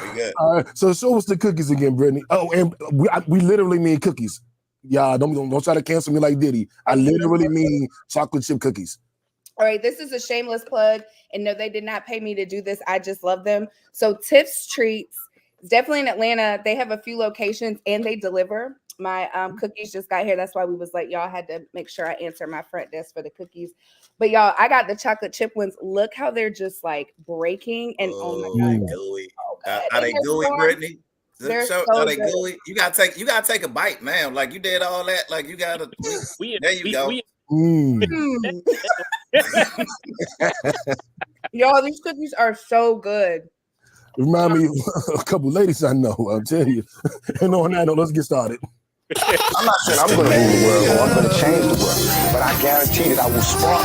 We good. All right, so show us the cookies again, Brittany. Oh, and we literally mean cookies. Y'all don't try to cancel me like Diddy. I literally mean chocolate chip cookies. All right, this is a shameless plug, and no, they did not pay me to do this. I just love them. So Tiff's Treats, it's definitely in Atlanta. They have a few locations, and they deliver. My cookies just got here. That's why we was like, y'all had to make sure I answer my front desk for the cookies. But y'all, I got the chocolate chip ones. Look how they're just like breaking, and oh my god, gooey. so Are they gooey, Brittany? They're so are they good. gooey? You gotta take a bite, man. Like you did all that. Like you gotta. There you go. Y'all, these cookies are so good. Remind me of a couple ladies I know. I'll tell you. And on that note, let's get started. I'm not saying I'm going to rule the world or I'm going to change the world, but I guarantee that I will spark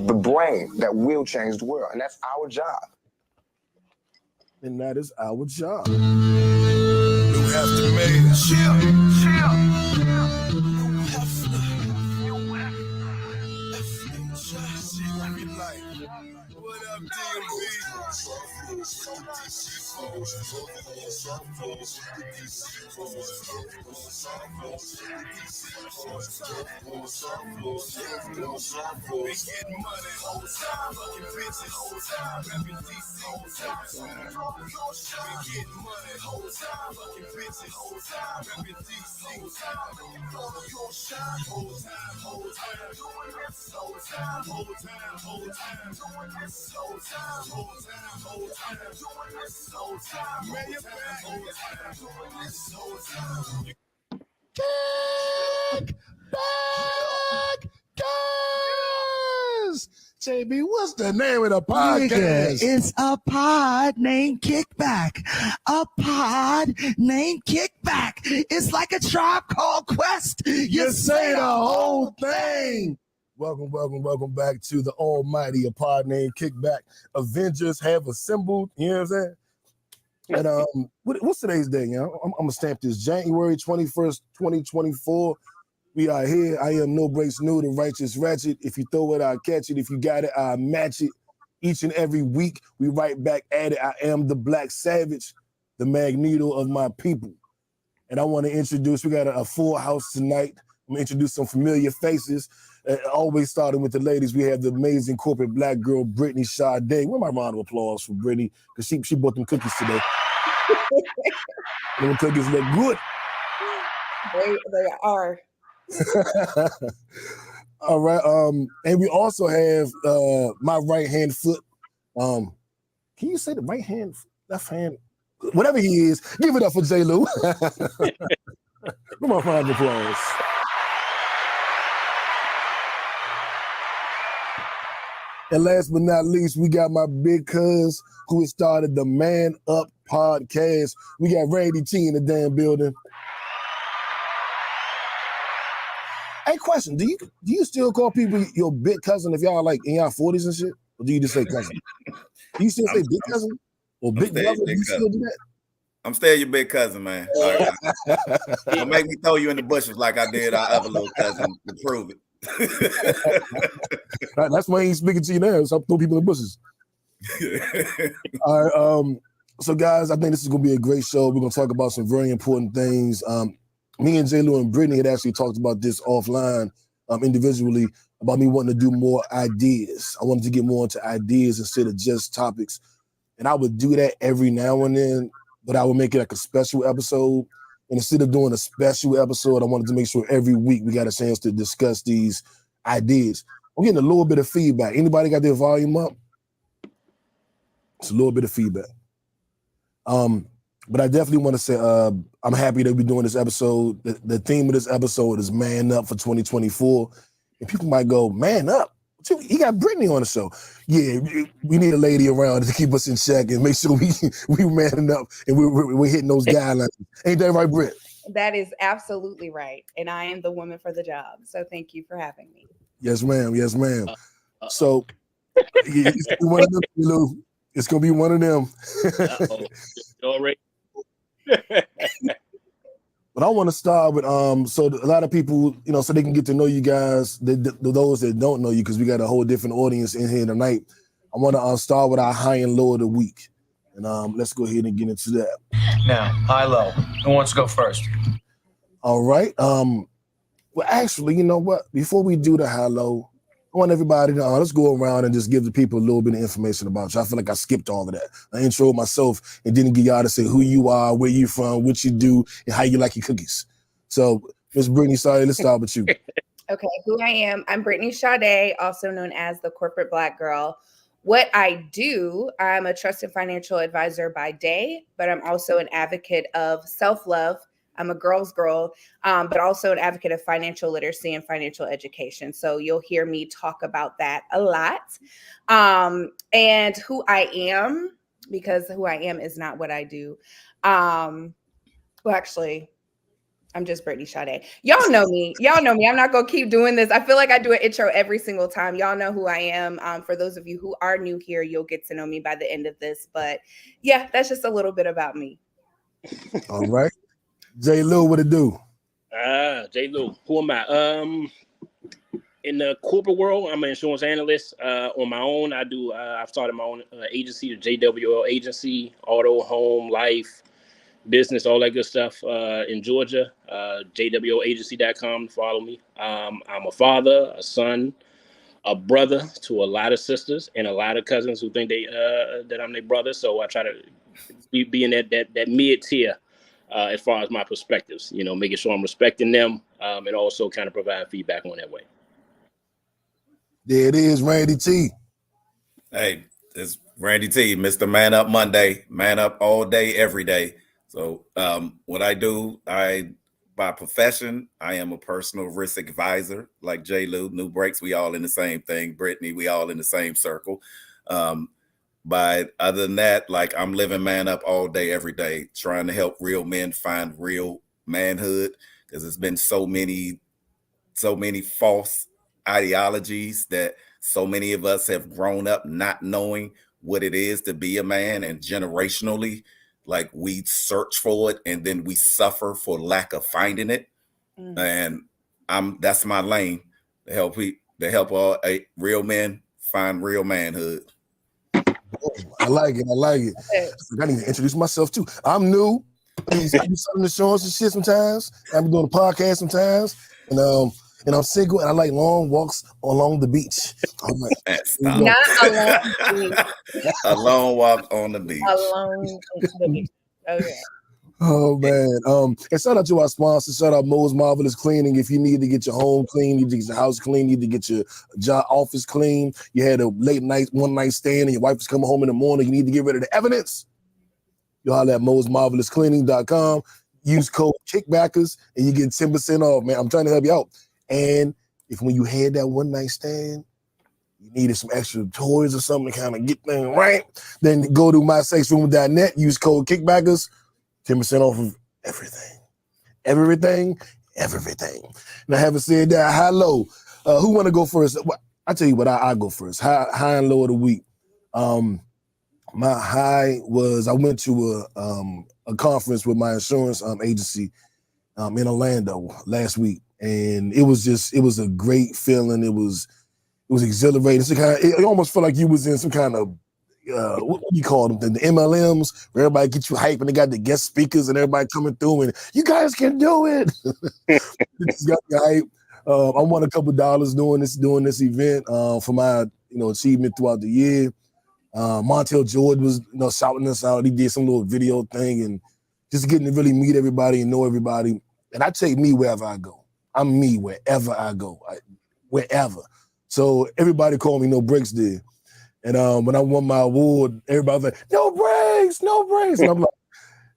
the brain that will change the world, and that's our job. And that is our job. You have to make it. What up, Kickback, guys. JB, what's the name of the podcast? It's a pod named Kickback. A pod named Kickback. It's like a Tribe Called Quest. You say the whole thing. Welcome back to the almighty pod named Kickback. Avengers have assembled. You know what I'm saying? And what's today's day? You know, I'm gonna stamp this January 21st, 2024. We are here. I am No Breaks New, the righteous ratchet. If you throw it, I'll catch it. If you got it, I'll match it. Each and every week, we right back at it. I am the Black Savage, the Magneto of my people. And I want to introduce, we got a full house tonight. I'm going to introduce some familiar faces. Always starting with the ladies, we have the amazing corporate black girl, Brittany Sade. Where my round of applause for Brittany? Because she bought them cookies today. Them cookies look good. They are. All right. And we also have my right hand foot. Can you say the right hand, left hand, whatever he is? Give it up for J. Lou. Come on, round of applause. And last but not least, we got my big cuz who has started the Man Up podcast. We got Randy T in the damn building. Hey, question: Do you still call people your big cousin if y'all like in y'all 40s and shit, or do you just say cousin? Do you still say big cousin or big brother? Do you still do that? I'm still your big cousin, man. Right. Don't make me throw you in the bushes like I did our other little cousin to prove it. That's why he's speaking to you now. So I throw people in the bushes. All right. So guys, I think this is gonna be a great show. We're gonna talk about some very important things. Me and J. Lou and Brittany had actually talked about this offline, individually, about me wanting to do more ideas. I wanted to get more into ideas instead of just topics. And I would do that every now and then, but I would make it like a special episode. And instead of doing a special episode, I wanted to make sure every week we got a chance to discuss these ideas. I'm getting a little bit of feedback. Anybody got their volume up? It's a little bit of feedback. But I definitely want to say I'm happy that we're doing this episode. The theme of this episode is Man Up for 2024. And people might go, Man Up? He got Brittany on the show. Yeah, we need a lady around to keep us in check and make sure we manning up and we're hitting those guidelines. Ain't that right, Britt? That is absolutely right. And I am the woman for the job. So thank you for having me. Yes, ma'am. Yes, ma'am. So it's gonna be one of them, Lou. It's gonna be one of them. Already. But I want to start with so a lot of people, so they can get to know you guys, those that don't know you, because we got a whole different audience in here tonight. I want to start with our high and low of the week. And let's go ahead and get into that. Now, high-low. Who wants to go first? All right. Well, actually, you know what? Before we do the high-low, I want everybody to let's go around and just give the people a little bit of information about you. I feel like I skipped all of that. I introed myself and didn't get y'all to say who you are, where you from, what you do, and how you like your cookies. So, Miss Brittany, sorry, let's start with you. Okay, who I am. I'm Brittany Sade, also known as the Corporate Black Girl. What I do, I'm a trusted financial advisor by day, but I'm also an advocate of self-love. I'm a girl's girl, but also an advocate of financial literacy and financial education. So you'll hear me talk about that a lot. And who I am, because who I am is not what I do. Well, actually, I'm just Brittany Sade. Y'all know me. Y'all know me. I'm not going to keep doing this. I feel like I do an intro every single time. Y'all know who I am. For those of you who are new here, you'll get to know me by the end of this. But yeah, that's just a little bit about me. All right. J. Lou, what it do? J. Lou, who am I? In the corporate world, I'm an insurance analyst. On my own, I've started my own agency, the JWL agency, auto, home, life, business, all that good stuff in Georgia. JWLagency.com to follow me. I'm a father, a son, a brother to a lot of sisters and a lot of cousins who think that I'm their brother. So I try to be in that mid tier. As far as my perspectives, making sure I'm respecting them and also kind of provide feedback on that way. There it is, Randy T. Hey, it's Randy T, Mr. Man Up Monday, man up all day, every day. So what I do, by profession, I am a personal risk advisor like J. Lou, New Breaks. We all in the same thing. Brittany, we all in the same circle. But other than that, like I'm living man up all day, every day, trying to help real men find real manhood because there's been so many false ideologies that so many of us have grown up not knowing what it is to be a man, and generationally, like we search for it and then we suffer for lack of finding it. And that's my lane to help all real men find real manhood. I like it. I need to introduce myself too. I'm new. I do some insurance and shit sometimes. I'm doing a podcast sometimes, and I'm single and I like long walks along the beach. I'm like, not along the beach. A long walk on the beach. Along the beach. Okay. Oh man. And shout out to our sponsors. Shout out Mo's Marvelous Cleaning. If you need to get your home clean, you need to get your house clean, you need to get your job office clean. You had a late night, one night stand, and your wife is coming home in the morning. You need to get rid of the evidence. You all at Mo'sMarvelousCleaning.com. Use code Kickbackers and you get 10% off, man. I'm trying to help you out. And if when you had that one night stand, you needed some extra toys or something to kind of get things right, then go to mysexroom.net, use code Kickbackers, 10% off of everything. Everything. And I haven't said that. High, low. Who want to go first? I tell you what, I go first. High and low of the week. My high was I went to a conference with my insurance agency in Orlando last week, and it was a great feeling. It was exhilarating. It almost felt like you was in some kind of what do you call them? The MLMs, where everybody get you hype and they got the guest speakers and everybody coming through and you guys can do it. It just got me hype. I won a couple dollars doing this event for my achievement throughout the year. Montel Jordan was shouting us out. He did some little video thing and just getting to really meet everybody and know everybody. And I take me wherever I go. I'm me wherever I go, wherever. So everybody called me No Breaks did. And when I won my award, everybody was like, no breaks. And I'm like,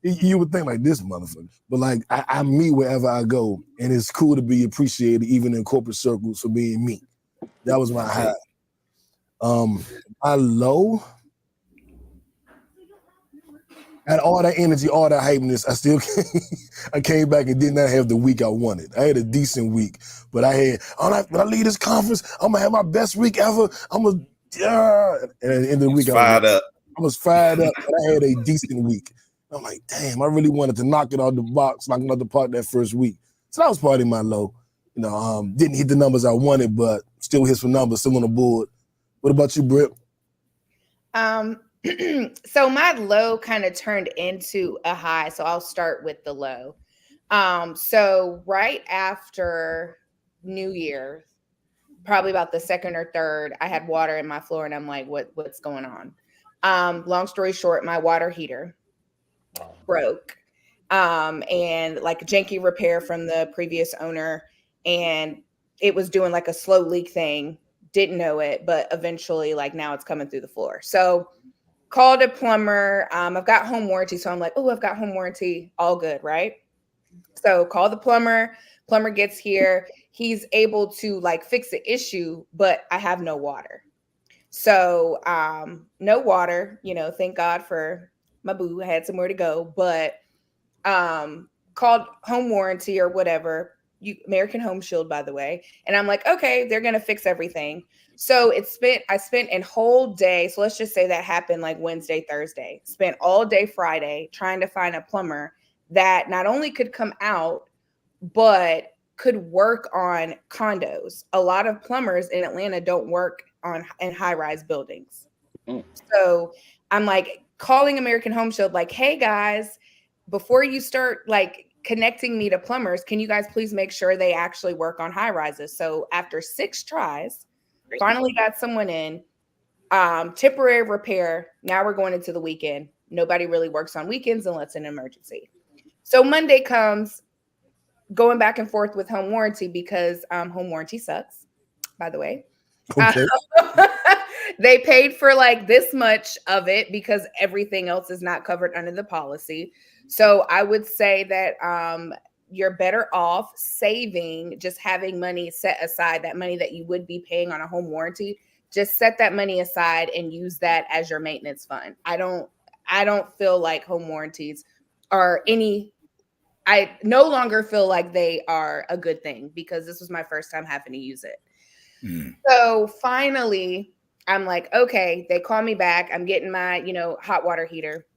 you would think like this motherfucker. But like, I'm me wherever I go. And it's cool to be appreciated even in corporate circles for being me. That was my high. My low, had all that energy, all that hypeness, I came back and did not have the week I wanted. I had a decent week, but when I leave this conference, I'm gonna have my best week ever. And at the end of the week, I was fired up, and I had a decent week. I'm like, damn, I really wanted to knock it out the park that first week. So that was probably my low. Didn't hit the numbers I wanted, but still hit some numbers, still on the board. What about you, Britt? So my low kind of turned into a high. So I'll start with the low. So right after New Year, probably about the second or third, I had water in my floor, and I'm like, what's going on? Long story short, my water heater broke. And like a janky repair from the previous owner, and it was doing like a slow leak thing. Didn't know it, but eventually, like now it's coming through the floor. So called a plumber. I've got home warranty, so I'm like, oh, I've got home warranty, all good, right? So call the plumber. Plumber gets here. He's able to like fix the issue, but I have no water. So no water, thank God for my boo. I had somewhere to go, but called home warranty or whatever, American Home Shield, by the way. And I'm like, okay, they're gonna fix everything. So I spent a whole day. So let's just say that happened like Wednesday, Thursday. Spent all day Friday trying to find a plumber that not only could come out, but could work on condos. A lot of plumbers in Atlanta don't work in high-rise buildings. So I'm like calling American Home Shield, like, hey guys, before you start like connecting me to plumbers, can you guys please make sure they actually work on high rises? So after 6 tries, finally got someone in. Temporary repair. Now we're going into the weekend. Nobody really works on weekends unless an emergency. So Monday comes, going back and forth with home warranty because home warranty sucks, by the way. Okay. They paid for like this much of it because everything else is not covered under the policy. So I would say that you're better off saving, just having money set aside, that money that you would be paying on a home warranty. Just set that money aside and use that as your maintenance fund. I don't feel like home warranties are I no longer feel like they are a good thing because this was my first time having to use it. So finally, I'm like, okay, they call me back. I'm getting my, hot water heater.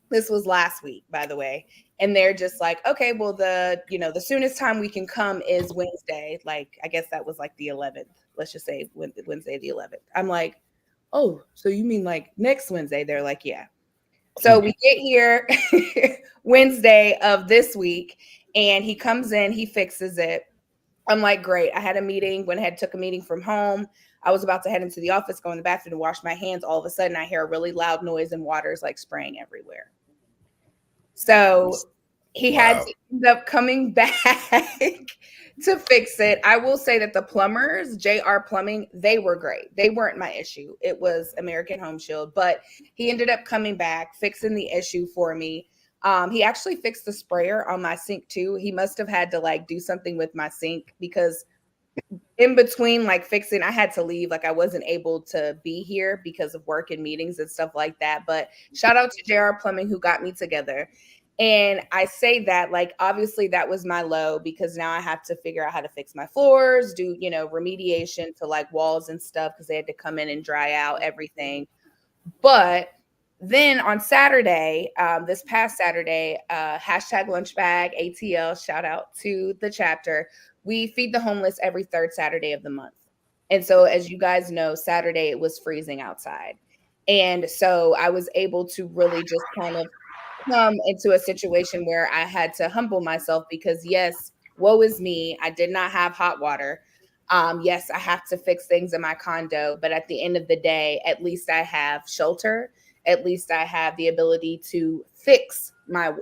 This was last week, by the way. And they're just like, okay, well, the soonest time we can come is Wednesday. Like, I guess that was like the 11th. Let's just say Wednesday, the 11th. I'm like, oh, so you mean like next Wednesday? They're like, yeah. So we get here Wednesday of this week, and he comes in, he fixes it. I'm like, great. I had a meeting, went ahead, took a meeting from home. I was about to head into the office, go in the bathroom to wash my hands. All of a sudden, I hear a really loud noise and water's like spraying everywhere. So he had to end up coming back to fix it. I will say that the plumbers, JR Plumbing, they were great. They weren't my issue. It was American Home Shield, but he ended up coming back, fixing the issue for me. He actually fixed the sprayer on my sink too. He must have had to like do something with my sink because in between like fixing, I had to leave. Like I wasn't able to be here because of work and meetings and stuff like that. But shout out to JR Plumbing who got me together. And I say that like, obviously that was my low because now I have to figure out how to fix my floors, do, remediation to like walls and stuff because they had to come in and dry out everything. But then on Saturday, this past Saturday, hashtag lunchbag ATL, shout out to the chapter. We feed the homeless every third Saturday of the month. And so, as you guys know, Saturday it was freezing outside. And so I was able to really just kind of come into a situation where I had to humble myself because, yes, woe is me. I did not have hot water. Yes, I have to fix things in my condo. But at the end of the day, at least I have shelter. At least I have the ability to fix my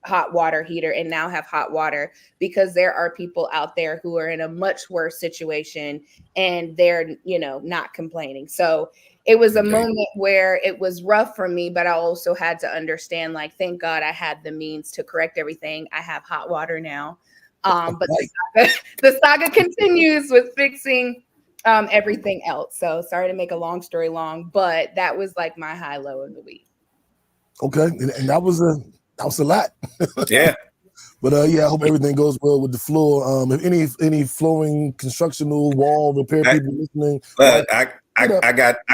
hot water heater and now have hot water because there are people out there who are in a much worse situation and they're, not complaining. So it was a moment where it was rough for me, but I also had to understand, like, thank God I had the means to correct everything. I have hot water now. But the saga continues with fixing everything else. So sorry to make a long story long, but that was like my high low of the week. Okay, and that was a lot. Yeah. But yeah, I hope everything goes well with the floor. If any flooring, constructional, wall repair people listening, I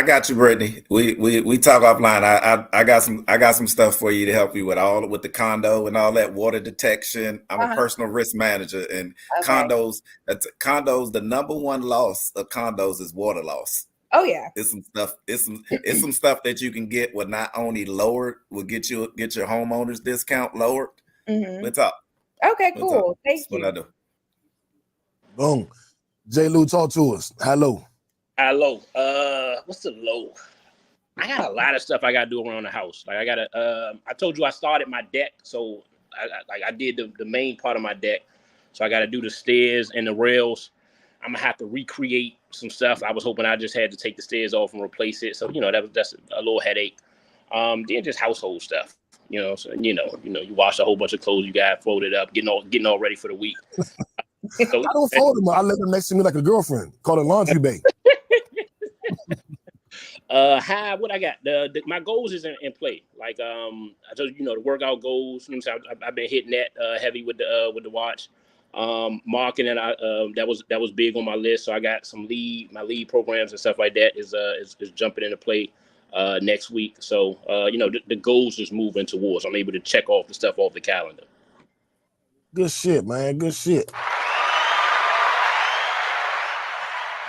got you, Brittany. We talk offline. I got some stuff for you to help you with the condo and all that water detection. I'm a personal risk manager, and condos. The number one loss of condos is water loss. Oh yeah. It's some stuff. It's some stuff that you can get with not only lowered, will get your homeowner's discount lowered. Mm-hmm. Let's talk. Okay, Let's talk. cool. Thank That's you. what I do. Boom. J. Lou, talk to us. Hello. Hello. What's the low? I got a lot of stuff I gotta do around the house. Like I gotta. I told you I started my deck, so I did the main part of my deck. So I gotta do the stairs and the rails. I'm gonna have to recreate some stuff. I was hoping I just had to take the stairs off and replace it. So that's a little headache. Then just household stuff. So you wash a whole bunch of clothes you got folded up, getting all ready for the week. I don't fold them. I let them next to me like a girlfriend. Call it laundry bay. What I got? My goals is in play. Like I told you, the workout goals. I've been hitting that heavy with the watch. Marketing, that was big on my list. So I got my lead programs and stuff like that is jumping into play next week. So the goals is moving towards. I'm able to check off the stuff off the calendar. Good shit, man. Good shit.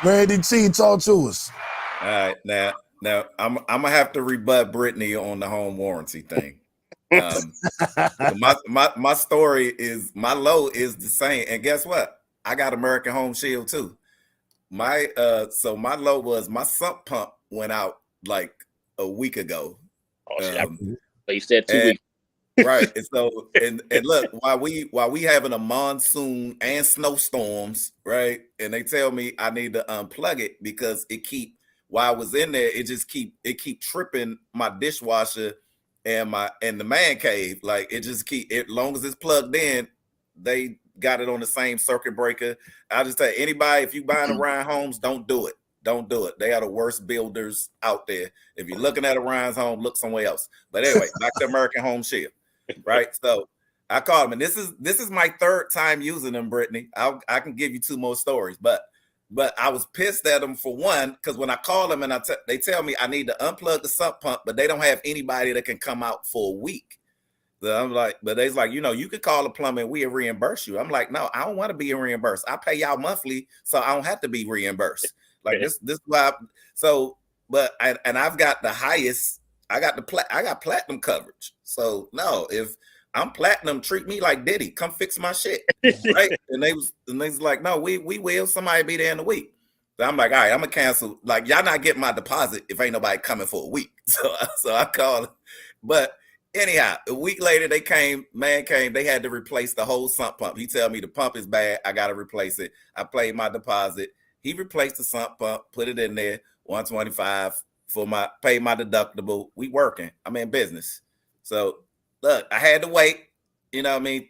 Randy T, talk to us. All right, now I'm gonna have to rebut Brittany on the home warranty thing. My story is my low is the same, and guess what? I got American Home Shield too. My low was my sump pump went out like a week ago. Oh shit! You said 2 weeks. Right. And so and look, while we having a monsoon and snowstorms, right? And they tell me I need to unplug it because while I was in there, it keep tripping my dishwasher and the man cave. Like as long as it's plugged in, they got it on the same circuit breaker. I'll just tell you, anybody, if you buying Orion Homes, don't do it. Don't do it. They are the worst builders out there. If you're looking at Orion's home, look somewhere else. But anyway, back to American Home Shield. Right. So I called them, and this is my third time using them, Brittany. I can give you 2 more stories, but I was pissed at them for one, because when I call them and they tell me I need to unplug the sump pump, but they don't have anybody that can come out for a week. So I'm like, but they's like, you could call a plumber and we'll reimburse you. I'm like, no, I don't want to be reimbursed. I pay y'all monthly, so I don't have to be reimbursed. Like this why. I've got the highest. I got platinum coverage. So no, if I'm platinum, treat me like Diddy. Come fix my shit, right? And they was like, no, we will. Somebody be there in a week. So I'm like, all right, I'm gonna cancel. Like, y'all not getting my deposit if ain't nobody coming for a week. So I called. But anyhow, a week later they came. They had to replace the whole sump pump. He tell me the pump is bad. I gotta replace it. I paid my deposit. He replaced the sump pump, put it in there, $125 pay my deductible. We working. I'm in business. So look, I had to wait. You know what I mean?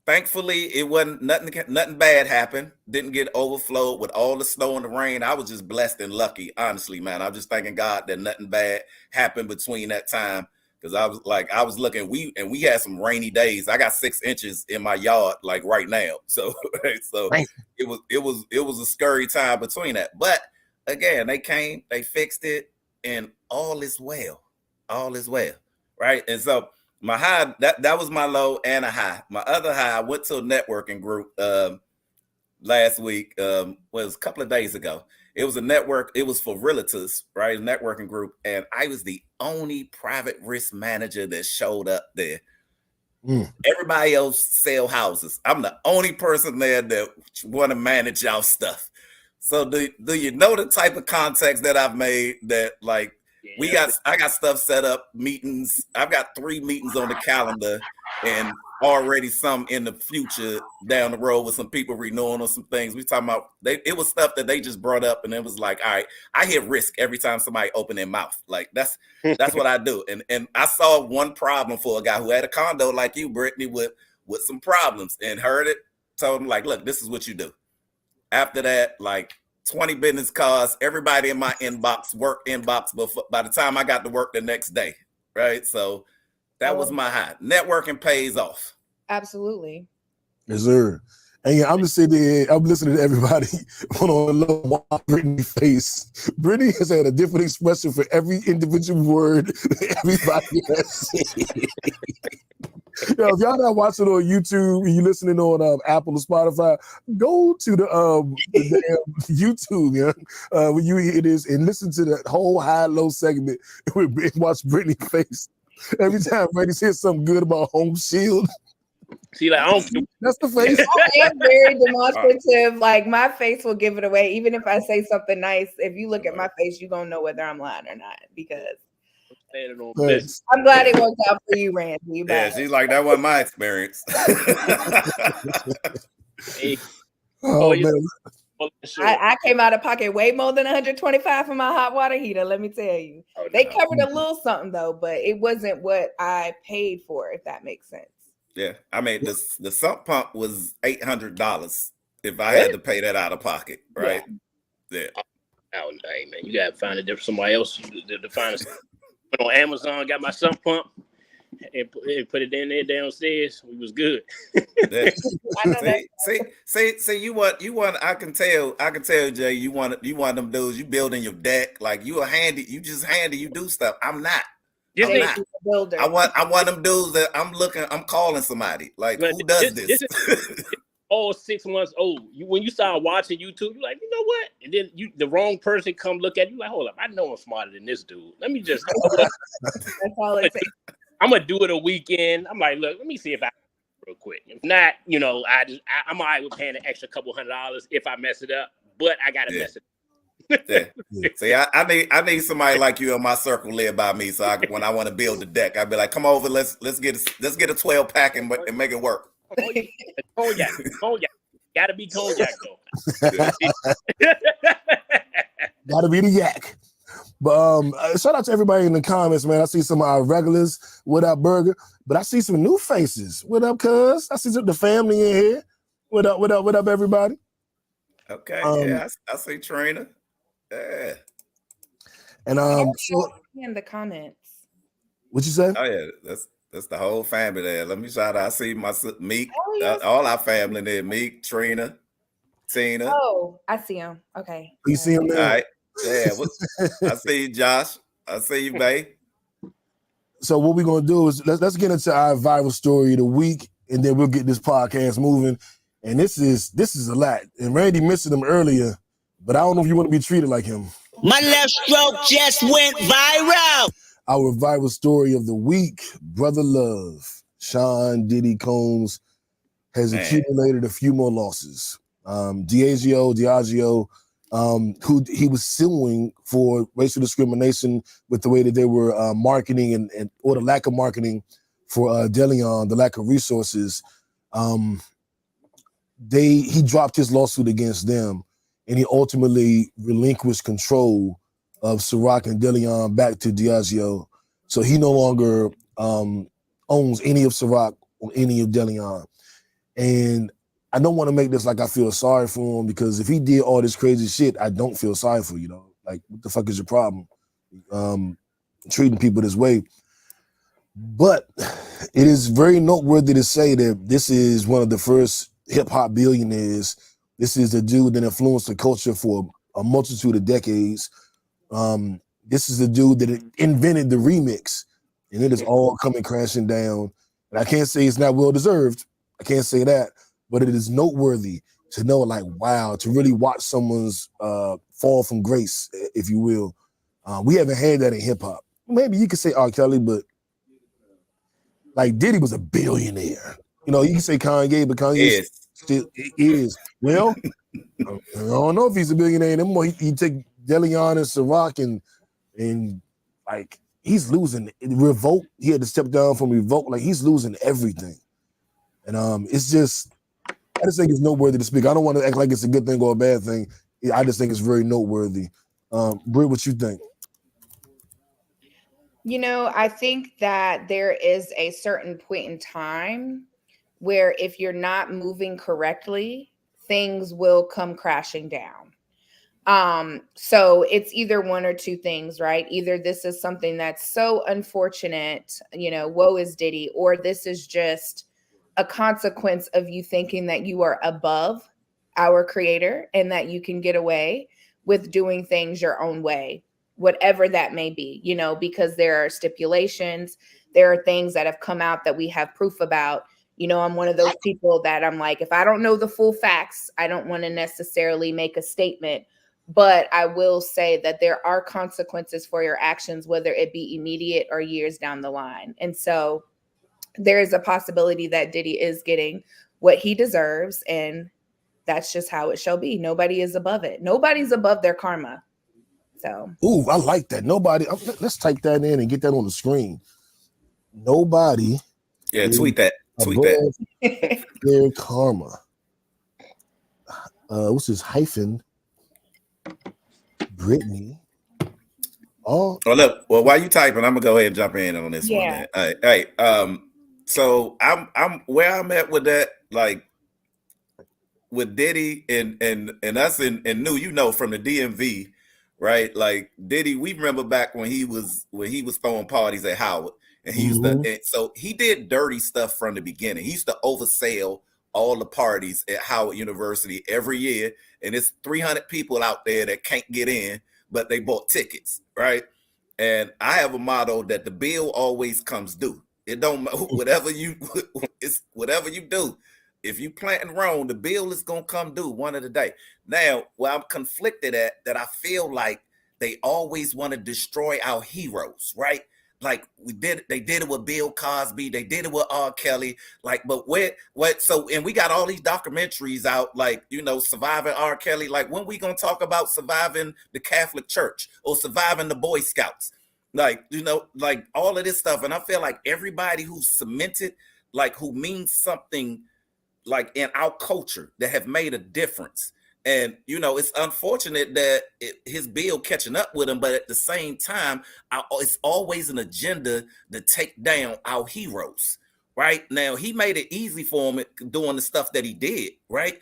Thankfully, it wasn't nothing bad happened. Didn't get overflowed with all the snow and the rain. I was just blessed and lucky, honestly, man. I'm just thanking God that nothing bad happened between that time. Because I was looking, we had some rainy days. I got 6 inches in my yard, like right now. So it was a scary time between that. But again, they came, they fixed it, and all is well. All is well. Right. And so my high, that was my low and a high. My other high, I went to a networking group last week, was a couple of days ago. It was a network, it was for realtors, right? A networking group. And I was the only private risk manager that showed up there. Everybody else sell houses. I'm the only person there that want to manage y'all stuff. So do you know the type of contacts that I've made that like I got stuff set up, meetings. I've got 3 meetings on the calendar and already some in the future down the road with some people renewing on some things. We talking about it was stuff that they just brought up, and it was like, all right, I hit risk every time somebody open their mouth. Like that's what I do. And I saw one problem for a guy who had a condo like you, Brittany, with some problems, and heard it, told him like, look, this is what you do. After that, like 20 business cards, everybody in my work inbox, but by the time I got to work the next day, right? So that was my high. Networking pays off. Absolutely. Yes, sir. And yeah, I'm just sitting there, I'm listening to everybody on a little Brittany face. Brittany has had a different expression for every individual word everybody has said. Yo, if y'all not watching on YouTube, you listening on Apple or Spotify, go to the damn YouTube, yeah, when you hear this and listen to the whole high-low segment and watch Brittany face. Every time Brittany says something good about Home Shield, See, like I don't. that's the face. I am very demonstrative. Like my face will give it away, even if I say something nice. If you look at my face, you're gonna know whether I'm lying or not. Because I'm glad it worked out for you, Randy. You Yeah, bad. she's like, that wasn't my experience. Hey, Oh man, I came out of pocket way more than 125 for my hot water heater. Let me tell you, they covered a little something though, but it wasn't what I paid for. If that makes sense. Yeah, I mean the sump pump was $800 if I had to pay that out of pocket, right? Yeah. Oh, hey man, you gotta find a different somebody else to find. Went on Amazon, got my sump pump, and put it in there downstairs. We was good. Yeah. See, you want. I can tell, Jay, you want them dudes. You building your deck like you just handy. You do stuff. I'm not. I'm not. Builder. I want them dudes that I'm calling somebody. Like, who does this? All 6 months old. When you start watching YouTube, you're like, you know what? And then the wrong person come look at you like, hold up, I know I'm smarter than this dude. Let me just. That's all it takes. I'm gonna do it a weekend. I'm like, look, let me see if I real quick. If not, I'm all right with paying an extra couple $100 if I mess it up. But I gotta mess it up. Yeah. See, I need somebody like you in my circle led by me. So when I want to build the deck, I'd be like, come over, let's get a 12 pack and make it work. Cognac. Gotta be cognac though. Gotta be the yak. But shout out to everybody in the comments, man. I see some of our regulars. What up, Burger? But I see some new faces. What up, cuz? I see the family in here. What up, everybody? Okay, yeah, I see Trina. Yeah. And so in the comments. What you say? Oh yeah, that's the whole family there. Let me shout out. I see my Meek, all our family there. Meek, Trina, Tina. Oh, I see him. Okay. You see him there? All right. Yeah. I see you, Josh. I see you, babe. So what we're gonna do is let's get into our viral story of the week, and then we'll get this podcast moving. And this is a lot. And Randy mentioned him earlier, but I don't know if you want to be treated like him. My left stroke just went viral. Our viral story of the week, Brother Love, Sean Diddy Combs, has accumulated a few more losses. Diageo, who he was suing for racial discrimination with the way that they were marketing and or the lack of marketing for Deleon, the lack of resources. He dropped his lawsuit against them, and he ultimately relinquished control of Ciroc and Deleon back to Diageo. So he no longer owns any of Ciroc or any of Deleon. And I don't want to make this like I feel sorry for him, because if he did all this crazy shit, I don't feel sorry for you, though. Like, what the fuck is your problem? Treating people this way. But it is very noteworthy to say that this is one of the first hip-hop billionaires. This is a dude that influenced the culture for a multitude of decades. This is the dude that invented the remix, and it is all coming crashing down. And I can't say it's not well-deserved. I can't say that, but it is noteworthy to know, like, wow, to really watch someone's fall from grace, if you will. We haven't had that in hip-hop. Maybe you could say R. Kelly, but like Diddy was a billionaire. You know, you can say Kanye, but Kanye still is. Well, I don't know if he's a billionaire anymore. He take Deleon and Ciroc and like he's losing Revolt. He had to step down from Revolt. Like, he's losing everything. And I just think it's noteworthy to speak. I don't want to act like it's a good thing or a bad thing. I just think it's very noteworthy. Britt, what you think? You know, I think that there is a certain point in time where if you're not moving correctly, things will come crashing down. So it's either one or two things, right? Either this is something that's so unfortunate, you know, woe is Diddy, or this is just a consequence of you thinking that you are above our creator and that you can get away with doing things your own way, whatever that may be, you know, because there are stipulations, there are things that have come out that we have proof about. You know, I'm one of those people that I'm like, if I don't know the full facts, I don't want to necessarily make a statement. But I will say that there are consequences for your actions, whether it be immediate or years down the line. And so there is a possibility that Diddy is getting what he deserves. And that's just how it shall be. Nobody is above it. Nobody's above their karma. So, ooh, I like that. Nobody, let's type that in and get that on the screen. Nobody. Yeah, tweet that. Tweet above that. their karma. What's this hyphen? Brittany. Oh, look. Well, while you typing, I'm gonna go ahead and jump in on this one. Yeah. Then. Hey, so I'm where I'm at with that, like with Diddy and us and New, you know, from the DMV, right? Like Diddy, we remember back when he was throwing parties at Howard, and he used to. And so he did dirty stuff from the beginning. He used to oversell all the parties at Howard University every year, and it's 300 people out there that can't get in, but they bought tickets, right? And I have a motto that the bill always comes due. It don't whatever you it's whatever you do. If you planting wrong, the bill is gonna come due one of the day. Now, where I'm conflicted at, that I feel like they always want to destroy our heroes, right? Like they did it with Bill Cosby, they did it with R. Kelly, like, but what? So, and we got all these documentaries out, like, you know, surviving R. Kelly. Like, when we gonna talk about surviving the Catholic Church or surviving the Boy Scouts? Like, you know, like all of this stuff. And I feel like everybody who's cemented, like who means something, like in our culture, that have made a difference. And, you know, it's unfortunate that his bill catching up with him, but at the same time, it's always an agenda to take down our heroes, right? Now, he made it easy for him doing the stuff that he did, right?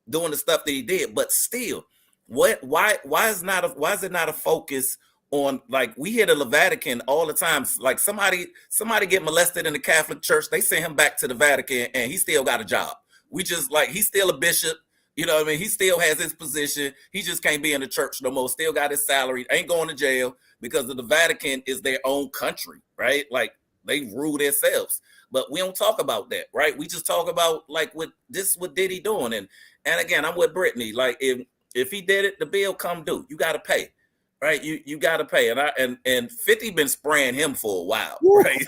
Doing the stuff that he did, but still, why is it not a focus on, like, we hear the Vatican all the time, like somebody get molested in the Catholic Church, they send him back to the Vatican and he still got a job. We just, like, he's still a bishop. You know what I mean? He still has his position. He just can't be in the church no more. Still got his salary. Ain't going to jail because the Vatican is their own country, right? Like, they rule themselves. But we don't talk about that, right? We just talk about, like, what Diddy doing. And again, I'm with Brittany. Like, if he did it, the bill come due. You got to pay, right? You got to pay. And 50 been spraying him for a while, right?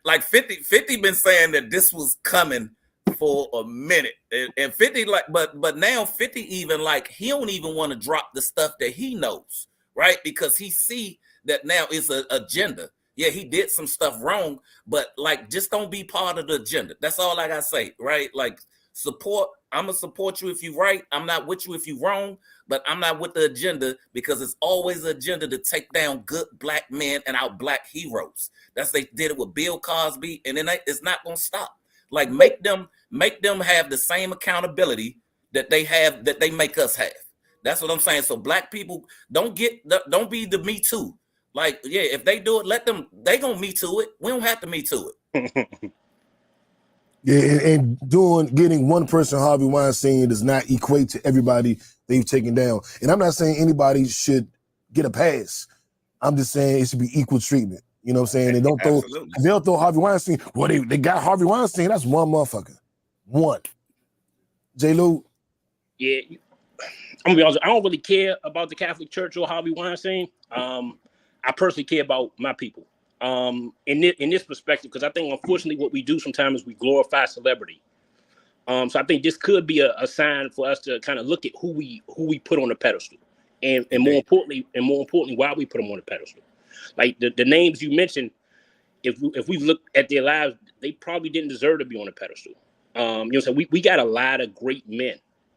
like 50 been saying that this was coming for a minute, and 50, like, but now 50 even, like, he don't even want to drop the stuff that he knows, right? Because he see that now it's an agenda. Yeah, he did some stuff wrong, but, like, just don't be part of the agenda. That's all I gotta say, right? Like, support. I'm gonna support you if you right. I'm not with you if you wrong, but I'm not with the agenda, because it's always an agenda to take down good black men and our black heroes. They did it with Bill Cosby, and then it's not gonna stop. Like, make them have the same accountability that they make us have. That's what I'm saying. So black people don't be the Me Too. Like, yeah, if they do it, they gonna Me Too it. We don't have to Me Too it. Yeah, and getting one person Harvey Weinstein does not equate to everybody they've taken down. And I'm not saying anybody should get a pass. I'm just saying it should be equal treatment. You know what I'm saying? They'll throw Harvey Weinstein. Well, they got Harvey Weinstein. That's one motherfucker. One. J. Lou. Yeah, I'm gonna be honest. I don't really care about the Catholic Church or Harvey Weinstein. I personally care about my people. In this perspective, because I think, unfortunately, what we do sometimes is we glorify celebrity. So I think this could be a sign for us to kind of look at who we put on the pedestal, and more importantly, why we put them on the pedestal. Like the names you mentioned, if we look at their lives, they probably didn't deserve to be on a pedestal. So we got a lot of great men,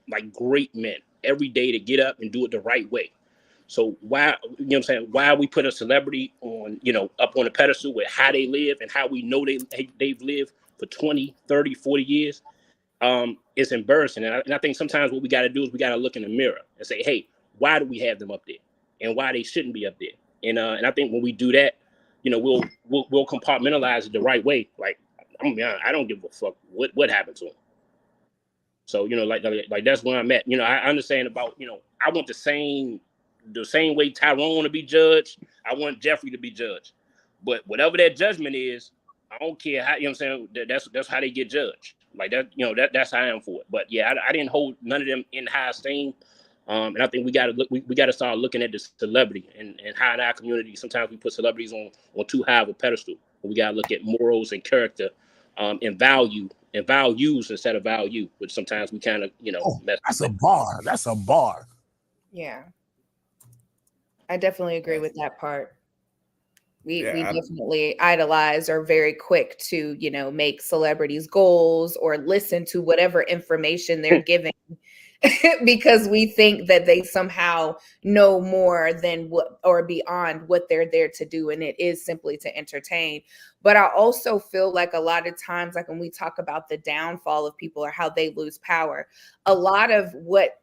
like great men, every day to get up and do it the right way. So why, why we put a celebrity on, up on a pedestal with how they live and how we know they've lived for 20, 30, 40 years, it's embarrassing. And I think sometimes what we got to do is we got to look in the mirror and say, hey, why do we have them up there, and why they shouldn't be up there? And I think when we do that, we'll compartmentalize it the right way. Like, I don't give a fuck what happened to him. So, like that's where I'm at. I understand about, I want the same way Tyrone to be judged. I want Jeffrey to be judged. But whatever that judgment is, I don't care how, you know what I'm saying? That's how they get judged. Like that, you know, that's how I am for it. But yeah, I didn't hold none of them in high esteem. And I think we got to look. We got to start looking at the celebrity and how in our community sometimes we put celebrities on too high of a pedestal. We got to look at morals and character, and values instead of value, which sometimes we kind of mess. That's a bar. That's a bar. Yeah, I definitely agree with that part. We definitely idolize or very quick to, make celebrities goals or listen to whatever information they're giving because we think that they somehow know more than what or beyond what they're there to do. And it is simply to entertain. But I also feel like a lot of times, like when we talk about the downfall of people or how they lose power, a lot of what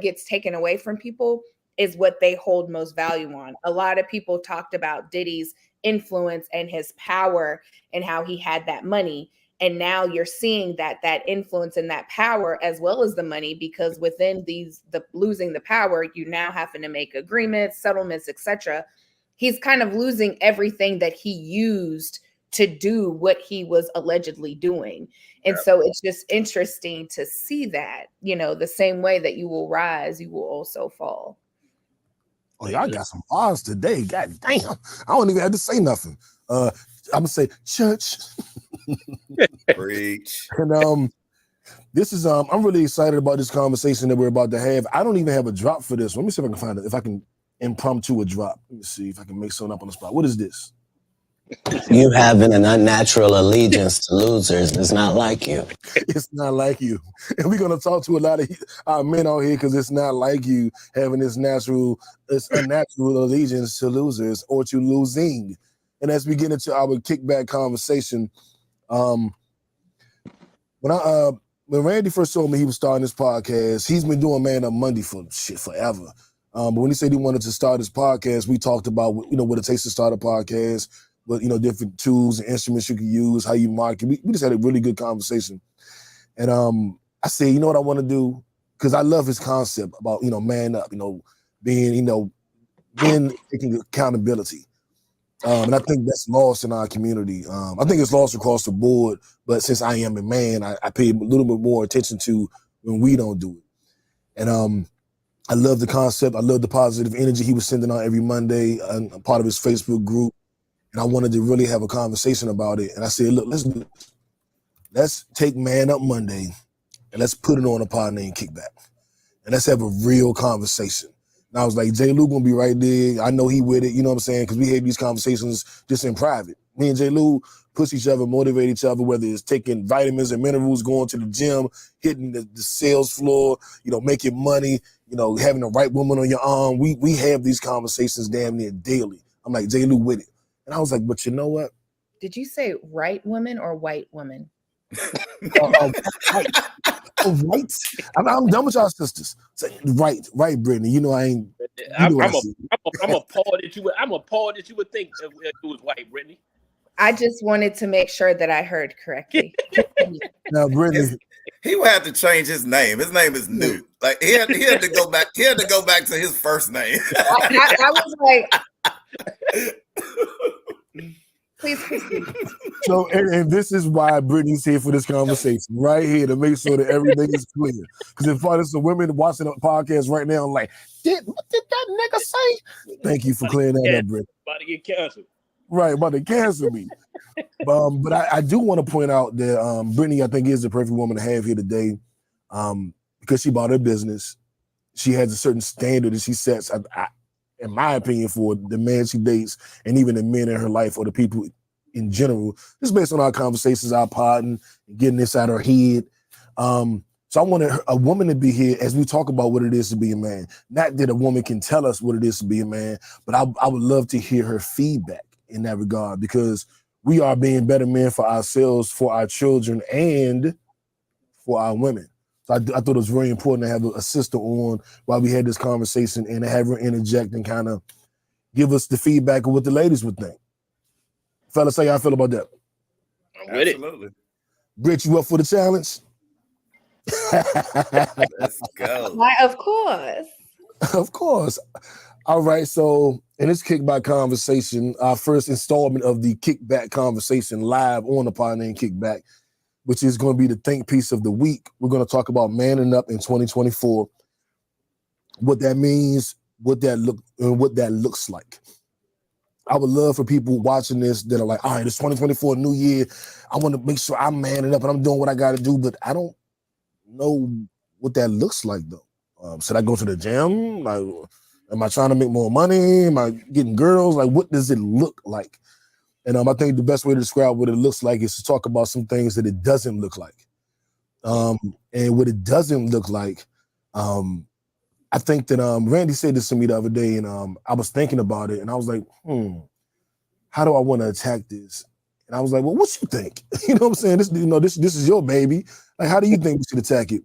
gets taken away from people is what they hold most value on. A lot of people talked about Diddy's influence and his power and how he had that money. And now you're seeing that influence and that power as well as the money, because within the losing the power, you now having to make agreements, settlements, etc. He's kind of losing everything that he used to do what he was allegedly doing. And so it's just interesting to see that, the same way that you will rise, you will also fall. Oh, y'all got some bars today. God damn. I don't even have to say nothing. I'm gonna say church. Preach. And this is I'm really excited about this conversation that we're about to have. I don't even have a drop for this. Let me see if I can find it. If I can impromptu a drop. Let me see if I can make something up on the spot. What is this? You having an unnatural allegiance to losers is not like you. It's not like you. And we're going to talk to a lot of our men out here because it's not like you having this unnatural allegiance to losers or to losing. And as we get into our kickback conversation, when Randy first told me he was starting this podcast, he's been doing Man Up Monday for forever. But when he said he wanted to start his podcast, we talked about what it takes to start a podcast, but different tools and instruments you can use, how you market. We just had a really good conversation. And I said, you know what I want to do? Because I love his concept about, man up, being taking accountability. And I think that's lost in our community. I think it's lost across the board. But since I am a man, I pay a little bit more attention to when we don't do it. And I love the concept. I love the positive energy he was sending out every Monday. I'm a part of his Facebook group. And I wanted to really have a conversation about it. And I said, look, let's do this. Let's take Man Up Monday and let's put it on a pod named Kickback. And let's have a real conversation. And I was like, J. Lou gonna be right there. I know he with it, you know what I'm saying? Because we have these conversations just in private. Me and J. Lou push each other, motivate each other, whether it's taking vitamins and minerals, going to the gym, hitting the sales floor, making money, having the right woman on your arm. We have these conversations damn near daily. I'm like, J. Lou with it. And I was like, but you know what? Did you say right woman or white woman? Right. I'm done with y'all sisters. Say, right, Brittany. I ain't. I'm appalled that you would. I'm appalled that you would think it was white, Brittany. I just wanted to make sure that I heard correctly. Now, Brittany, he would have to change his name. His name is Newt. Like he had to go back. He had to go back to his first name. I was like, please proceed. So, and this is why Brittany's here for this conversation, right here to make sure that everything is clear. Because if there's some women watching the podcast right now, like, what did that nigga say? Thank you for clearing that up, Brittany. About to get canceled. Right, about to cancel me. But I do want to point out that Brittany, I think, is the perfect woman to have here today, because she bought her business. She has a certain standard that she sets, in my opinion, for the man she dates and even the men in her life or the people in general. Just based on our conversations, our podding, and getting this out of her head. So I wanted a woman to be here as we talk about what it is to be a man. Not that a woman can tell us what it is to be a man, but I would love to hear her feedback in that regard, because we are being better men for ourselves, for our children, and for our women. So I thought it was very important to have a sister on while we had this conversation and to have her interject and kind of give us the feedback of what the ladies would think. Fellas, how y'all feel about that? I'm with Absolutely. it. Britt, you up for the challenge? Let's go. Why, of course. Of course. All right, so in this Kickback conversation, our first installment of the Kickback conversation live on the Pod Name Kickback, which is going to be the think piece of the week. We're going to talk about manning up in 2024, what that means, what that looks like. I would love for people watching this that are like, all right, it's 2024, new year. I want to make sure I'm manning up and I'm doing what I got to do, but I don't know what that looks like though. Should I go to the gym? Like, am I trying to make more money? Am I getting girls? Like, what does it look like? And I think the best way to describe what it looks like is to talk about some things that it doesn't look like. And what it doesn't look like, I think that Randy said this to me the other day, and I was thinking about it, and I was like, how do I want to attack this? And I was like, well, what you think? You know what I'm saying? This is your baby. Like, how do you think we should attack it?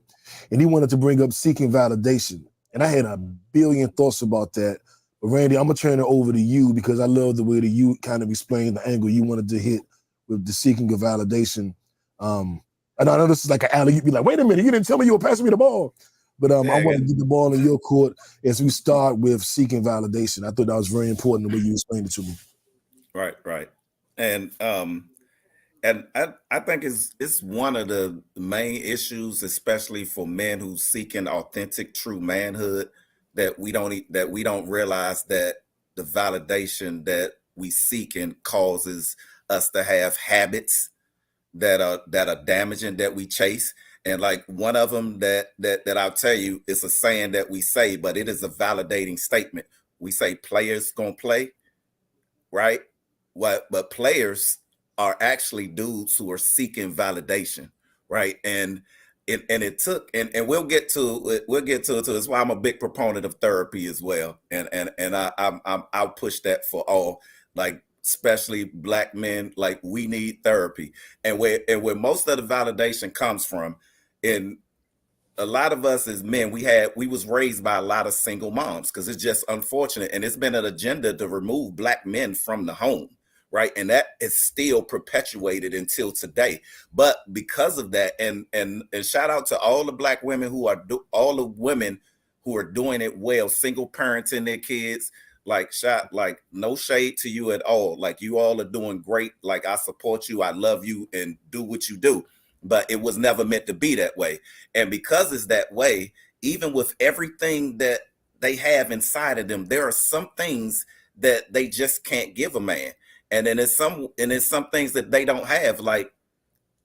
And he wanted to bring up seeking validation. And I had a billion thoughts about that. But Randy, I'm gonna turn it over to you because I love the way that you kind of explained the angle you wanted to hit with the seeking of validation. And I know this is like an alley. You'd be like, wait a minute, you didn't tell me you were passing me the ball. But I want to get the ball in your court as we start with seeking validation. I thought that was very important the way you explained it to me. Right. And I think it's one of the main issues, especially for men who seeking authentic, true manhood, that we don't realize that the validation that we seeking causes us to have habits that are damaging, that we chase. And like one of them that I'll tell you, it's a saying that we say, but it is a validating statement. We say players gonna play, right? But players are actually dudes who are seeking validation, right? And it took, and we'll get to it. That's why I'm a big proponent of therapy as well. And I'll push that for all, like especially Black men. Like, we need therapy, and where most of the validation comes from. In a lot of us as men, we was raised by a lot of single moms, because it's just unfortunate, and it's been an agenda to remove Black men from the home, right? And that is still perpetuated until today. But because of that, and shout out to all the Black women all the women who are doing it well, single parenting their kids. Like, no shade to you at all. Like, you all are doing great. Like, I support you, I love you, and do what you do. But it was never meant to be that way. And because it's that way, even with everything that they have inside of them, there are some things that they just can't give a man. And then there's some things that they don't have, like,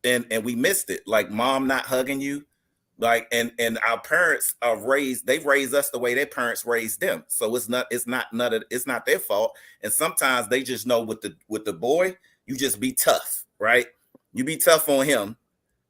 and we missed it, like mom not hugging you. Like, and our parents they've raised us the way their parents raised them. So it's not their fault. And sometimes they just know with the boy, you just be tough, right? You be tough on him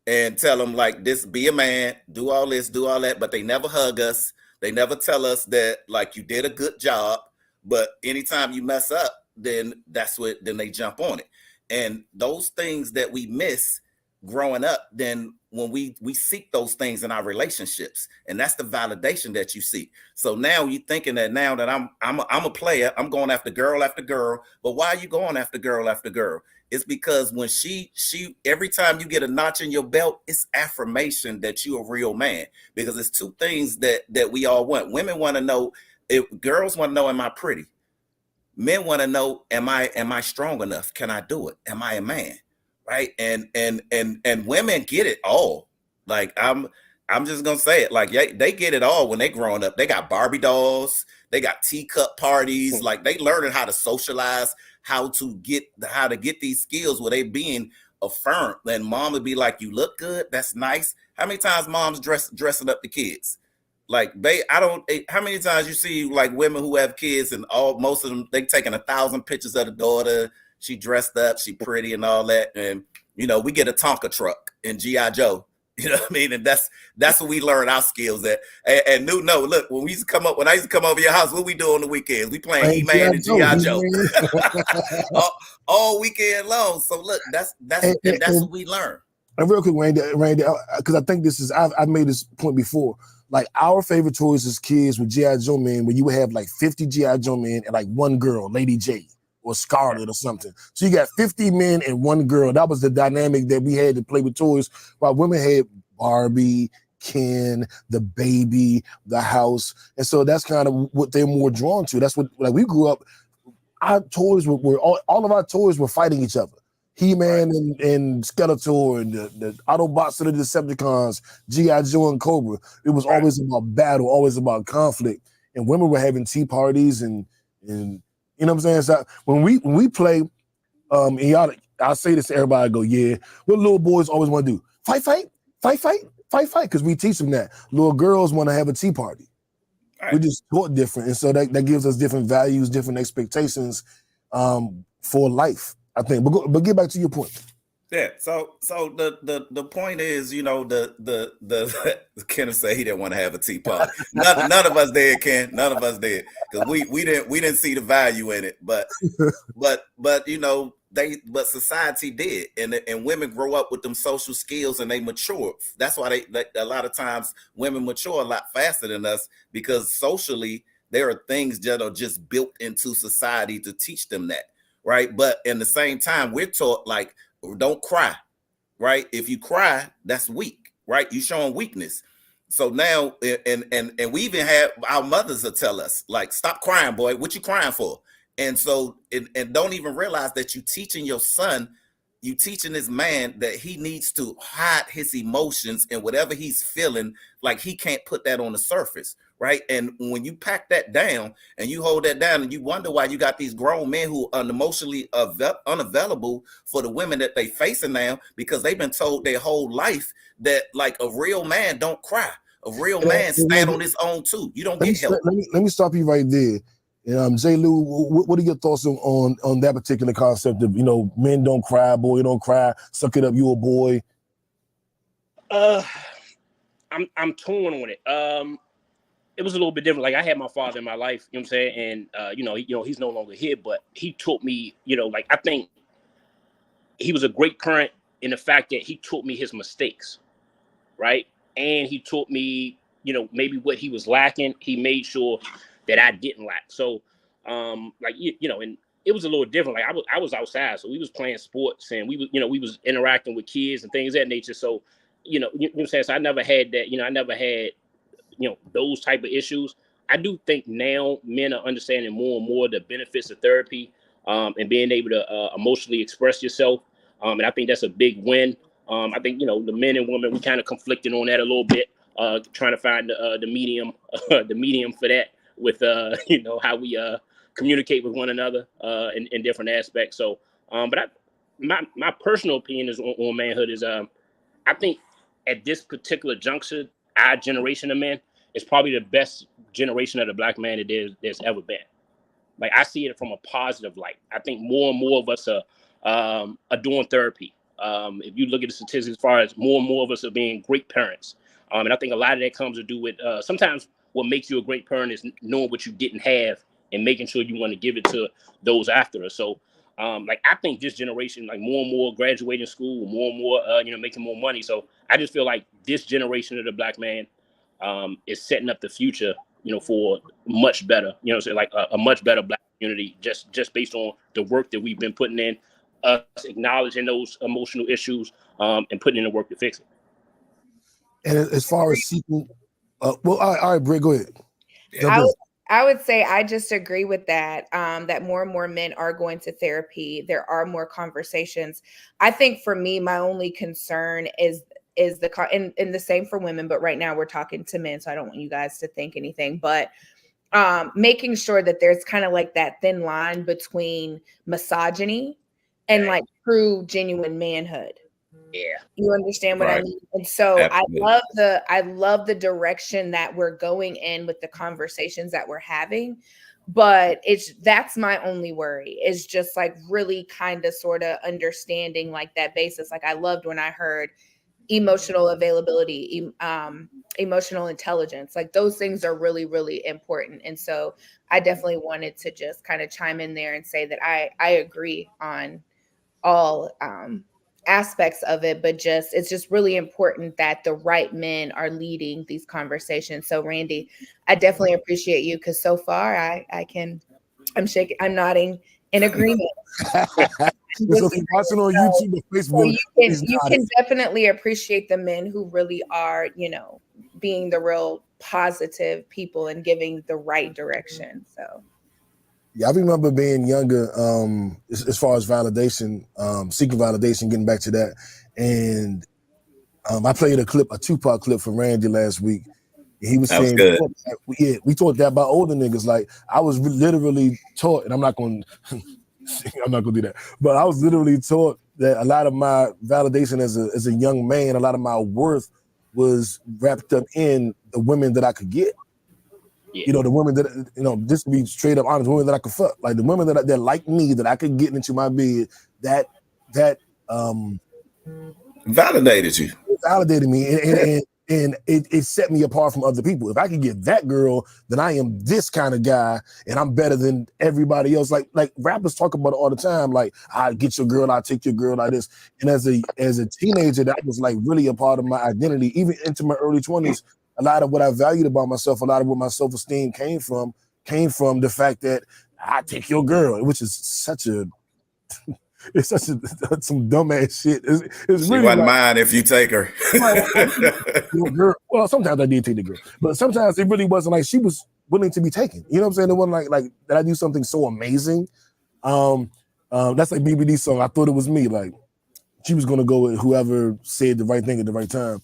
and tell him, like, this, be a man, do all this, do all that. But they never hug us. They never tell us that, like, you did a good job. But anytime you mess up, then they jump on it. And those things that we miss growing up, then when we seek those things in our relationships, and that's the validation that you seek. So now you're thinking that now that I'm a player, I'm going after girl after girl. But why are you going after girl after girl? It's because when she every time you get a notch in your belt, it's affirmation that you're a real man. Because it's two things that we all want. Women want to know, girls want to know, am I pretty? Men want to know, am I strong enough? Can I do it? Am I a man? Right? And women get it all. Like, I'm just gonna say it. Like, they get it all when they growing up. They got Barbie dolls, they got teacup parties, like they learning how to socialize, how to get these skills where they being affirmed. Then mom would be like, you look good, that's nice. How many times moms dressing up the kids? Like, how many times you see, like, women who have kids, and most of them, they taking 1,000 pictures of the daughter. She dressed up, she pretty and all that. And, we get a Tonka truck in G.I. Joe. You know what I mean? And that's what we learn our skills at. And look, when I used to come over your house, what we do on the weekends? We playing He-Man and G.I. Joe. all weekend long. So look, that's what we learn. And real quick, Randy, because I think this is, I've made this point before. Like, our favorite toys as kids with G.I. Joe men, when you would have like 50 G.I. Joe men and like one girl, Lady J or Scarlet or something. So you got 50 men and one girl. That was the dynamic that we had to play with toys, while women had Barbie, Ken, the baby, the house. And so that's kind of what they're more drawn to. That's what, like, we grew up our toys were all of our toys were fighting each other. He-Man and Skeletor and the Autobots and the Decepticons, G.I. Joe and Cobra. It was always about battle, always about conflict. And women were having tea parties and you know what I'm saying? So when we play, and y'all, I say this to everybody, I go, yeah, what little boys always want to do? Fight, because we teach them that. Little girls want to have a tea party. Right. We just taught different. And so that gives us different values, different expectations for life, I think. But get back to your point. Yeah. So the point is, you know, the Kenneth say he didn't want to have a tea party. None of us did, Ken. None of us did, because we didn't see the value in it. But you know, but society did, and women grow up with them social skills and they mature. That's why a lot of times women mature a lot faster than us, because socially there are things that are just built into society to teach them that, right? But in the same time, we're taught like, don't cry, right? If you cry, that's weak, right? You showing weakness. So now, and we even have our mothers that tell us like, stop crying, boy. What you crying for? And so, and don't even realize that you teaching your son, you teaching this man that he needs to hide his emotions and whatever he's feeling, like he can't put that on the surface, right? And when you pack that down and you hold that down, and you wonder why you got these grown men who are emotionally unavailable for the women that they facing now, because they've been told their whole life that like a real man don't cry. A real man stand on his own too. You don't get help. Let me stop you right there. J. Lou, what are your thoughts on that particular concept of, you know, men don't cry, boy don't cry, suck it up, you a boy? I'm torn on it. It was a little bit different. Like I had my father in my life, you know what I'm saying, and you know, he's no longer here, but he taught me, you know, like I think he was a great parent in the fact that he taught me his mistakes, right? And he taught me, you know, maybe what he was lacking. He made sure that I didn't lack. So, like you know, and it was a little different. Like I was outside, so we was playing sports, and we was interacting with kids and things of that nature. So, you know what I'm saying. So I never had that. You know, I never had, you know, those type of issues. I do think now men are understanding more and more the benefits of therapy, and being able to emotionally express yourself. And I think that's a big win. I think, you know, the men and women, we kind of conflicted on that a little bit, trying to find the medium, the medium for that with, you know, how we communicate with one another in different aspects. So, but my personal opinion is on manhood is, I think at this particular juncture, our generation of men is probably the best generation of the black man that there's ever been. Like I see it from a positive light. I think more and more of us are doing therapy. If you look at the statistics, as far as more and more of us are being great parents, and I think a lot of that comes to do with sometimes what makes you a great parent is knowing what you didn't have and making sure you want to give it to those after us. So, like I think this generation, like more and more graduating school, more and more, you know, making more money. So I just feel like this generation of the black man is setting up the future, you know, for much better, you know, so like a much better black community, just based on the work that we've been putting in, us acknowledging those emotional issues, and putting in the work to fix it. And as far as seeking, well, all right, Britt, go ahead. I would say I just agree with that, that more and more men are going to therapy. There are more conversations. I think for me, my only concern is and the same for women, but right now we're talking to men, so I don't want you guys to think anything, but making sure that there's kind of like that thin line between misogyny and like true, genuine manhood. Yeah. You understand what I mean? And so I love the direction that we're going in with the conversations that we're having, but that's my only worry, is just like really kind of sort of understanding like that basis. Like I loved when I heard emotional availability, emotional intelligence, like those things are really, really important. And so I definitely wanted to just kind of chime in there and say that I agree on all aspects of it, but it's just really important that the right men are leading these conversations. So Randy, I definitely appreciate you, because so far I'm shaking, I'm nodding in agreement. So if you're watching on YouTube or Facebook, so you can definitely appreciate the men who really are, you know, being the real positive people and giving the right direction. So Yeah, I remember being younger, as far as validation, seeking validation, getting back to that. And I played a Tupac clip for Randy last week. He was That was saying, good. we taught that about older niggas. Like I was literally taught, and I'm not going to do that, but I was literally taught that a lot of my validation as a young man, a lot of my worth was wrapped up in the women that I could get. Yeah. You know, the women that, just to be straight up honest, women that I could fuck. Like the women that like me, that I could get into my bed, that Validated you. validated me and it set me apart from other people. If I could get that girl, then I am this kind of guy and I'm better than everybody else. Like rappers talk about it all the time. Like, I get your girl, I take your girl, like this. And as a teenager, that was like really a part of my identity. Even into my early 20s, a lot of what I valued about myself, a lot of what my self-esteem came from the fact that I take your girl, which is such a it's such some dumbass shit. It's She really wasn't like, mine if you take her. your girl. Well, sometimes I did take the girl, but sometimes it really wasn't like she was willing to be taken. You know what I'm saying? It wasn't like that I do something so amazing. That's like BBD song. I thought it was me. Like she was gonna go with whoever said the right thing at the right time.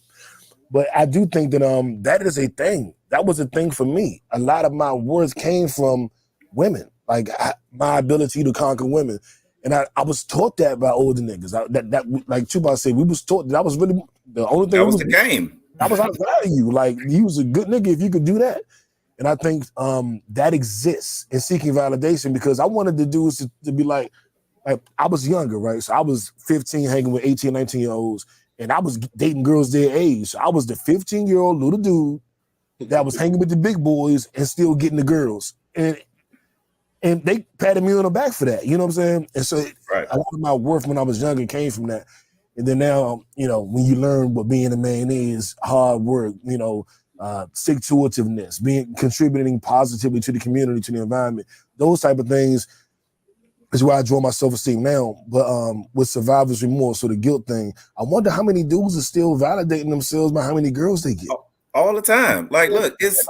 But I do think that that is a thing. That was a thing for me. A lot of my words came from women. Like my ability to conquer women. And I was taught that by older niggas. That like Tupac said, we was taught that was really the only thing. That was the game. That was our value. Like you was a good nigga if you could do that. And I think that exists in seeking validation because I wanted to do is to be like I was younger, right? So I was 15 hanging with 18, 19-year-olds, and I was dating girls their age. So I was the 15-year-old little dude that was hanging with the big boys and still getting the girls. And they patted me on the back for that. You know what I'm saying? And so a lot of my worth when I was younger came from that. And then now, when you learn what being a man is, hard work, stick-to-itiveness, contributing positively to the community, to the environment, those type of things is where I draw my self-esteem now. But with survivor's remorse, so the guilt thing, I wonder how many dudes are still validating themselves by how many girls they get. All the time. Like, look, this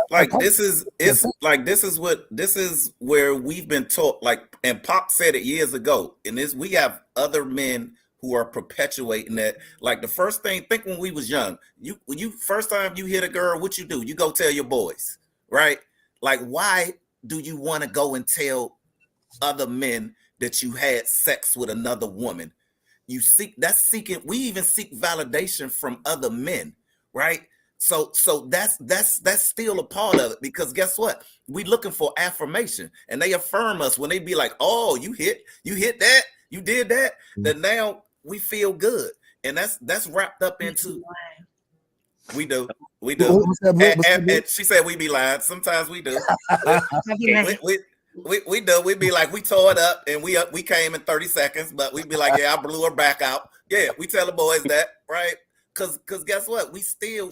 is where we've been taught. Like, and Pop said it years ago. And we have other men who are perpetuating that. Like the first thing, think when we was young, when you first time you hit a girl, what you do? You go tell your boys, right? Like, why do you want to go and tell other men that you had sex with another woman? We even seek validation from other men, right? So that's still a part of it, because guess what? We looking for affirmation, and they affirm us when they be like, "Oh, you hit that, you did that." Then now we feel good, and that's wrapped up into. We do. And she said we be lying. Sometimes we do. We do. We be like, we tore it up, and we came in 30 seconds, but we be like, yeah, I blew her back out. Yeah, we tell the boys that, right? Because guess what?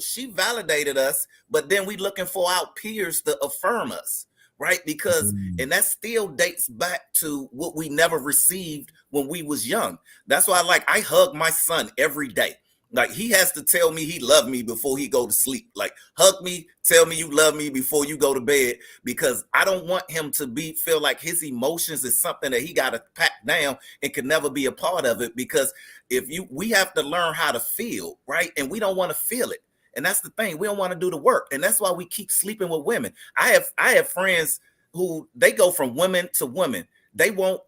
She validated us, but then we looking for our peers to affirm us, right? Because, and that still dates back to what we never received when we was young. That's why I hug my son every day. Like, he has to tell me he loved me before he go to sleep. Like, hug me, tell me you love me before you go to bed, because I don't want him to feel like his emotions is something that he got to pack down and can never be a part of it. Because we have to learn how to feel, right? And we don't want to feel it. And that's the thing. We don't want to do the work. And that's why we keep sleeping with women. I have friends who they go from women to women. They won't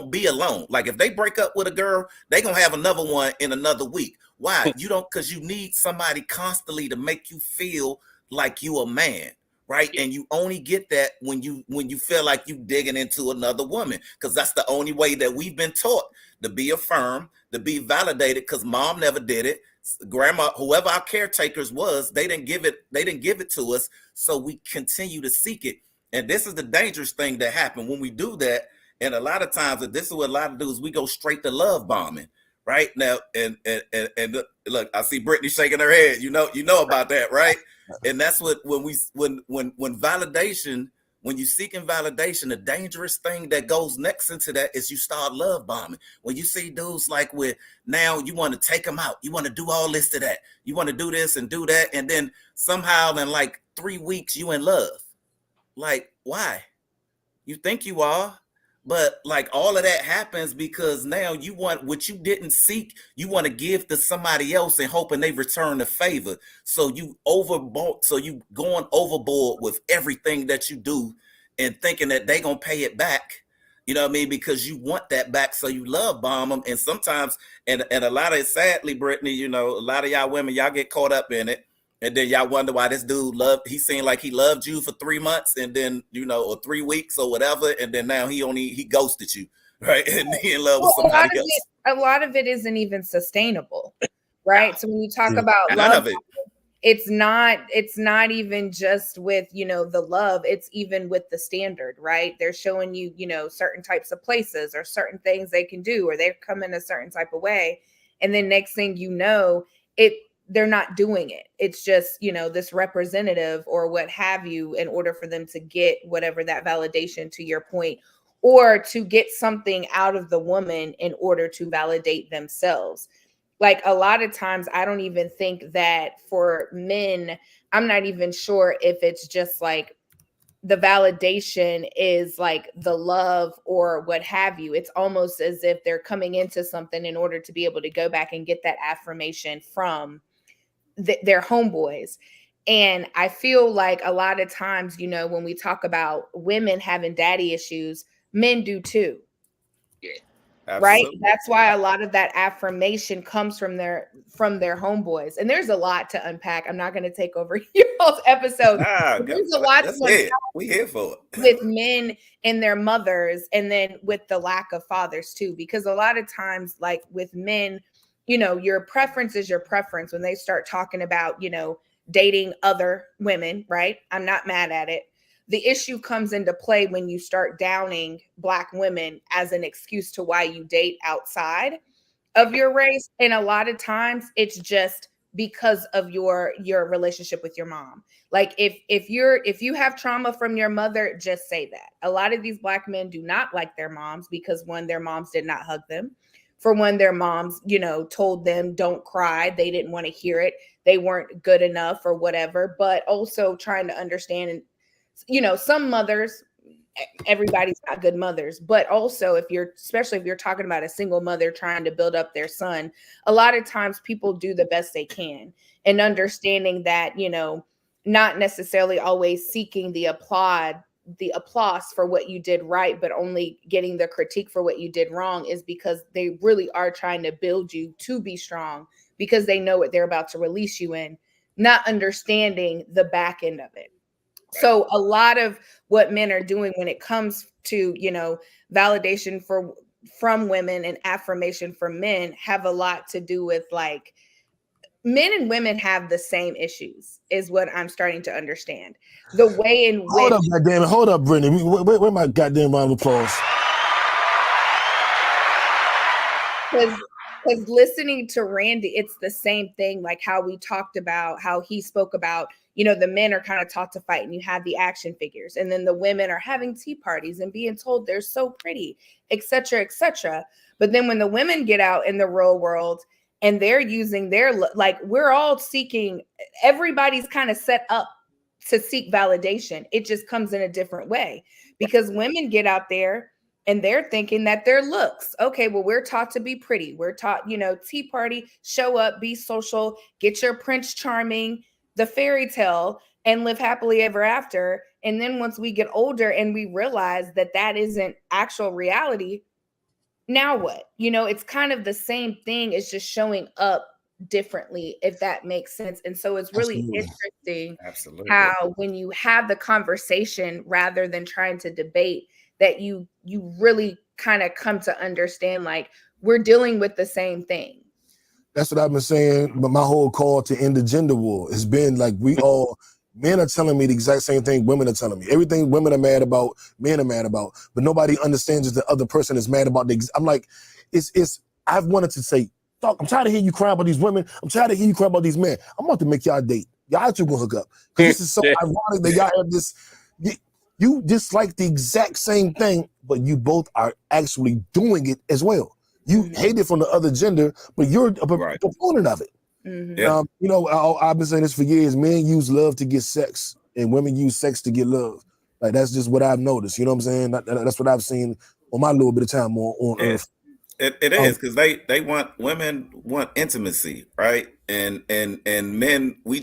be alone. Like, if they break up with a girl, they gonna have another one in another week. Why? Because you need somebody constantly to make you feel like you a man, right? And you only get that when you feel like you digging into another woman, because that's the only way that we've been taught to be affirmed, to be validated, because mom never did it. Grandma, whoever our caretakers was, they didn't give it to us. So we continue to seek it. And this is the dangerous thing that happened when we do that. And a lot of times, and this is what a lot of do, is we go straight to love bombing, right? Now, and look, I see Brittany shaking her head. You know about that, right? And that's when validation, when you seeking validation, the dangerous thing that goes next into that is you start love bombing. When you see dudes like now you want to take them out, you want to do all this to that, you want to do this and do that, and then somehow in 3 weeks you in love. Like, why? You think you are, but like all of that happens because now you want what you didn't seek, you want to give to somebody else and hoping they return the favor. So you overbought, so you going overboard with everything that you do and thinking that they gonna pay it back. You know what I mean? Because you want that back, so you love bomb them. And sometimes, and a lot of, sadly, Brittany, you know, a lot of y'all women, y'all get caught up in it. And then y'all wonder why this dude he seemed like he loved you for 3 months and then, you know, or 3 weeks or whatever. And then now he ghosted you, right? And he in love with somebody else. A lot of it isn't even sustainable, right? So when you talk about None love, of it. it's not even just with, you know, the love, it's even with the standard, right? They're showing you, you know, certain types of places or certain things they can do, or they come in a certain type of way. And then next thing you know, they're not doing it. It's just, you know, this representative or what have you, in order for them to get whatever that validation, to your point, or to get something out of the woman in order to validate themselves. Like a lot of times, I don't even think that for men, I'm not even sure if it's just like the validation is like the love or what have you. It's almost as if they're coming into something in order to be able to go back and get that affirmation from their homeboys. And I feel like a lot of times, you know, when we talk about women having daddy issues, men do too. Yeah. Right. Absolutely. That's why a lot of that affirmation comes from their homeboys. And there's a lot to unpack. I'm not going to take over your whole episode. There's a lot to unpack. We here for it. With men and their mothers, and then with the lack of fathers too, because a lot of times, like with men, you know, your preference is your preference. When they start talking about, you know, dating other women, right? I'm not mad at it. The issue comes into play when you start downing Black women as an excuse to why you date outside of your race. And a lot of times it's just because of your relationship with your mom. Like if you have trauma from your mother, just say that. A lot of these Black men do not like their moms because, one, their moms did not hug them. For one, their moms, you know, told them don't cry. They didn't want to hear it. They weren't good enough or whatever. But also trying to understand, and you know, some mothers, everybody's not good mothers, but also especially if you're talking about a single mother trying to build up their son, a lot of times people do the best they can, and understanding that, you know, not necessarily always seeking the applause for what you did right, but only getting the critique for what you did wrong, is because they really are trying to build you to be strong, because they know what they're about to release you in, not understanding the back end of it. So a lot of what men are doing when it comes to, you know, validation from women and affirmation from men have a lot to do with, like, men and women have the same issues, is what I'm starting to understand. The way in which Hold up, Brittany. Where my goddamn round of applause? Because listening to Randy, it's the same thing, like how we talked about how he spoke about, you know, the men are kind of taught to fight and you have the action figures, and then the women are having tea parties and being told they're so pretty, etc., etc. But then when the women get out in the real world and they're using like, we're all seeking, everybody's kind of set up to seek validation. It just comes in a different way, because women get out there and they're thinking that their looks, okay, well, we're taught to be pretty. We're taught, you know, tea party, show up, be social, get your Prince Charming, the fairy tale, and live happily ever after. And then once we get older and we realize that that isn't actual reality, now what? You know, it's kind of the same thing. It's just showing up differently, if that makes sense. And so it's really interesting how when you have the conversation rather than trying to debate, that you really kind of come to understand, like, we're dealing with the same thing. That's what I've been saying. But my whole call to end the gender war has been like, men are telling me the exact same thing women are telling me. Everything women are mad about, men are mad about, but nobody understands that the other person is mad about. I'm like, I've wanted to say, dog, I'm tired of hearing you cry about these women. I'm tired of hearing you cry about these men. I'm about to make y'all date. Y'all two gonna hook up. This is so ironic that y'all have this. You dislike the exact same thing, but you both are actually doing it as well. You hate it from the other gender, but you're a proponent of it. You know, I've been saying this for years. Men use love to get sex, and women use sex to get love. Like that's just what I've noticed. You know what I'm saying? That's what I've seen on my little bit of time on Earth. It is because they want women want intimacy, right? And men we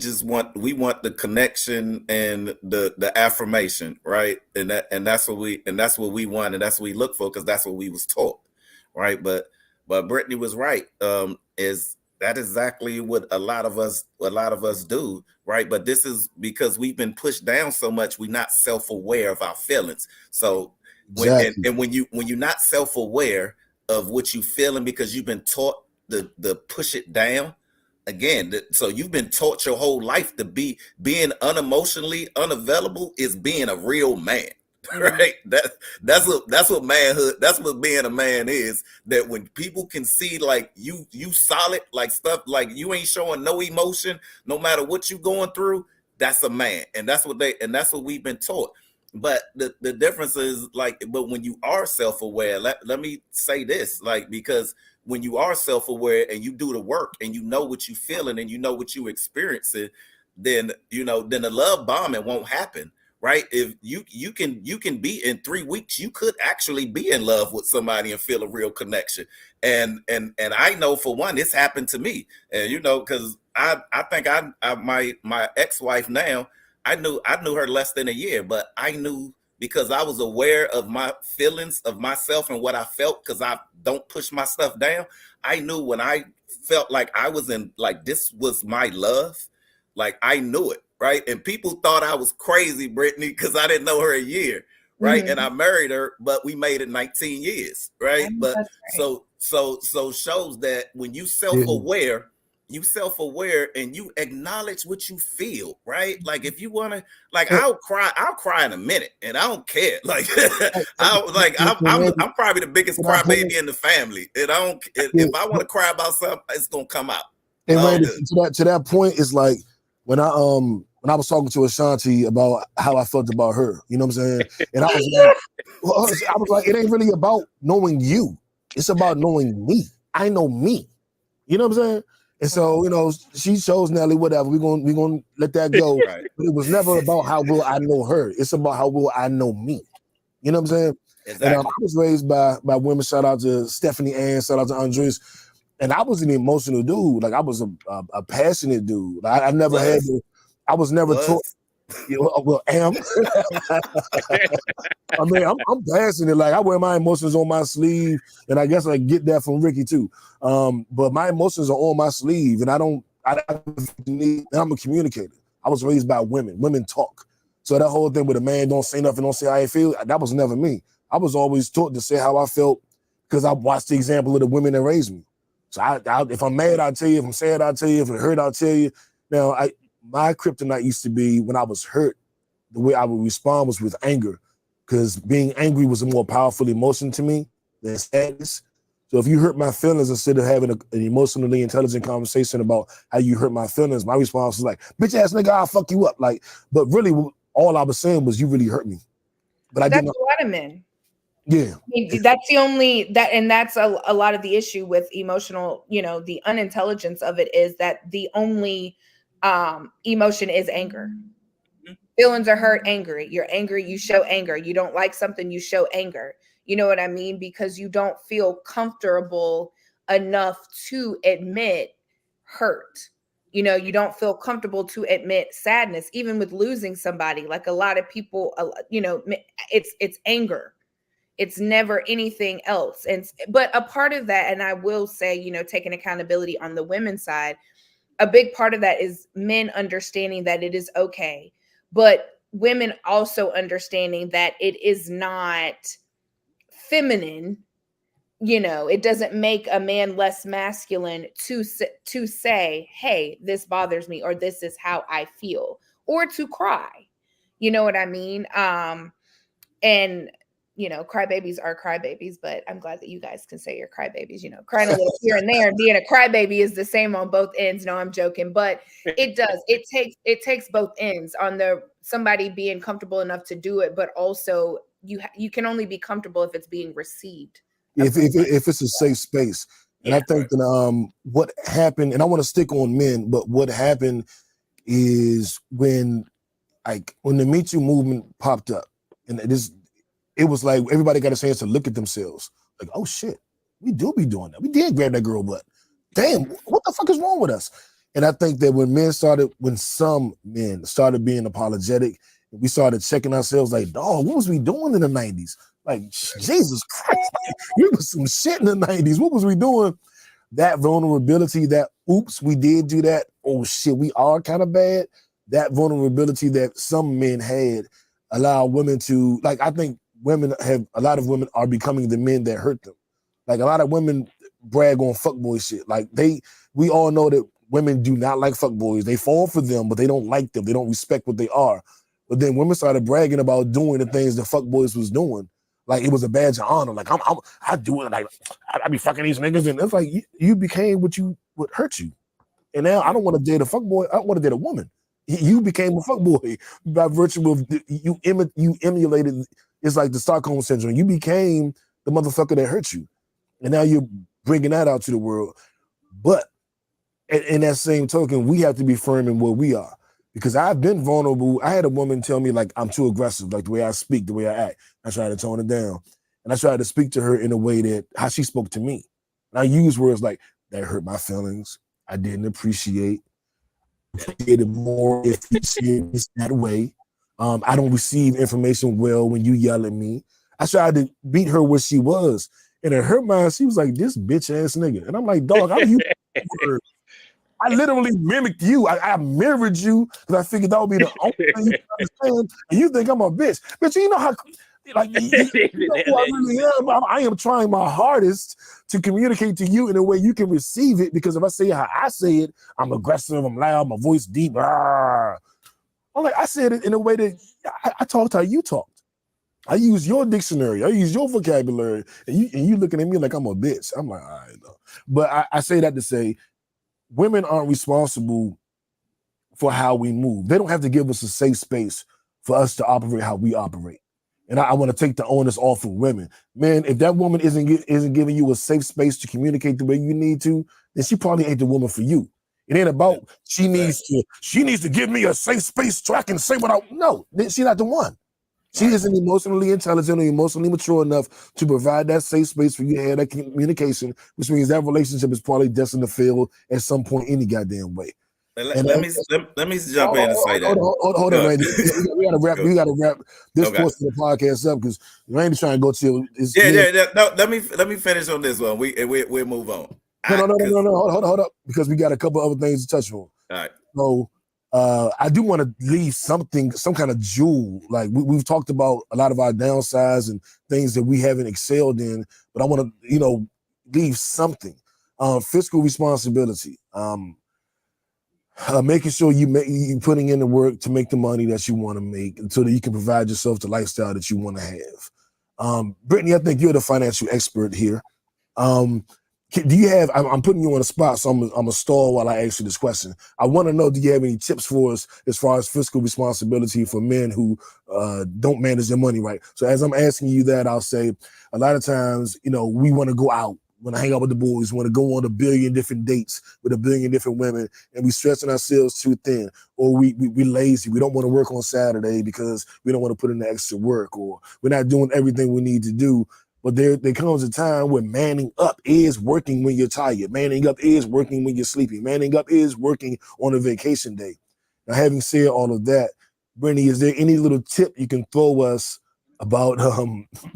want the connection and the affirmation, right? And that's what we want and that's what we look for because that's what we was taught, right? But Brittany was right. Is that exactly what a lot of us do, right? But this is because we've been pushed down so much, we're not self-aware of our feelings. So Exactly. when you're not self-aware of what you feeling because you've been taught the push it down again. So you've been taught your whole life to being unemotionally unavailable is being a real man. Right? That's what manhood, that's what being a man is. That when people can see like you solid, like stuff like you ain't showing no emotion, no matter what you going through, that's a man. And that's what we've been taught. But the difference is like, but when you are self-aware, let me say this, like, because when you are self-aware and you do the work and you know what you feeling and you know what you experiencing, then then the love bombing won't happen, right? If you can be in 3 weeks, you could actually be in love with somebody and feel a real connection. And I know for one, it's happened to me, and because I think my ex-wife now. I knew her less than a year, but I knew because I was aware of my feelings of myself and what I felt because I don't push my stuff down. I knew when I felt like I was in, like, this was my love, like I knew it, right? And people thought I was crazy, Brittany, because I didn't know her a year, right? And I married her, but we made it 19 years, right? But so shows that when you self-aware, and you acknowledge what you feel, right? Like if you want to, like, I'll cry in a minute and I don't care. Like I'm probably the biggest crybaby in the family. And I don't, if I want to cry about something, it's gonna come out. And Randy, to that point, it's like when I was talking to Ashanti about how I felt about her, you know what I'm saying? And I was like, it ain't really about knowing you. It's about knowing me. I know me. You know what I'm saying? And so, she chose Nelly, whatever. We're gonna let that go. Right. But it was never about how well I know her. It's about how well I know me. You know what I'm saying? Exactly. And I was raised by women. Shout out to Stephanie Ann. Shout out to Andres. And I was an emotional dude. Like I was a passionate dude. I never had to. I was never taught. Well, am. I mean, I'm passionate. Like I wear my emotions on my sleeve, and I guess I get that from Ricky too. But my emotions are on my sleeve, and I'm a communicator. I was raised by women. Women talk. So that whole thing with a man don't say nothing, don't say how I feel, that was never me. I was always taught to say how I felt because I watched the example of the women that raised me. So if I'm mad, I'll tell you. If I'm sad, I'll tell you. If I'm hurt, I'll tell you. Now, my kryptonite used to be when I was hurt, the way I would respond was with anger, because being angry was a more powerful emotion to me than sadness. So if you hurt my feelings, instead of having an emotionally intelligent conversation about how you hurt my feelings, my response was like, bitch ass nigga, I'll fuck you up. Like, but really all I was saying was you really hurt me. But that's a lot of men. Yeah. I mean, that's the only that's a lot of the issue with emotional, the unintelligence of it is that the only emotion is anger. Feelings are hurt, angry. You're angry, you show anger. You don't like something, you show anger. You know what I mean? Because you don't feel comfortable enough to admit hurt. You don't feel comfortable to admit sadness, even with losing somebody. Like a lot of people, it's anger. It's never anything else. But a part of that, and I will say, taking accountability on the women's side, a big part of that is men understanding that it is okay, but women also understanding that it is not feminine. It doesn't make a man less masculine to say, hey, this bothers me, or this is how I feel, or to cry. You know what I mean? And crybabies are crybabies, but I'm glad that you guys can say you're crybabies. Crying a little here and there, being a crybaby is the same on both ends. No, I'm joking, but it does. It takes both ends on somebody being comfortable enough to do it, but also you can only be comfortable if it's being received. If it's a safe space. And I think that what happened, and I want to stick on men, but what happened is when the Me Too movement popped up, And it was like everybody got a chance to look at themselves. Like, oh shit, we do be doing that. We did grab that girl butt. Damn, what the fuck is wrong with us? And I think that when some men started being apologetic, we started checking ourselves like, dog, what was we doing in the 90s? Like, Jesus Christ, we was some shit in the 90s. What was we doing? That vulnerability, that oops, we did do that. Oh shit, we are kind of bad. That vulnerability that some men had allow women to, like, I think a lot of women are becoming the men that hurt them. Like a lot of women brag on fuckboy shit. Like we all know that women do not like fuckboys. They fall for them, but they don't like them. They don't respect what they are. But then women started bragging about doing the things the fuckboys was doing. Like it was a badge of honor. Like I do it. Like I be fucking these niggas, and it's like you became what hurt you. And now I don't want to date a fuckboy. I want to date a woman. You became a fuckboy by virtue of you emulated. It's like the Stockholm syndrome. You became the motherfucker that hurt you, and now you're bringing that out to the world. But in that same token, we have to be firm in where we are, because I've been vulnerable. I had a woman tell me like I'm too aggressive, like the way I speak, the way I act. I tried to tone it down, and I tried to speak to her in a way that how she spoke to me. And I use words like that hurt my feelings. I didn't appreciate it more if you see it that way. I don't receive information well when you yell at me. I tried to beat her where she was. And in her mind, she was like, this bitch ass nigga. And I'm like, dog, I'm using words. I literally mimicked you. I mirrored you because I figured that would be the only thing you understand. And you think I'm a bitch. But you know how, like, you know who I really am. I am trying my hardest to communicate to you in a way you can receive it, because if I say how I say it, I'm aggressive, I'm loud, my voice deep. I'm like, I said it in a way that I talked how you talked. I use your dictionary. I use your vocabulary. And you looking at me like I'm a bitch. I'm like, all right, though. But I say that to say, women aren't responsible for how we move. They don't have to give us a safe space for us to operate how we operate. And I want to take the onus off of women. Man, if that woman isn't giving you a safe space to communicate the way you need to, then she probably ain't the woman for you. It ain't about she needs to give me a safe space so I can say what I no. She's not the one. She isn't emotionally intelligent or emotionally mature enough to provide that safe space for you to have that communication, which means that relationship is probably destined to fail at some point any goddamn way. Let me jump in and say that. Hold on, Randy. We gotta wrap this portion of the podcast up, because Randy's trying to go to No, let me finish on this one. We'll move on. No. Hold up, because we got a couple other things to touch on. All right. So I do want to leave some kind of jewel. Like we've talked about a lot of our downsides and things that we haven't excelled in, but I want to, leave something. Fiscal responsibility. Making sure you putting in the work to make the money that you want to make, so that you can provide yourself the lifestyle that you want to have. Brittany, I think you're the financial expert here. Do you have? I'm putting you on the spot, so I'm gonna stall while I ask you this question. I want to know: do you have any tips for us as far as fiscal responsibility for men who don't manage their money right? So as I'm asking you that, I'll say a lot of times, we want to go out. When I hang out with the boys, want to go on a billion different dates with a billion different women, and we stretching ourselves too thin, or we lazy. We don't want to work on Saturday because we don't want to put in the extra work, or we're not doing everything we need to do. But there comes a time when manning up is working when you're tired. Manning up is working when you're sleepy. Manning up is working on a vacation day. Now, having said all of that, Brittany, is there any little tip you can throw us about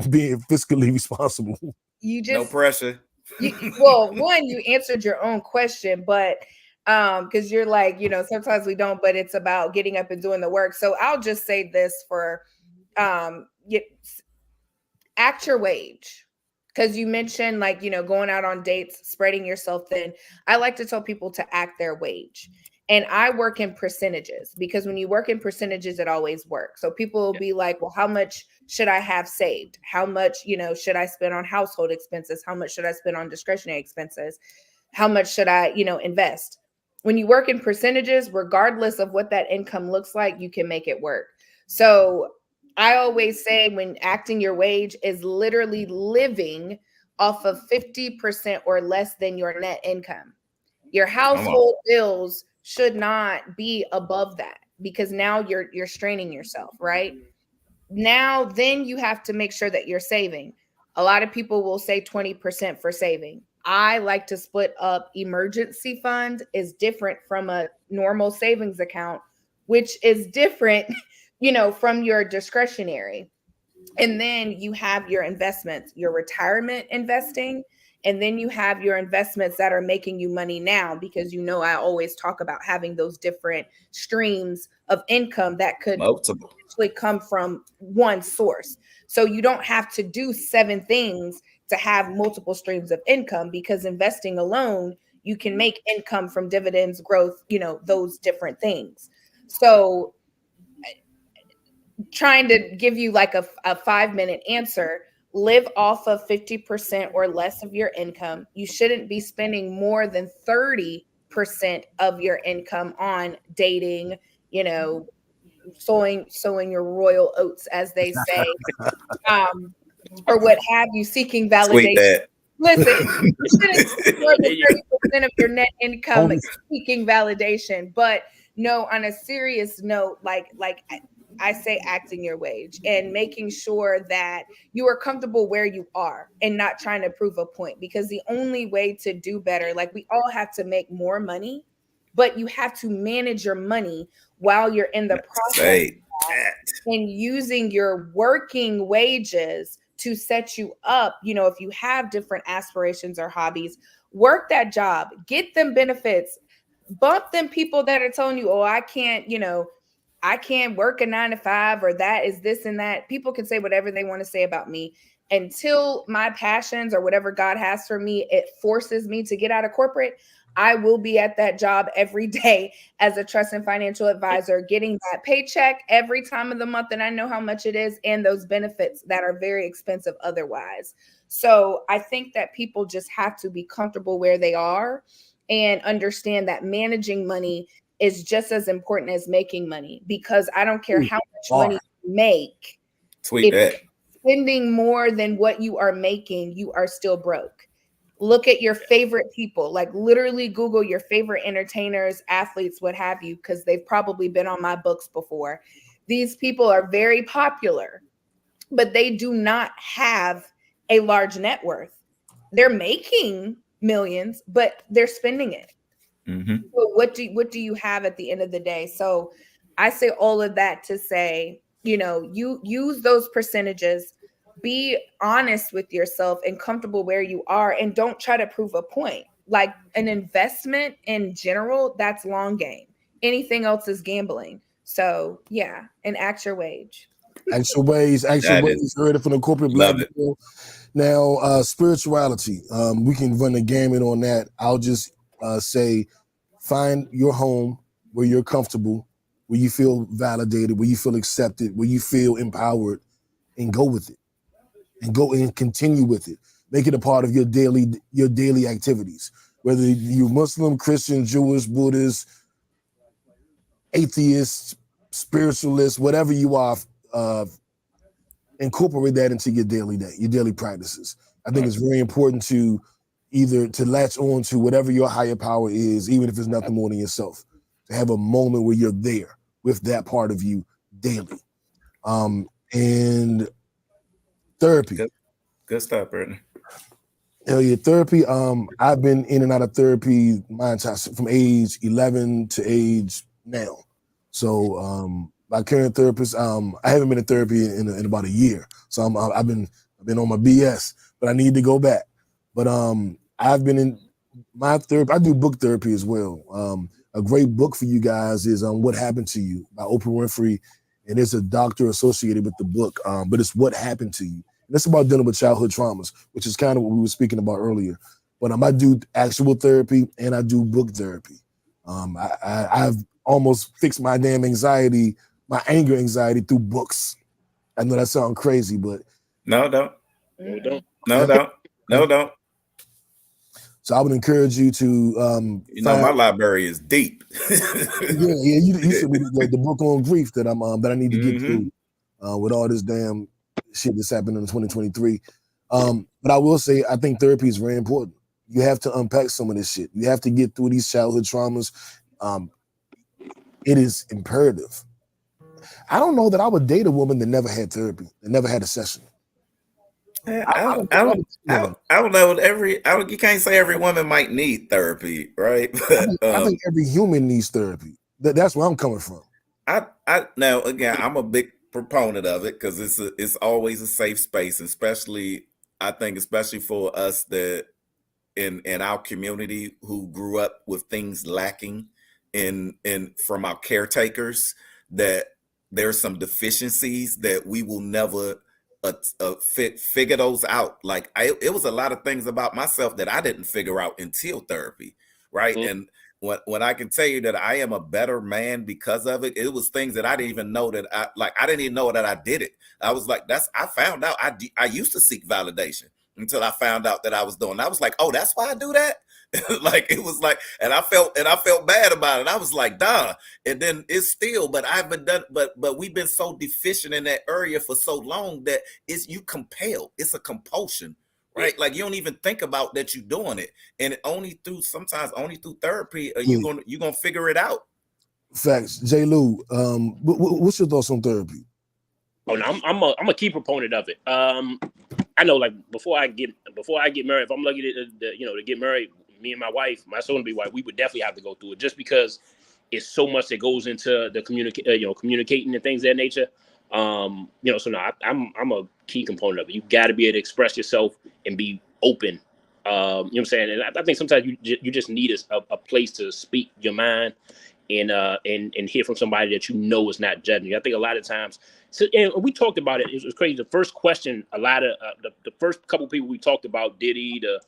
being fiscally responsible? No pressure. One, you answered your own question, but because you're like, sometimes we don't, but it's about getting up and doing the work. So I'll just say this for act your wage, because you mentioned going out on dates, spreading yourself thin. I like to tell people to act their wage. And I work in percentages, because when you work in percentages, it always works. So people will be like, well, how much should I have saved? How much, should I spend on household expenses? How much should I spend on discretionary expenses? How much should I, invest? When you work in percentages, regardless of what that income looks like, you can make it work. So I always say, when acting your wage is literally living off of 50% or less than your net income. Your household bills should not be above that, because now you're straining yourself, right? Now, then you have to make sure that you're saving. A lot of people will say 20% for saving. I like to split up. Emergency fund is different from a normal savings account, which is different, from your discretionary. And then you have your investments, your retirement investing, and then you have your investments that are making you money now, because I always talk about having those different streams of income that could Multiple. potentially come from one source. So you don't have to do 7 things to have multiple streams of income, because investing alone, you can make income from dividends, growth, those different things. So trying to give you like a 5-minute answer, live off of 50% or less of your income. You shouldn't be spending more than 30% of your income on dating, sowing your royal oats, as they say, or what have you, seeking Tweet validation. that. Listen, you shouldn't spend more than 30% of your net income Always. seeking validation. But no, on a serious note, like I say, acting your wage and making sure that you are comfortable where you are and not trying to prove a point. Because the only way to do better, like, we all have to make more money, but you have to manage your money while you're in the process Say and using your working wages to set you up. If you have different aspirations or hobbies, work that job, get them benefits, bump them people that are telling you, oh, I can't work a 9 to 5, or that is this and that. People can say whatever they want to say about me. Until my passions or whatever God has for me, it forces me to get out of corporate, I will be at that job every day as a trust and financial advisor, getting that paycheck every time of the month. And I know how much it is, and those benefits that are very expensive otherwise. So I think that people just have to be comfortable where they are and understand that managing money is just as important as making money, because I don't care how much money you make. Tweet If that. spending more than what you are making, you are still broke. Look at your favorite people, like literally Google your favorite entertainers, athletes, what have you, because they've probably been on my books before. These people are very popular, but they do not have a large net worth. They're making millions, but they're spending it. Mm-hmm. So what do you have at the end of the day? So I say all of that to say, you use those percentages, be honest with yourself and comfortable where you are, and don't try to prove a point. Like, an investment in general, that's long game. Anything else is gambling. So yeah, and act your wage. Actual ways, That is- heard it from the corporate black Love it. girl. Now, spirituality. We can run the gamut on that. I'll just say, find your home where you're comfortable, where you feel validated, where you feel accepted, where you feel empowered, and go with it. And go and continue with it. Make it a part of your daily activities. Whether you're Muslim, Christian, Jewish, Buddhist, atheist, spiritualist, whatever you are, incorporate that into your daily practices. I think it's very important to either to latch on to whatever your higher power is, even if it's nothing more than yourself, to have a moment where you're there with that part of you daily. And therapy. Good stuff, Brittany. Hell yeah, therapy. I've been in and out of therapy my entire, from age 11 to age now. So my current therapist, I haven't been in therapy in about a year. So I've been on my BS, but I need to go back. But I've been in my therapy. I do book therapy as well. A great book for you guys is What Happened to You by Oprah Winfrey, and there's a doctor associated with the book. But it's What Happened to You. And it's about dealing with childhood traumas, which is kind of what we were speaking about earlier. But I do actual therapy and I do book therapy. I've almost fixed my damn anxiety, my anger anxiety, through books. I know that sounds crazy, but No, don't. No, don't. No, don't. No, don't. So I would encourage you to my library is deep. yeah, you should read the book on grief that I need to get through with all this damn shit that's happened in 2023. But I will say, I think therapy is very important. You have to unpack some of this shit. You have to get through these childhood traumas. It is imperative. I don't know that I would date a woman that never had therapy, that never had a session. I don't know. You can't say every woman might need therapy, right? But I think every human needs therapy. That's where I'm coming from. Now again, I'm a big proponent of it because it's always a safe space, especially I think especially for us that in our community who grew up with things lacking in from our caretakers, that there's some deficiencies that we will never figure those out. Like it was a lot of things about myself that I didn't figure out until therapy, right? Mm. And when I can tell you that I am a better man because of it, it was things that I didn't even know that I didn't even know that I did it. I was like, I found out I used to seek validation until I found out that I was doing. I was like, oh, that's why I do that. Like it was like, and I felt bad about it. I was like, duh. And then it's still, but I've been done, but we've been so deficient in that area for so long that you compelled. It's a compulsion, right? Like you don't even think about that you're doing it, and sometimes only through therapy are you gonna figure it out. Facts. J. Lou, what's your thoughts on therapy? Oh no, I'm a key proponent of it. I know, like before I get married, if I'm lucky to get married, me and my wife, my soon-to-be wife, we would definitely have to go through it, just because it's so much that goes into the communicating and things of that nature. So no, I'm a key component of it. You got to be able to express yourself and be open. You know what I'm saying? And I think sometimes you just need a place to speak your mind and hear from somebody that you know is not judging you. I think a lot of times, and we talked about it. It was crazy. The first question, a lot of the first couple people we talked about, Diddy, to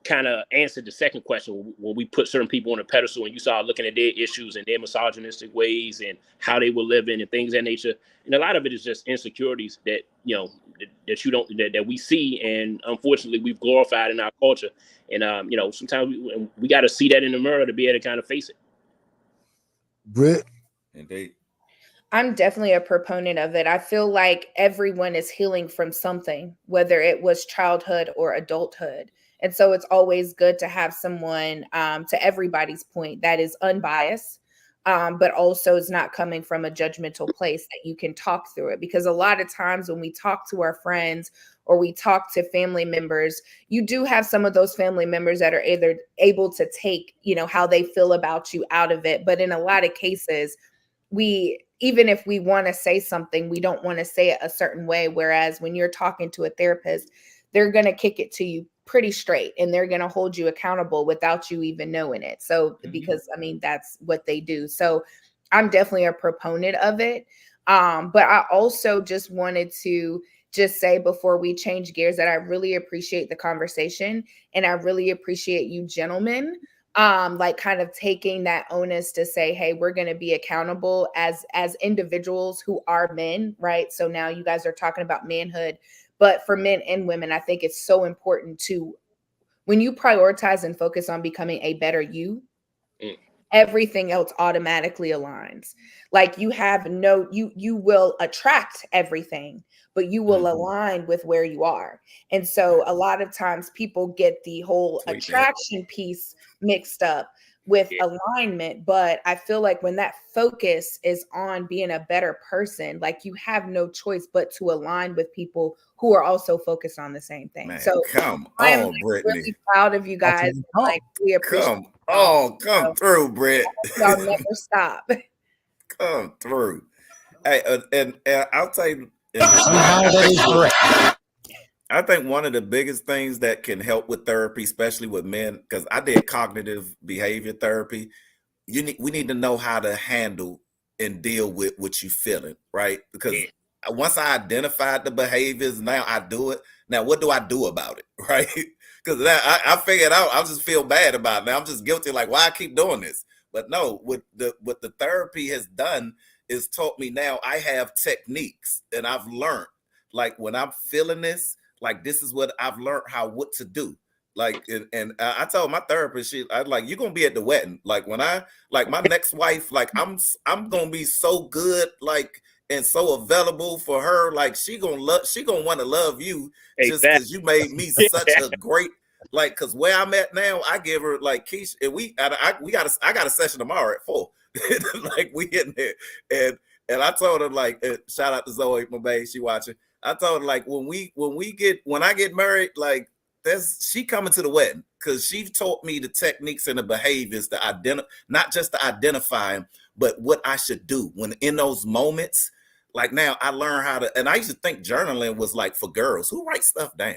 kind of answer the second question when we put certain people on a pedestal and you started looking at their issues and their misogynistic ways and how they were living and things of that nature. And a lot of it is just insecurities that that we see, and unfortunately we've glorified in our culture. And sometimes we got to see that in the mirror to be able to kind of face it. Britt? Indeed. I'm definitely a proponent of it. I feel like everyone is healing from something, whether it was childhood or adulthood. And so it's always good to have someone, to everybody's point, that is unbiased, but also is not coming from a judgmental place, that you can talk through it. Because a lot of times when we talk to our friends or we talk to family members, you do have some of those family members that are either able to take, how they feel about you out of it. But in a lot of cases, even if we want to say something, we don't want to say it a certain way. Whereas when you're talking to a therapist, they're going to kick it to you pretty straight and they're going to hold you accountable without you even knowing it. So, because that's what they do. So I'm definitely a proponent of it. But I also just wanted to say before we change gears that I really appreciate the conversation, and I really appreciate you gentlemen like kind of taking that onus to say, hey, we're going to be accountable as individuals who are men, right? So now you guys are talking about manhood, but for men and women, I think it's so important to, when you prioritize and focus on becoming a better you, everything else automatically aligns. Like you will attract everything, but you will align with where you are. And so a lot of times people get the whole attraction piece mixed up with alignment. But I feel like when that focus is on being a better person, like you have no choice but to align with people who are also focused on the same thing. Man, so come I am on, Brittany. really proud of you guys. Like we appreciate come through, Britt. Y'all never stop. Come through. Hey, and I'll tell you, I think one of the biggest things that can help with therapy, especially with men, because I did cognitive behavior therapy, we need to know how to handle and deal with what you feeling, right? Because once I identified the behaviors, now I do it. Now, what do I do about it, right? Because I figured out, I just feel bad about it. Now I'm just guilty, like, why I keep doing this? But no, what the therapy has done is taught me now I have techniques and I've learned, like when I'm feeling this, like this is what I've learned what to do. Like, and I told my therapist, I like, you're gonna be at the wedding. Like when like my next wife, like I'm gonna be so good, like, and so available for her. Like she gonna want to love you just because you made me such a great, like, cause where I'm at now, I give her like Keisha, and I got a session tomorrow at 4. Like we in there, And I told her, like, shout out to Zoe, my babe, she watching. I told her, like, when I get married, like, she coming to the wedding because she taught me the techniques and the behaviors to not just to identify them, but what I should do when in those moments. Like now I learn how to, and I used to think journaling was like for girls. Who writes stuff down?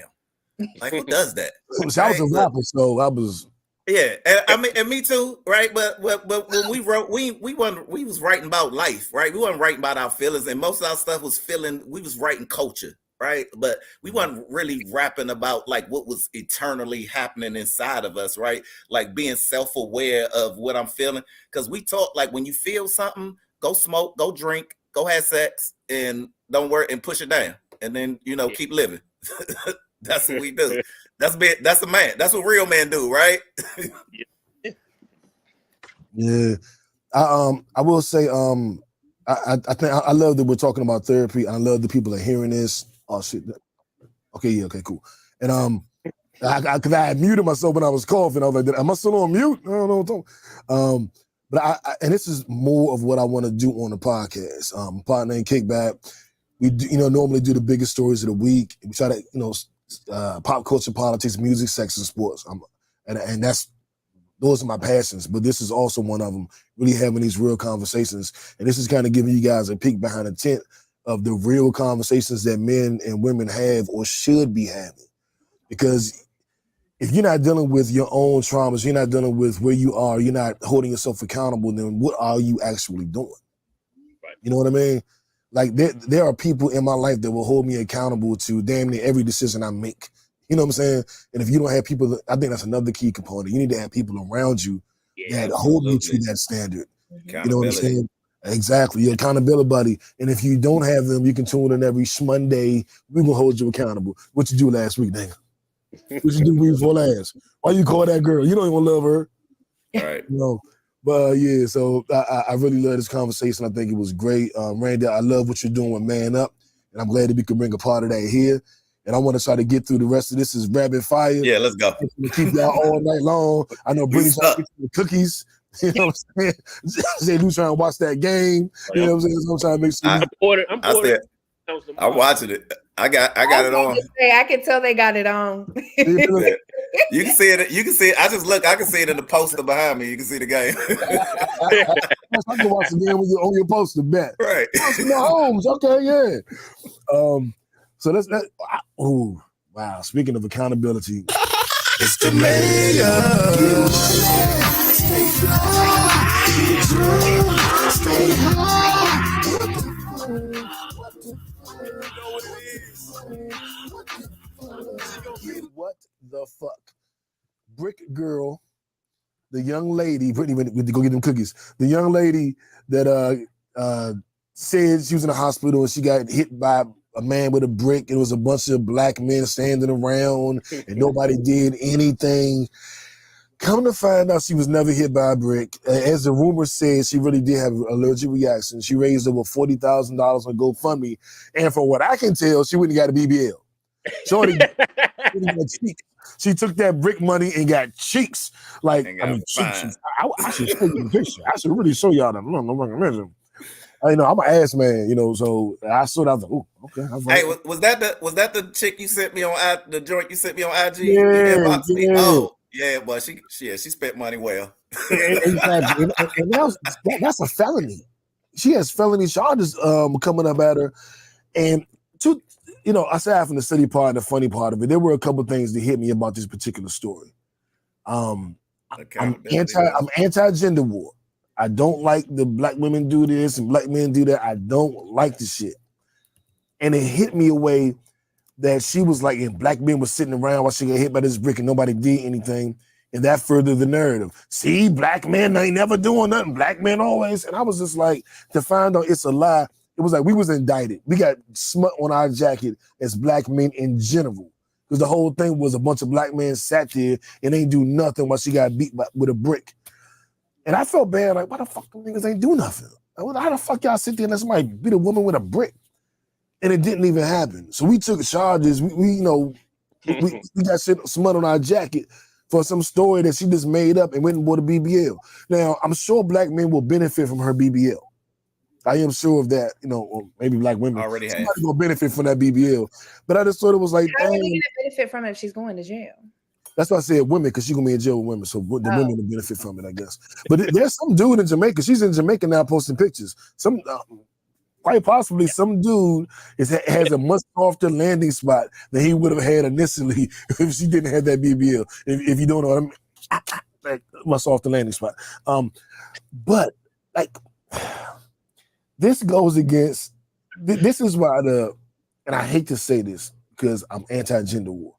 Like who does that? I was a rapper, so I was. Yeah, and I mean, and me too, right? But when we wrote, we was writing about life, right? We wasn't writing about our feelings, and most of our stuff was we was writing culture, right? But we wasn't really rapping about like what was eternally happening inside of us, right? Like being self-aware of what I'm feeling. Because we talk like when you feel something, go smoke, go drink, go have sex, and don't worry and push it down, and then keep living. That's what we do. That's a man. That's what real men do, right? Yeah. I will say, I think I love that we're talking about therapy. I love that people are hearing this. Oh shit. Okay, yeah, okay, cool. And because I had muted myself when I was coughing. I was like, am I still on mute? I don't know what I'm talking. But and this is more of what I want to do on the podcast. Partner and Kickback. We do, normally do the biggest stories of the week. We try to, pop culture, politics, music, sex, and sports. And those are my passions, but this is also one of them, really having these real conversations. And this is kind of giving you guys a peek behind the tent of the real conversations that men and women have or should be having. Because if you're not dealing with your own traumas, you're not dealing with where you are, you're not holding yourself accountable, then what are you actually doing? Right. You know what I mean? Like there are people in my life that will hold me accountable to damn near every decision I make. You know what I'm saying? And if you don't have people, I think that's another key component. You need to have people around you that hold you to that standard. You know what I'm saying? Exactly. Your accountability buddy. And if you don't have them, you can tune in every Monday. We will hold you accountable. What you do last week, nigga? What you do week before last? Why you call that girl? You don't even love her. All right. But yeah, so I really love this conversation. I think it was great. Randy, I love what you're doing with Man Up. And I'm glad that we can bring a part of that here. And I want to try to get through the rest of this as rapid fire. Yeah, let's go. Keep y'all all night long. I know Brittany's trying to get the cookies. You know what I'm saying? Say you trying to watch that game. You know what I'm saying? So I'm trying to make sure. I'm watching it. I got it on. I can tell they got it on. Yeah. You can see it. You can see it. I can see it in the poster behind me. You can see the game. I can watch the game on your poster, bet. Right. Mahomes. Okay, yeah. So that's that. Oh, wow. Speaking of accountability, it's the mayor. What the fuck? Brick girl, the young lady, Brittany went to go get them cookies. The young lady that said she was in the hospital and she got hit by a man with a brick. It was a bunch of black men standing around and nobody did anything. Come to find out she was never hit by a brick. As the rumor says, she really did have an allergic reaction. She raised over $40,000 on GoFundMe. And from what I can tell, she wouldn't got a BBL. Shorty got cheeks. She took that brick money and got cheeks. Like, cheeks. I should show you the picture. I should really show y'all them. I'm not going to mention. I'm an ass man, so I saw that. I was like, oh, okay. Hey, was that the chick you sent me on the joint you sent me on IG? Yeah. Oh, yeah, but she spent money well. Exactly. And that's a felony. She has felony charges coming up at her. And aside from the silly part and the funny part of it, there were a couple things that hit me about this particular story. I'm anti-gender war. I don't like the black women do this and black men do that. I don't like the shit. And it hit me a way that she was like, and black men were sitting around while she got hit by this brick and nobody did anything. And that furthered the narrative. See, black men ain't never doing nothing. Black men always. And I was just like, to find out it's a lie. It was like we was indicted. We got smut on our jacket as black men in general. Because the whole thing was a bunch of black men sat there and ain't do nothing while she got beat with a brick. And I felt bad, like, why the fuck them niggas ain't do nothing? How the fuck y'all sit there and let somebody beat a woman with a brick? And it didn't even happen. So we took charges. We got smut on our jacket for some story that she just made up and went and bought a BBL. Now, I'm sure black men will benefit from her BBL. I am sure of that, or maybe black women. Already have. Somebody gonna benefit from that BBL. But I just thought it was like, How are dang. we gonna benefit from it if she's going to jail? That's why I said women, because she's gonna be in jail with women. So the Oh. women will benefit from it, I guess. But there's some dude in Jamaica. She's in Jamaica now posting pictures. Some quite possibly some dude has a much softer landing spot than he would have had initially if she didn't have that BBL. If you don't know what I mean. Like much softer landing spot. But like this goes against this is why and I hate to say this because I'm anti-gender war,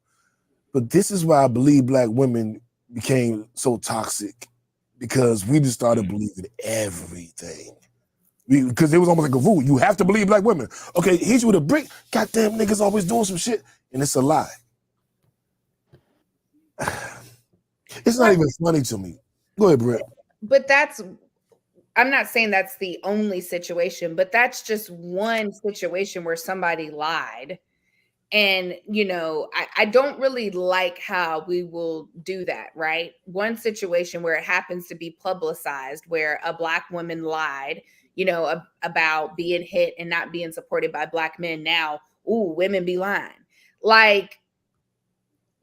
but this is why I believe black women became so toxic, because we just started believing everything. Because it was almost like a rule. You have to believe black women. Okay, hit you with a brick. Goddamn niggas always doing some shit. And it's a lie. It's not even funny to me. Go ahead, Brett. But I'm not saying that's the only situation, but that's just one situation where somebody lied. And, I don't really like how we will do that, right? One situation where it happens to be publicized, where a black woman lied, about being hit and not being supported by black men. Now, women be lying. Like,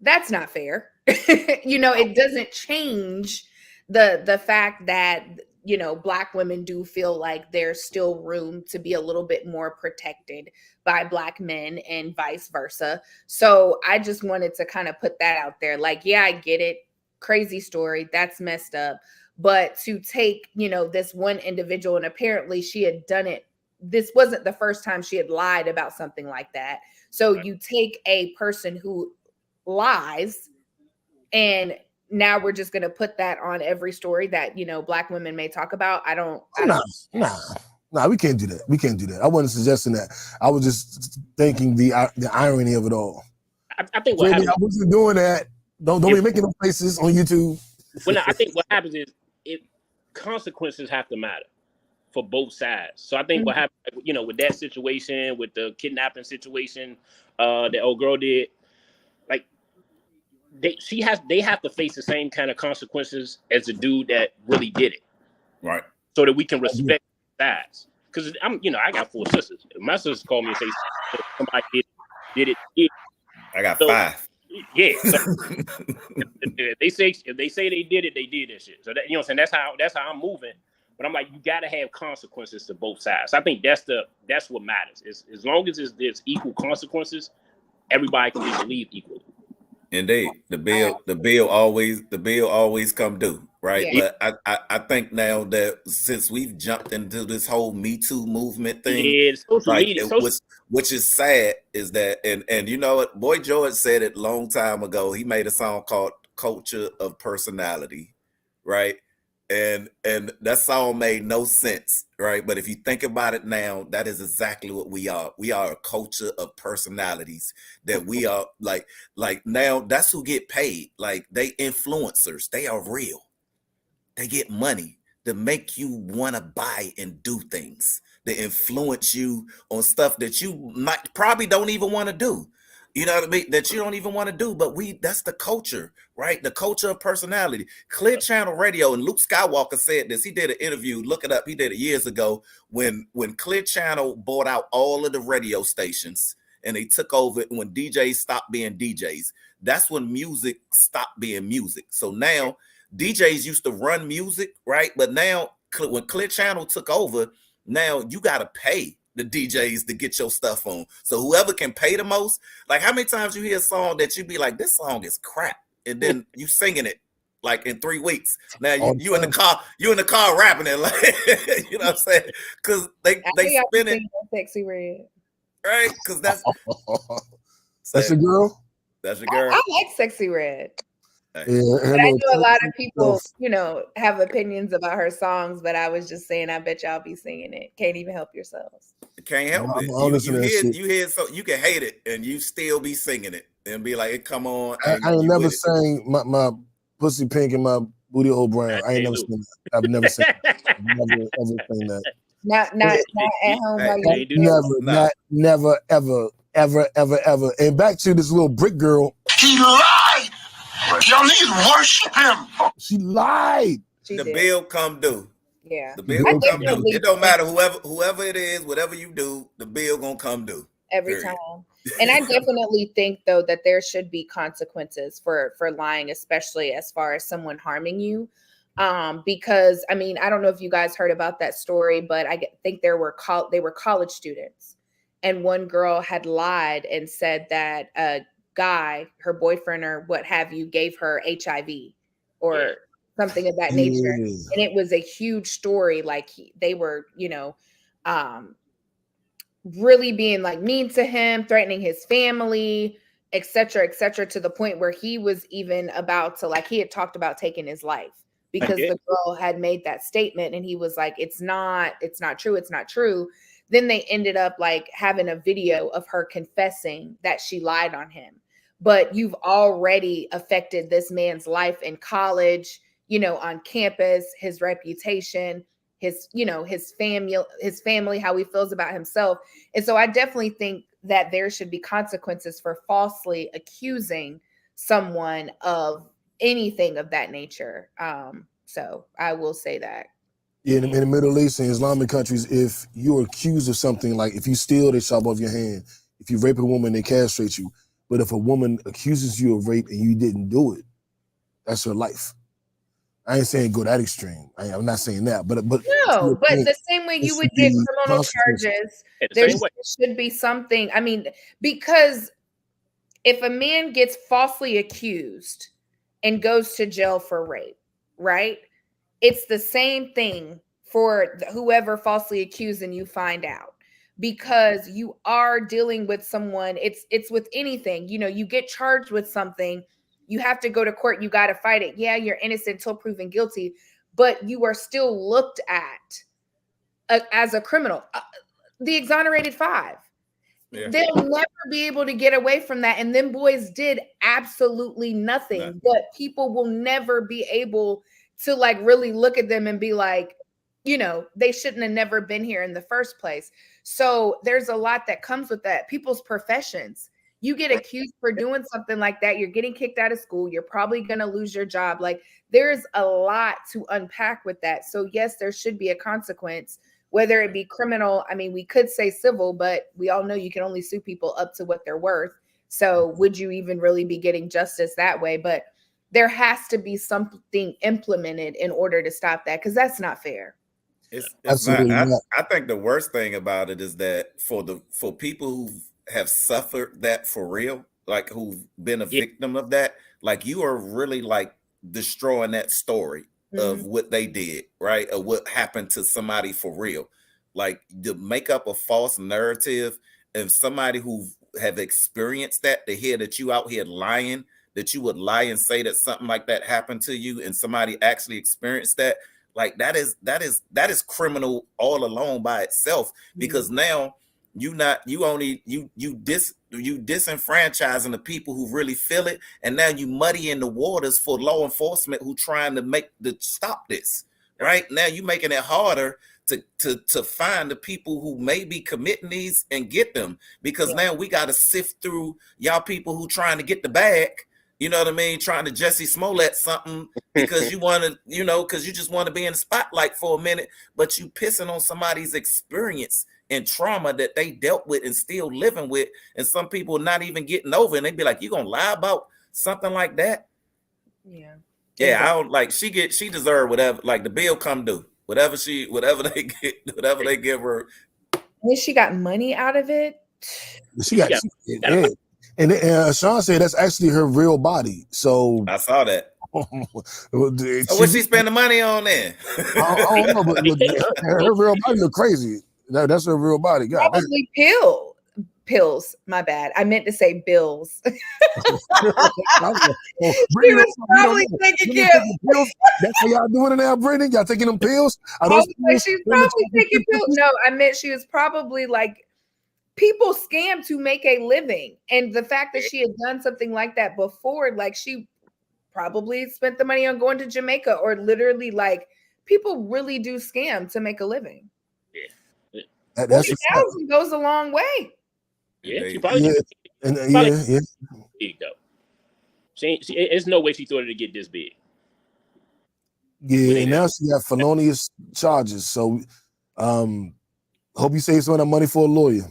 that's not fair. It doesn't change the fact that, black women do feel like there's still room to be a little bit more protected by black men and vice versa. So I just wanted to kind of put that out there. Like, yeah, I get it. Crazy story. That's messed up. But to take, this one individual, and apparently she had done it. This wasn't the first time she had lied about something like that. So you take a person who lies, and now we're just going to put that on every story that, black women may talk about. Nah, we can't do that. We can't do that. I wasn't suggesting that. I was just thinking the irony of it all. I think what happens, I wasn't doing that. Don't be making them faces on YouTube. Well, no, I think what happens is consequences have to matter for both sides. So I think what happened, with that situation, with the kidnapping situation, that old girl did, like they have to face the same kind of consequences as the dude that really did it, right? So that we can respect sides. Because I got 4 sisters. If my sisters call me and say somebody did it. I got 5. Yeah. So if they say they did it, they did that shit. So that, what I'm saying, that's how I'm moving. But I'm like, you got to have consequences to both sides. I think that's what matters. As long as there's equal consequences, everybody can be believed equally. Indeed, the bill always come due, right? Yeah. But I think now that since we've jumped into this whole Me Too movement thing, which is sad, is that and you know what, Boy George said it a long time ago. He made a song called "Culture of Personality," right? And that song made no sense, right? But if you think about it now, that is exactly what we are. We are a culture of personalities that we are like now that's who get paid. Like they influencers, they are real. They get money to make you want to buy and do things. They influence you on stuff that you might probably don't even want to do. You know what I mean? That you don't even want to do, but that's the culture, right? The culture of personality. Clear Channel Radio, and Luke Skywalker said this. He did an interview, look it up. He did it years ago when Clear Channel bought out all of the radio stations and they took over when DJs stopped being DJs. That's when music stopped being music. So now DJs used to run music, right? But now when Clear Channel took over, now you got to pay the DJs to get your stuff on. So whoever can pay the most, like how many times you hear a song that you be like, this song is crap, and then you singing it like in 3 weeks. Now you in the car rapping it, like you know what I'm saying? Because they spin it. Sexy Red, right? Because that's your girl. That's your girl. I like Sexy Red. Yeah, but I know a lot of people, have opinions about her songs, but I was just saying, I bet y'all be singing it. Can't even help yourselves. Can't help it. You hear so you can hate it and you still be singing it and be like, come on. I ain't never sang my pussy pink and my booty hole brown. I ain't never seen that. I've never seen that. I've never ever seen that. Not at home. Never, ever. And back to this little brick girl. He lied. Y'all need to worship him. She lied. The bill come due. Yeah. The bill I gonna come due. definitely It don't think matter whoever it is, whatever you do, the bill gonna come due. every Period. time. And I definitely think though that there should be consequences for lying, especially as far as someone harming you. Because I mean, I don't know if you guys heard about that story, but think they were college students, and one girl had lied and said that a guy, her boyfriend or what have you, gave her HIV or something of that nature, and it was a huge story. Like they were, really being like mean to him, threatening his family, et cetera, to the point where he was even about to, like, he had talked about taking his life because the girl had made that statement, and he was like, it's not true. Then they ended up like having a video of her confessing that she lied on him. But you've already affected this man's life in college, on campus, his reputation, his family, how he feels about himself. And so I definitely think that there should be consequences for falsely accusing someone of anything of that nature. So I will say that. Yeah, in the Middle East and Islamic countries, if you're accused of something, like if you steal, they chop off your hand. If you rape a woman, they castrate you. But if a woman accuses you of rape and you didn't do it, that's her life. I ain't saying go that extreme. I'm not saying that, but no, but the same way you would get criminal charges, there should be something. I mean, because if a man gets falsely accused and goes to jail for rape, right? It's the same thing for whoever falsely accused and you find out, because you are dealing with someone. It's with anything, you get charged with something. You have to go to court. You got to fight it. Yeah, you're innocent until proven guilty, but you are still looked at as a criminal. The exonerated five. Yeah. They'll never be able to get away from that. And them boys did absolutely nothing. But people will never be able to like really look at them and be like, they shouldn't have never been here in the first place. So there's a lot that comes with that. People's professions. You get accused for doing something like that, you're getting kicked out of school, you're probably going to lose your job. Like there's a lot to unpack with that. So yes, there should be a consequence, whether it be criminal. I mean, we could say civil, but we all know you can only sue people up to what they're worth. So would you even really be getting justice that way? But there has to be something implemented in order to stop that, because that's not fair. It's not. I think the worst thing about it is that for people who have suffered that for real, like who've been a victim of that, like you are really like destroying that story of what they did, right? Or what happened to somebody for real. Like to make up a false narrative of somebody who have experienced that, to hear that you out here lying, that you would lie and say that something like that happened to you and somebody actually experienced that. Like that is criminal all alone by itself, because now you disenfranchising the people who really feel it, and now you muddying the waters for law enforcement who trying to stop this. Right now, you making it harder to find the people who may be committing these and get them, because now we got to sift through y'all people who trying to get the bag. You know what I mean? Trying to Jesse Smollett something because you want to, because you just want to be in the spotlight for a minute, but you pissing on somebody's experience and trauma that they dealt with and still living with, and some people not even getting over, and they be like, you gonna lie about something like that? Yeah, exactly. I don't like. She deserve whatever. Like the bill come due. Whatever they give her. When she got money out of it. She got. And Sean said that's actually her real body. So I saw that. So what she spend the money on then? I don't know, but her real body look crazy. That's her real body. God, probably pills. My bad. I meant to say bills. She was probably taking pills. That's how y'all doing it now, Brittany? Y'all taking them pills? She's probably taking pills. No, I meant she was probably like. People scam to make a living. And the fact that she had done something like that before, like she probably spent the money on going to Jamaica, or literally like people really do scam to make a living. Yeah. That's 40,000 goes a long way. Yeah, she probably big though. There's no way she thought it to get this big. Yeah, and now she got felonious charges. So hope you save some of that money for a lawyer.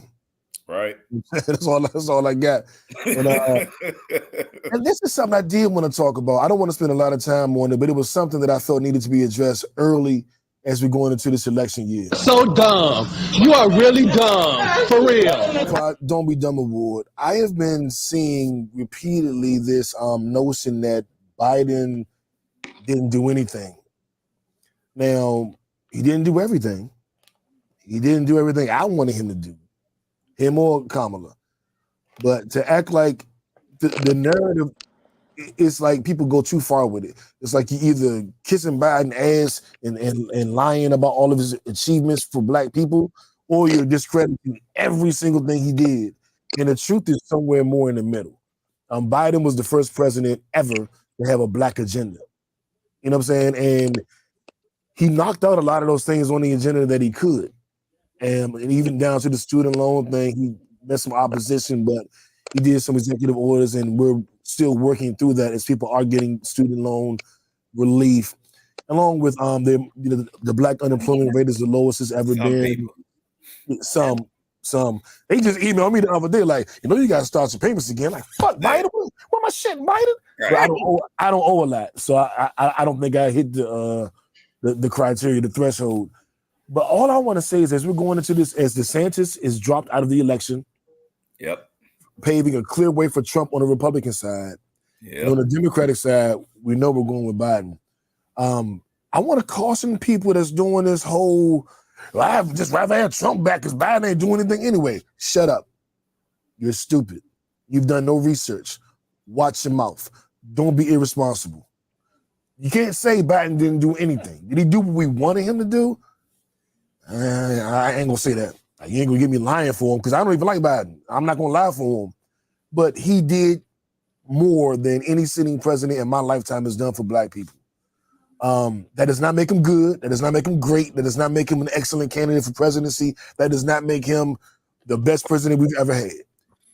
Right. That's all I got. And and this is something I did want to talk about. I don't want to spend a lot of time on it, but it was something that I felt needed to be addressed early as we're going into this election year. So dumb. You are really dumb. For real. Don't Be Dumb award. I have been seeing repeatedly this notion that Biden didn't do anything. Now, he didn't do everything. He didn't do everything I wanted him to do, him or Kamala. But to act like the narrative, it's like people go too far with it. It's like you either kissing Biden ass and lying about all of his achievements for black people, or you're discrediting every single thing he did. And the truth is somewhere more in the middle. Biden was the first president ever to have a black agenda. You know what I'm saying? And he knocked out a lot of those things on the agenda that he could. And even down to the student loan thing, he met some opposition, but he did some executive orders, and we're still working through that as people are getting student loan relief, along with the black unemployment rate is the lowest it's ever been. Some they just emailed me the other day like, you got to start your payments again. Like, fuck, Biden, what my shit, Biden? But I don't owe a lot, so I don't think I hit the criteria, the threshold. But all I want to say is, as we're going into this, as DeSantis is dropped out of the election, paving a clear way for Trump on the Republican side, and on the Democratic side, we know we're going with Biden. I want to caution people that's doing this whole, well, I've just rather have Trump back because Biden ain't doing anything anyway. Shut up. You're stupid. You've done no research. Watch your mouth. Don't be irresponsible. You can't say Biden didn't do anything. Did he do what we wanted him to do? I ain't gonna say that. You ain't gonna get me lying for him because I don't even like Biden. I'm not gonna lie for him. But he did more than any sitting president in my lifetime has done for black people. That does not make him good. That does not make him great. That does not make him an excellent candidate for presidency. That does not make him the best president we've ever had.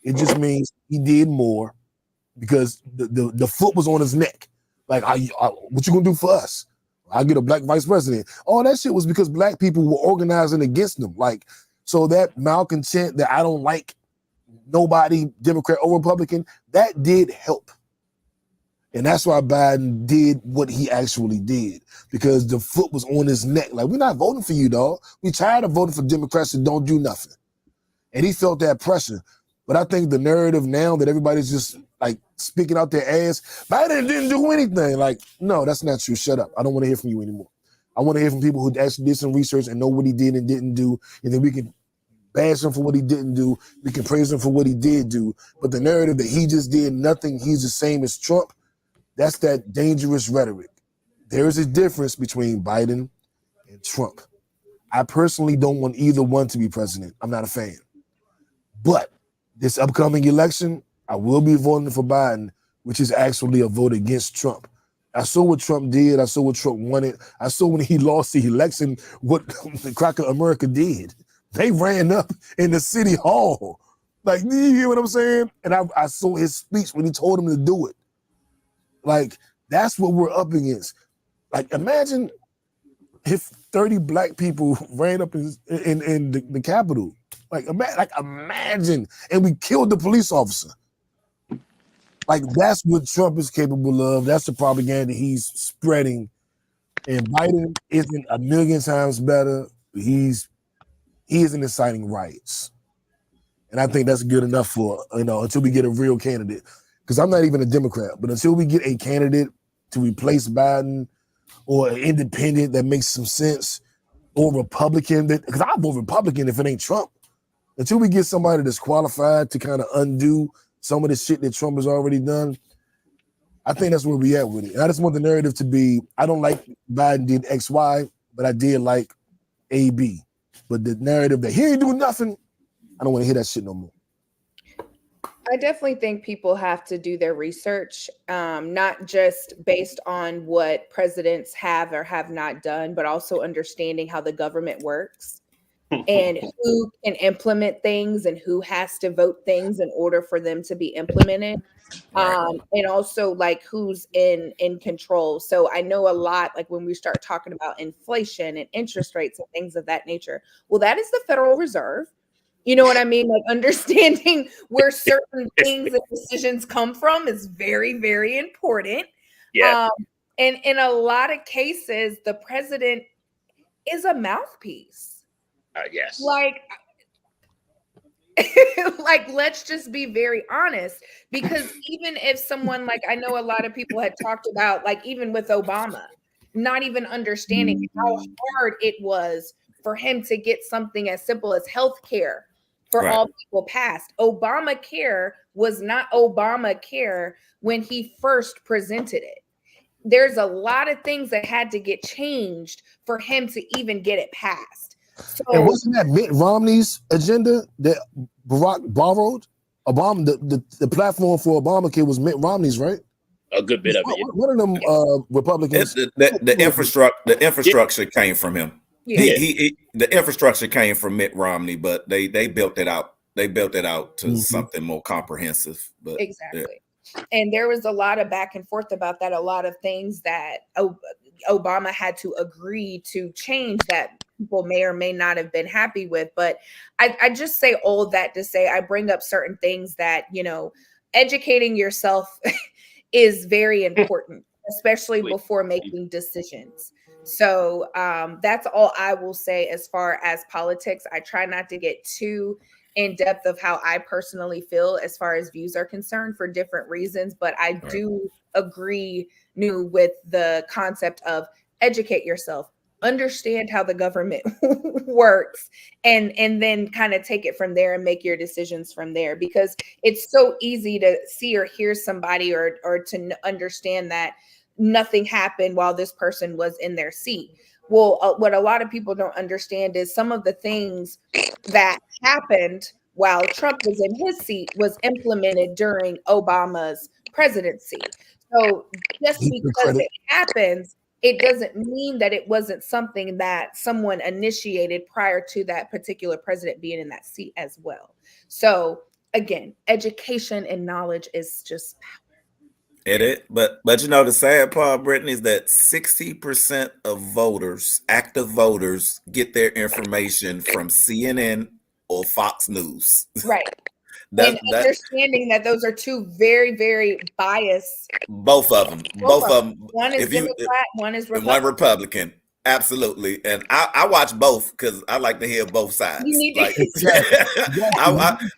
It just means he did more because the foot was on his neck. Like, what you gonna do for us? I'll get a black vice president. All that shit was because black people were organizing against them. Like, so that malcontent that I don't like nobody, Democrat or Republican, that did help. And that's why Biden did what he actually did, because the foot was on his neck. Like, we're not voting for you, dog. We tired of voting for Democrats that don't do nothing. And he felt that pressure. But I think the narrative now that everybody's just like speaking out their ass, Biden didn't do anything. Like, no, that's not true. Shut up. I don't want to hear from you anymore. I want to hear from people who actually did some research and know what he did and didn't do. And then we can bash him for what he didn't do. We can praise him for what he did do. But the narrative that he just did nothing, he's the same as Trump, that's that dangerous rhetoric. There is a difference between Biden and Trump. I personally don't want either one to be president. I'm not a fan. But this upcoming election, I will be voting for Biden, which is actually a vote against Trump. I saw what Trump did. I saw what Trump wanted. I saw when he lost the election, what the Cracker America did. They ran up in the city hall. Like, you hear what I'm saying? And I saw his speech when he told him to do it. Like, that's what we're up against. Like, imagine if 30 black people ran up in the Capitol. Like, imagine. And we killed the police officer. Like, that's what Trump is capable of. That's the propaganda he's spreading. And Biden isn't a million times better. He isn't inciting riots. And I think that's good enough for, until we get a real candidate. Because I'm not even a Democrat, but until we get a candidate to replace Biden or an independent that makes some sense, or Republican, because I'll vote Republican if it ain't Trump. Until we get somebody that's qualified to kind of undo some of the shit that Trump has already done, I think that's where we at with it. And I just want the narrative to be, I don't like Biden did X, Y, but I did like A, B. But the narrative that he ain't doing nothing, I don't want to hear that shit no more. I definitely think people have to do their research, not just based on what presidents have or have not done, but also understanding how the government works. and who can implement things and who has to vote things in order for them to be implemented. And also like who's in control. So I know a lot, like when we start talking about inflation and interest rates and things of that nature, well, that is the Federal Reserve. You know what I mean? Like understanding where certain things and decisions come from is very, very important. Yeah. And in a lot of cases, the president is a mouthpiece. Yes. Like, like, let's just be very honest, because even if someone, like, I know a lot of people had talked about, like, even with Obama, not even understanding how hard it was for him to get something as simple as health care for all people passed. Obamacare was not Obamacare when he first presented it. There's a lot of things that had to get changed for him to even get it passed. So, and wasn't that Mitt Romney's agenda that Barack borrowed? Obama, the platform for Obamacare was Mitt Romney's, right? A good bit of it. Yeah. One of them Republicans. The infrastructure came from him. Yeah. The infrastructure came from Mitt Romney, but they built it out. They built it out to something more comprehensive. But exactly. And there was a lot of back and forth about that. A lot of things that Obama had to agree to change that people may or may not have been happy with. But I just say all that to say, I bring up certain things that, you know, educating yourself is very important, especially before making decisions. So that's all I will say as far as politics. I try not to get too in depth of how I personally feel as far as views are concerned for different reasons, but I do agree with the concept of educate yourself, understand how the government works, and then kind of take it from there and make your decisions from there, because it's so easy to see or hear somebody or to understand that nothing happened while this person was in their seat. Well, what a lot of people don't understand is some of the things that happened while Trump was in his seat was implemented during Obama's presidency. So just because it happens, it doesn't mean that it wasn't something that someone initiated prior to that particular president being in that seat as well. So again, education and knowledge is just power. But you know, the sad part, Brittany, is that 60% of voters, active voters, get their information from CNN or Fox News. Right. And understanding that those are two very, very biased. Both of them. One is Democrat, one is Republican. One Republican. Absolutely. And I watch both because I like to hear both sides. You need like,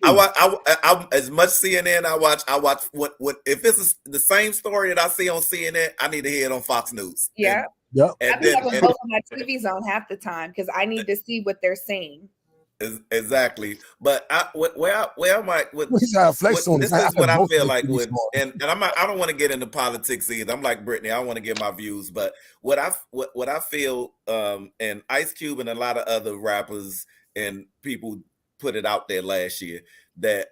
I as much CNN I watch what if it's the same story that I see on CNN, I need to hear it on Fox News. Yeah. Yep. I be having both of my TVs on half the time because I need to see what they're saying. Exactly, but where am I? This is what I feel like with, and I don't want to get into politics either. I'm like Brittany, I want to give my views, but what I feel, and Ice Cube and a lot of other rappers and people put it out there last year that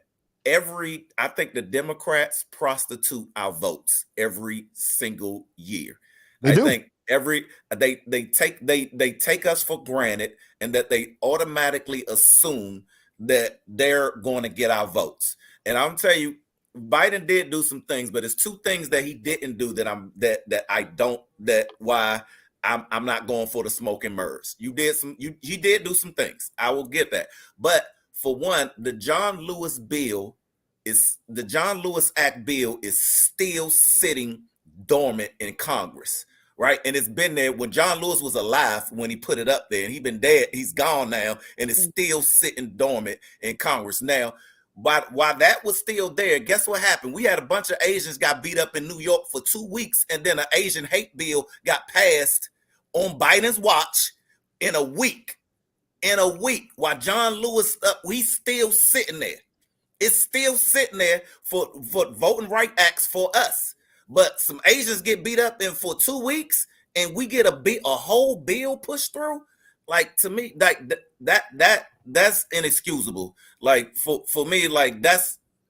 I think the Democrats prostitute our votes every single year. I think they take us for granted, and that they automatically assume that they're going to get our votes. And I'm telling you, Biden did do some things, but it's two things that he didn't do why I'm not going for the smoke and mirrors. He did do some things. I will get that. But for one, the John Lewis Act bill is still sitting dormant in Congress. Right. And it's been there when John Lewis was alive when he put it up there, and he's been dead. He's gone now, and it's still sitting dormant in Congress. Now, while that was still there, guess what happened? We had a bunch of Asians got beat up in New York for 2 weeks, and then an Asian hate bill got passed on Biden's watch in a week. While John Lewis he's still sitting there. It's still sitting there for voting right acts for us. But some Asians get beat up in for 2 weeks, and we get a whole bill pushed through. Like, to me, like that's inexcusable. Like for me, like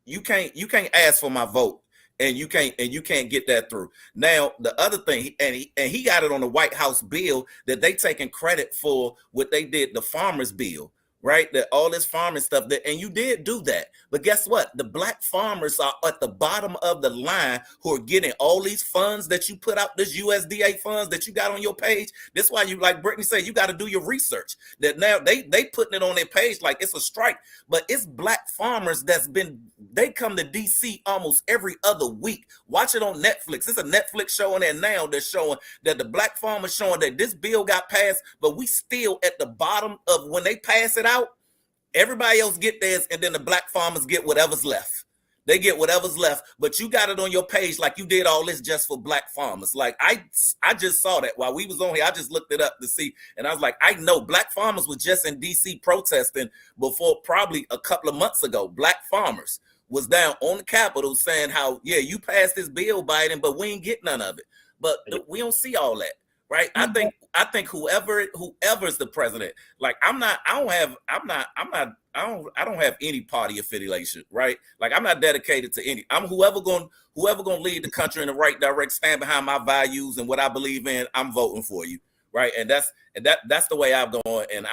you can't ask for my vote, and you can't get that through. Now the other thing, and he got it on the White House bill that they taking credit for what they did, the farmers bill. right? That all this farming stuff that, and you did do that. But guess what? The black farmers are at the bottom of the line who are getting all these funds that you put out, this USDA funds that you got on your page. That's why you, like Brittany said, you got to do your research. That now they putting it on their page like it's a strike, but it's black farmers they come to DC almost every other week. Watch it on Netflix. It's a Netflix show on there now that's showing that the black farmers showing that this bill got passed, but we still at the bottom of when they pass it out. Everybody else get theirs, and then the black farmers get whatever's left. They get whatever's left, but you got it on your page like you did all this just for black farmers. Like I just saw that while we was on here. I just looked it up to see, and I was like, I know black farmers were just in DC protesting before, probably a couple of months ago. Black farmers was down on the Capitol saying how, yeah, you passed this bill, Biden, but we ain't get none of it. But we don't see all that. Right. I think whoever's the president, like I don't have any party affiliation, right? Like I'm not dedicated to any. I'm whoever gonna lead the country in the right direction, stand behind my values and what I believe in, I'm voting for you. Right. And that's the way I'm going. And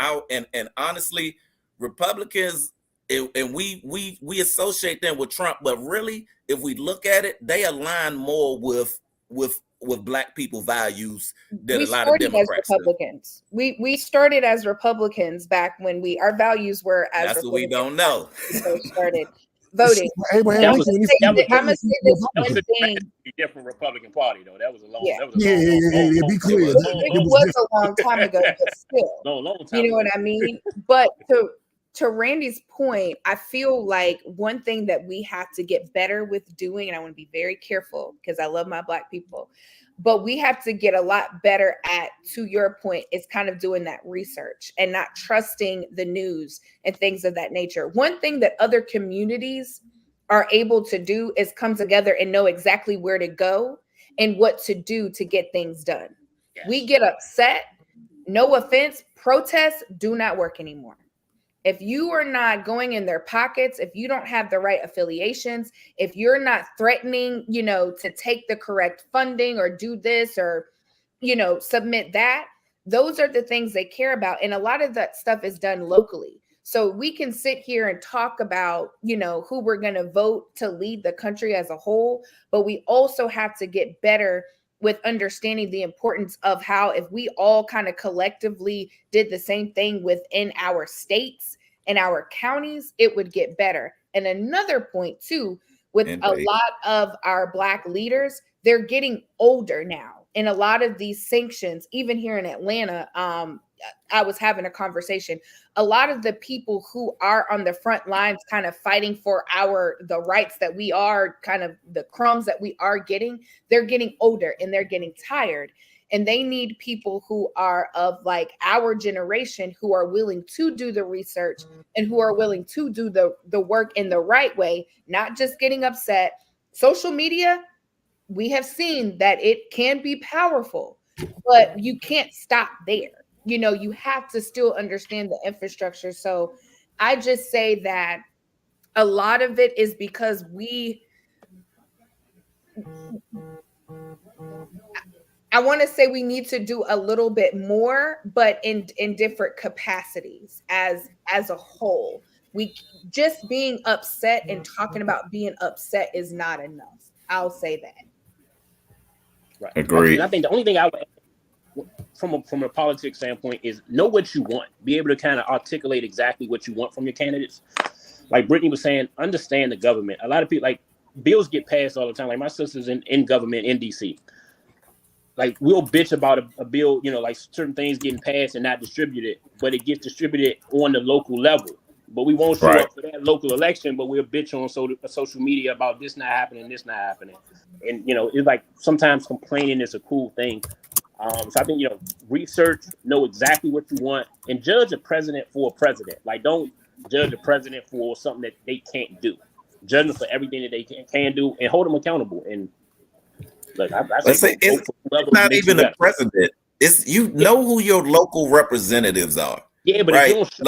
honestly, Republicans, and we associate them with Trump, but really, if we look at it, they align more with black people values than a lot of Democrats. As Republicans. We started as Republicans back when our values were as that's what we don't know. We started voting. That was a different Republican Party, though. That was a long. Yeah. That was a long, be clear. It was a long time ago, but still, long time. You know what I mean? But to Randy's point, I feel like one thing that we have to get better with doing, and I want to be very careful because I love my black people, but we have to get a lot better at, to your point, is kind of doing that research and not trusting the news and things of that nature. One thing that other communities are able to do is come together and know exactly where to go and what to do to get things done. Yes. We get upset, no offense, protests do not work anymore. If you are not going in their pockets, if you don't have the right affiliations, if you're not threatening, to take the correct funding or do this or, submit that, those are the things they care about. And a lot of that stuff is done locally. So we can sit here and talk about, who we're going to vote to lead the country as a whole, but we also have to get better with understanding the importance of how, if we all kind of collectively did the same thing within our states and our counties, it would get better. And another point too, with a lot of our Black leaders, they're getting older now. And a lot of these sanctions, even here in Atlanta, I was having a conversation. A lot of the people who are on the front lines kind of fighting for the rights that we are, kind of the crumbs that we are getting, they're getting older and they're getting tired. And they need people who are of like our generation, who are willing to do the research and who are willing to do the work in the right way, not just getting upset. Social media, we have seen that it can be powerful, but you can't stop there. You have to still understand the infrastructure. So I just say that a lot of it is because I want to say we need to do a little bit more, but in different capacities as a whole. We just being upset and talking about being upset is not enough. I'll say that. Right. Agreed. And I think the only thing I would, from a politics standpoint, is know what you want. Be able to kind of articulate exactly what you want from your candidates. Like Brittany was saying, understand the government. A lot of people, like, bills get passed all the time. Like my sister's in government in DC. Like we'll bitch about a bill, like certain things getting passed and not distributed, but it gets distributed on the local level. But we won't show up for that local election, but we'll bitch on social media about this not happening, this not happening. And, it's like sometimes complaining is a cool thing. So I think, research, know exactly what you want, and judge a president for a president. Like, don't judge a president for something that they can't do. Judge them for everything that they can do and hold them accountable. And look, I say it's not even a president. It's know who your local representatives are. Yeah, but if you don't show,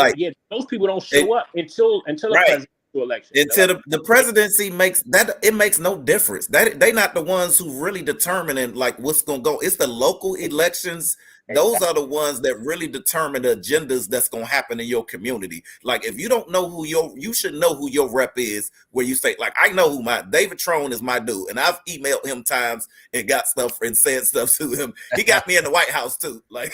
those people don't show up until the presidential election. Until the presidency makes no difference. That they not the ones who really determining like what's gonna go. It's the local elections those are the ones that really determine the agendas that's going to happen in your community. Like if you don't know who you should know who your rep is, where you say, like, I know who David Trone is my dude. And I've emailed him times and got stuff and said stuff to him. He got me in the White House too. Like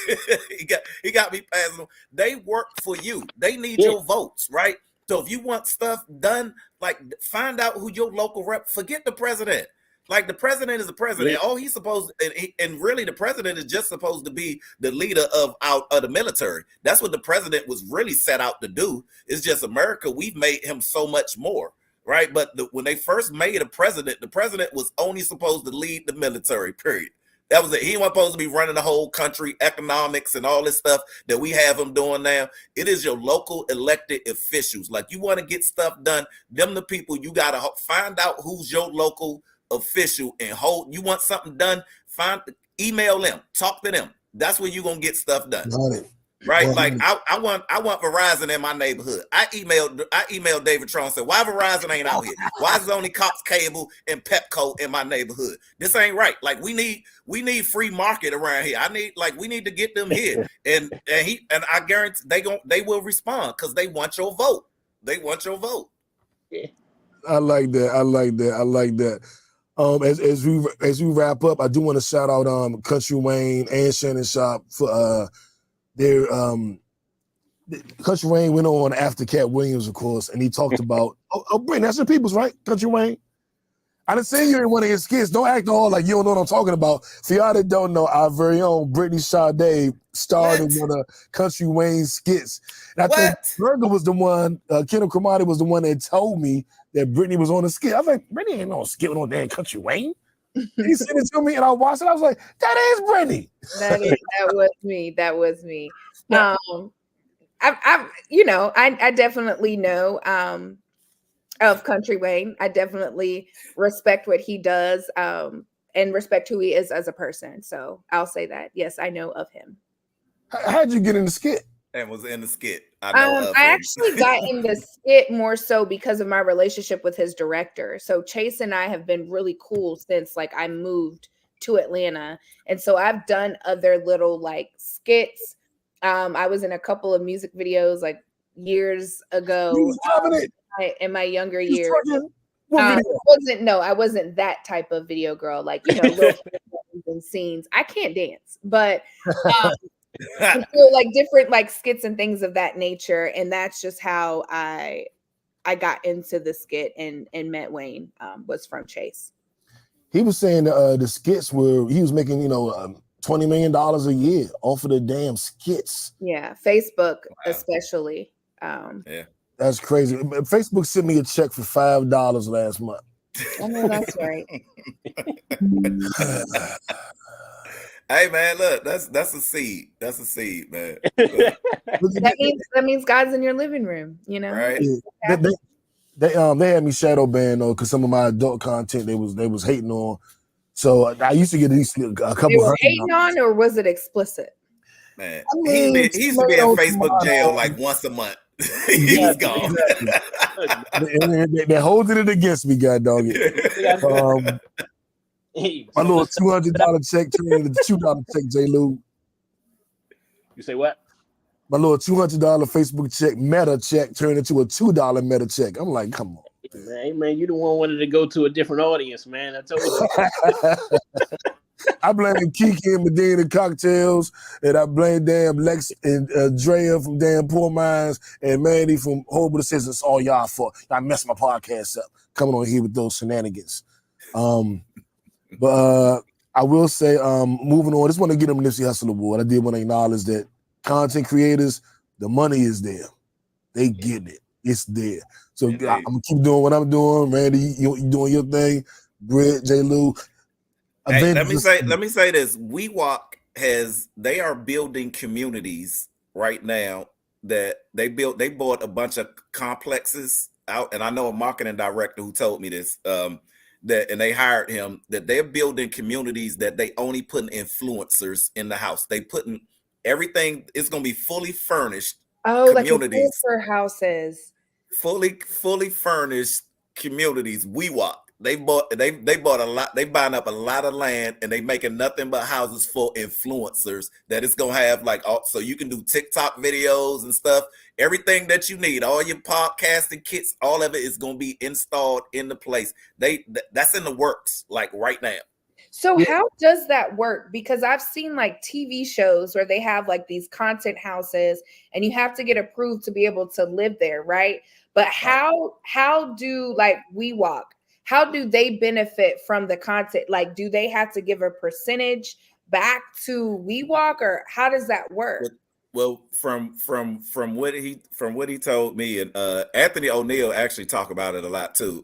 he got me passing them. They work for you. They need your votes, right? So if you want stuff done, like find out who your local rep, forget the president. Like the president is the president. All he's supposed and really the president is just supposed to be the leader of the military. That's what the president was really set out to do. It's just America, we've made him so much more, right? But when they first made the president was only supposed to lead the military, period. That was it. He wasn't supposed to be running the whole country, economics and all this stuff that we have him doing now. It is your local elected officials. Like you want to get stuff done, them the people you got to find out who's your local official and hold. You want something done, email them, talk to them. That's where you're gonna get stuff done. Right? Like I want Verizon in my neighborhood. I emailed David Trump and said, why Verizon ain't out here? Why is it only Cox Cable and Pepco in my neighborhood? This ain't right. Like we need free market around here. We need to get them here. And I guarantee they will respond because they want your vote. They want your vote. Yeah. I like that. As we wrap up, I do want to shout out Country Wayne and Shannon Sharp for their Country Wayne went on after Cat Williams, of course, and he talked about Brittany, that's your people's, right? Country Wayne. I done seen you in one of his skits. Don't act all like you don't know what I'm talking about. For y'all that don't know, our very own Brittany Sade starred in one of Country Wayne's skits. And I think Berger was the one, Kendall Cromartie was the one that told me that Brittany was on the skit. I was like, Brittany ain't on a skit with no damn Country Wayne. He sent it to me and I watched it. I was like, that is Brittany. That was me. That was me. I definitely know of Country Wayne. I definitely respect what he does and respect who he is as a person. So I'll say that. Yes, I know of him. How'd you get in the skit? And was in the skit. I actually got in the skit more so because of my relationship with his director. So Chase and I have been really cool since I moved to Atlanta. And so I've done other little skits. I was in a couple of music videos years ago in my younger years. I wasn't that type of video girl, little and scenes. I can't dance, but different skits and things of that nature. And that's just how I got into the skit and met Wayne was from Chase. He was saying the skits he was making, $20 million a year off of the damn skits. Yeah, Facebook especially. Yeah. That's crazy. Facebook sent me a check for $5 last month. I know that's right. Hey man, look, that's a seed. That's a seed, man. that means God's in your living room, Right. Yeah. They had me shadow banned though, because some of my adult content they was hating on. So I used to get at least a couple. They were hating on, or was it explicit? Man, he used to be in Facebook jail once a month. He was gone. They're holding it against me, God dog it. My little $200 check turned into $2 check, J. Lou. You say what? My little $200 Facebook check, Meta check, turned into a $2 Meta check. I'm like, come on. Man, you the one wanted to go to a different audience, man. I told you. I blame Kiki and Medina Cocktails, and I blame damn Lex and Drea from damn Poor Minds, and Manny from Horrible Decisions. It's all y'all fault. I messed my podcast up coming on here with those shenanigans. But I will say, moving on, I just want to get them Nipsey Hussle Award. I did want to acknowledge that content creators, the money is there. They get it. It's there. So I'm gonna keep doing what I'm doing. Randy, you doing your thing. Britt, J. Lou. Hey, let me say this. They are building communities right now that they bought a bunch of complexes out, and I know a marketing director who told me this. And they hired him, that they're building communities that they only putting influencers in the house. They putting everything, it's gonna be fully furnished. Communities. Like houses. Fully furnished communities. We walk. They bought a lot. They buying up a lot of land, and they making nothing but houses for influencers. That it's gonna have like all, so you can do TikTok videos and stuff. Everything that you need, all your podcasting kits, all of it is gonna be installed in the place. That's in the works, like right now. So how does that work? Because I've seen like TV shows where they have like these content houses, and you have to get approved to be able to live there, right? But how do like WeWalk? How do they benefit from the content? Like, do they have to give a percentage back to WeWalk, or how does that work? Well, from what he told me, and Anthony O'Neill actually talk about it a lot too.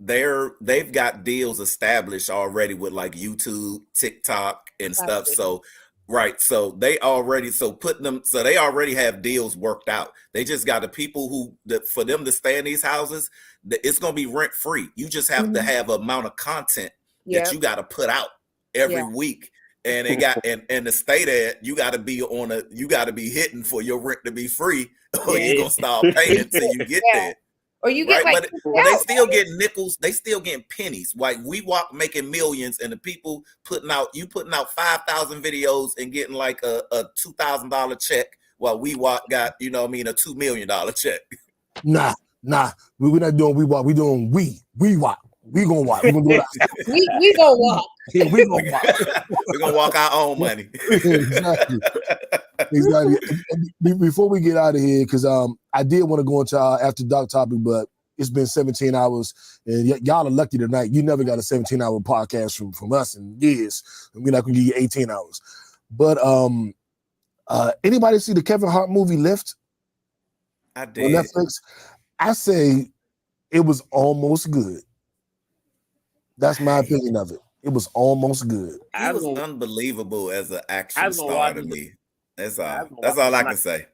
That they've got deals established already with like YouTube, TikTok, and stuff. So right, so they already they already have deals worked out. They just got the people for them to stay in these houses, it's gonna be rent free. You just have to have an amount of content that you got to put out every week, and it got and to stay there, you got to be hitting for your rent to be free, or you're gonna start paying till you get there. Or you get right? But they still get nickels. They still getting pennies. Like WeWalk making millions, and the people putting out 5,000 videos and getting like a $2,000 check, while WeWalk got a $2 million check. Nah, we're not doing WeWalk. We're doing WeWalk. We gonna walk. We gonna do it. we gonna walk. Yeah, we gonna walk. We're gonna walk our own money. Exactly. Before we get out of here, because I did want to go into our after dark topic, but it's been 17 hours, and y'all are lucky tonight. You never got a 17-hour podcast from us in years. We're not gonna give you 18 hours. But anybody see the Kevin Hart movie Lift? I did. On Netflix. I say it was almost good. That's my opinion of it. It was almost good. He was unbelievable as an action star to me. That's all I can say.